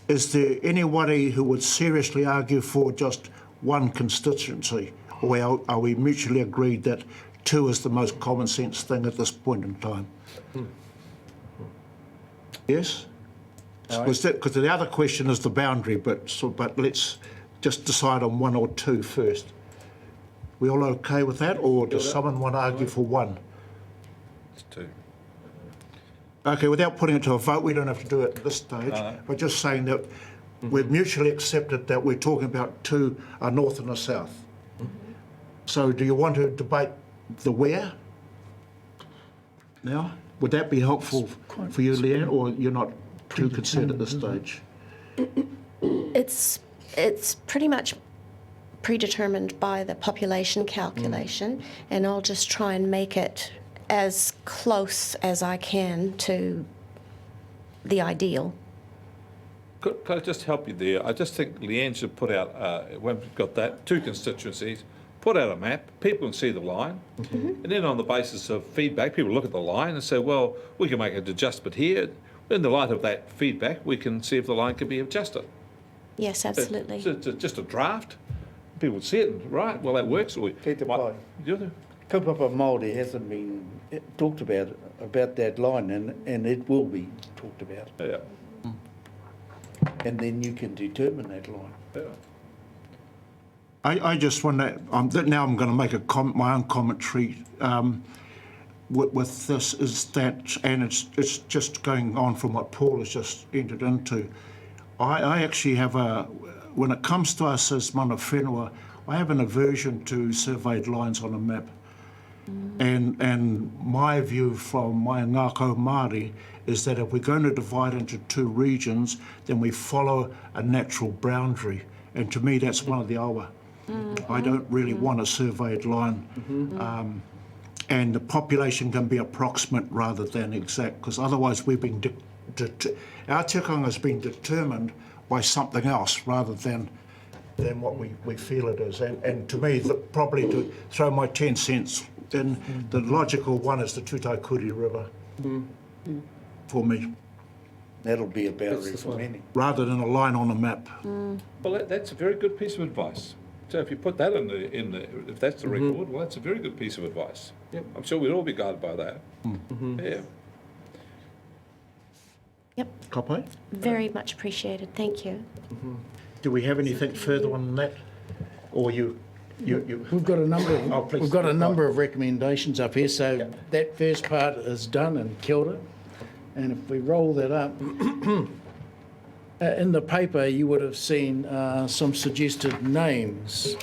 is there anybody who would seriously argue for just one constituency, or are we mutually agreed that 2 is the most common sense thing at this point in time? Yes? Because the other question is the boundary, but let's just decide on 1 or 2 first. We all okay with that, or does someone want to argue for 1? It's 2. Okay, without putting it to a vote, we don't have to do it at this stage. We're just saying that we've mutually accepted that we're talking about 2, a north and a south. So do you want to debate the where now? Would that be helpful for you, Leanne, or you're not too concerned at this stage? It's pretty much predetermined by the population calculation, and I'll just try and make it as close as I can to the ideal. Could I just help you there? I just think Leanne should put out, when we've got that, 2 constituencies, put out a map, people can see the line, and then on the basis of feedback, people look at the line and say, well, we can make an adjustment here. In the light of that feedback, we can see if the line can be adjusted. Yes, absolutely. It's just a draft. People see it, and, right, well, that works. Kaupapa Māori hasn't been talked about that line, and it will be talked about. Yeah. And then you can determine that line. Yeah. I just wonder, now I'm going to make my own commentary with this, is that, and it's just going on from what Paul has just entered into. I actually have when it comes to us as mana whenua, I have an aversion to surveyed lines on a map. And my view from my ngākau Māori is that if we're going to divide into 2 regions, then we follow a natural boundary. And to me, that's one of the awa. I don't really want a surveyed line. And the population can be approximate rather than exact, because otherwise we've been our tikanga has been determined by something else rather than what we feel it is. And to me, probably to throw my 10 cents in, the logical one is the Tutaikuri River for me. That'll be a boundary for many. Rather than a line on a map. Well, that's a very good piece of advice. So if you put that in the if that's the record, well, that's a very good piece of advice. Yep. I'm sure we'd all be guided by that. Yeah. Yep. Kapai? Very much appreciated. Thank you. Do we have anything further on that? Or you We've got a number. We've got a number of recommendations up here. So that first part is done and kia ora. And if we roll that up, in the paper you would have seen some suggested names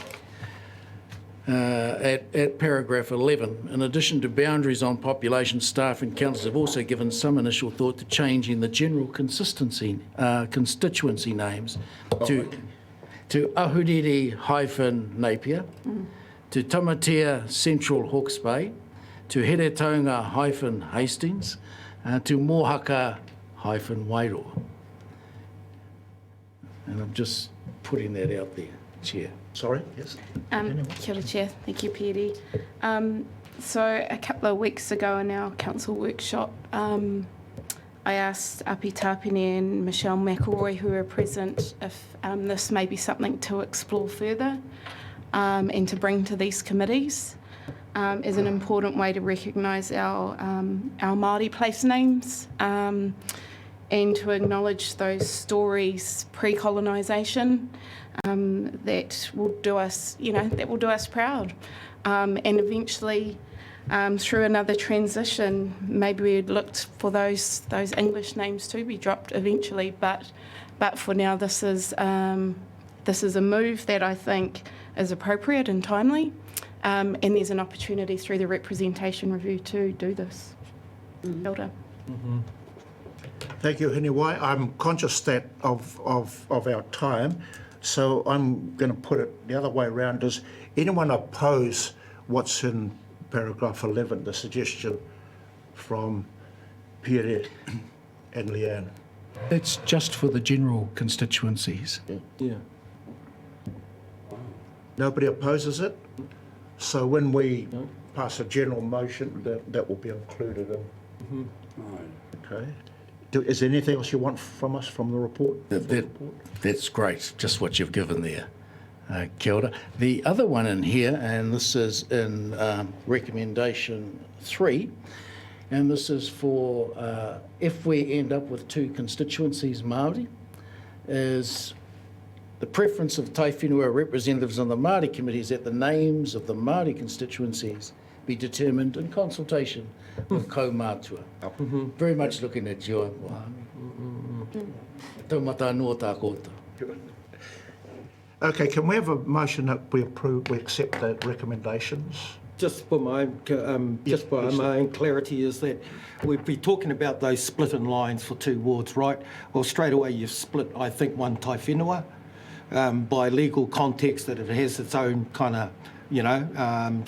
at paragraph 11. In addition to boundaries on population, staff and councillors have also given some initial thought to changing the general constituency names to Ahuriri-Napier, to Tamatea Central Hawke's Bay, to Heretaunga-Hastings, to Mohaka-Wairoa. And I'm just putting that out there, Chair. Sorry, yes. Kia ora, Chair. Thank you, Piri. So a couple of weeks ago in our council workshop, I asked Api Tāpine and Michelle McElroy, who are present, if this may be something to explore further and to bring to these committees as an important way to recognise our Māori place names and to acknowledge those stories pre-colonisation that will do us, proud, and eventually. Through another transition, maybe we'd looked for those English names to be dropped eventually, but for now this is a move that I think is appropriate and timely, and there's an opportunity through the representation review to do this. Kia ora. Thank you, Hiniwai. I'm conscious that of our time, so I'm going to put it the other way around. Does anyone oppose what's in paragraph 11, the suggestion from Pierre and Leanne? It's just for the general constituencies. Yeah. Nobody opposes it? So when we pass a general motion, that will be included in. Okay. Is there anything else you want from us from the report? That's great, just what you've given there. Kia ora. The other one in here, and this is in recommendation 3, and this is for if we end up with 2 constituencies Māori, is the preference of Tai Whenua representatives on the Māori committees that the names of the Māori constituencies be determined in consultation with kaumātua. Very much looking at your taumata noa tā koutou. Okay, can we have a motion that we accept the recommendations? Just for my own clarity, is that we'd be talking about those split-in lines for 2 wards, right? Well, straight away you've split, I think, one tai whenua by legal context, that it has its own kind of,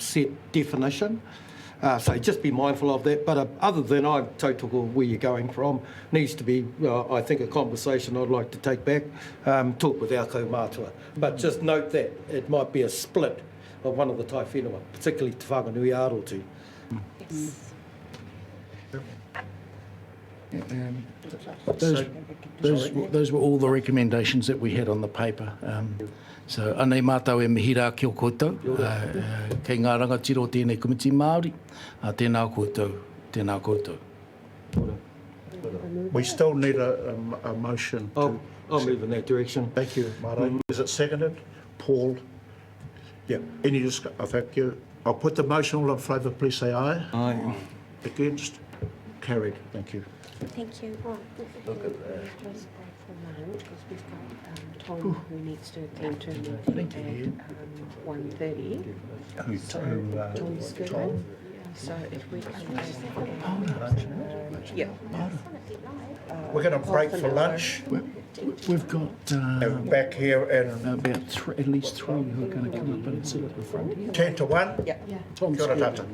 set definition. So just be mindful of that. But other than I tautoko where you're going from, needs to be, I think, a conversation I'd like to take back, talk with our kaumātua. But just note that it might be a split of one of the tai whenua, particularly Te Whanganui Arotu. Yes. Those were all the recommendations that we had on the paper. So anei mātou e mihi rā ki o koutou, kei ngā rangatiro tēnei komiti Māori, tēnā koutou, tēnā koutou. We still need a motion. I'll move in that direction. Thank you, Mara. Is it seconded? Paul? Yeah. Any discussion? Oh, thank you. I'll put the motion. All in favour, please say aye. Aye. Against? Carried. Thank you. Thank you. Look at that. Just break for lunch because we've got Tom who needs to attend to a meeting at 1:30. So Tom's good. So if we can yeah. We're going to break for lunch. We've got back here and about at least 3 who are going to come up and sit at the front here. 10 to 1. Yeah. Tom's Kia ora tātou.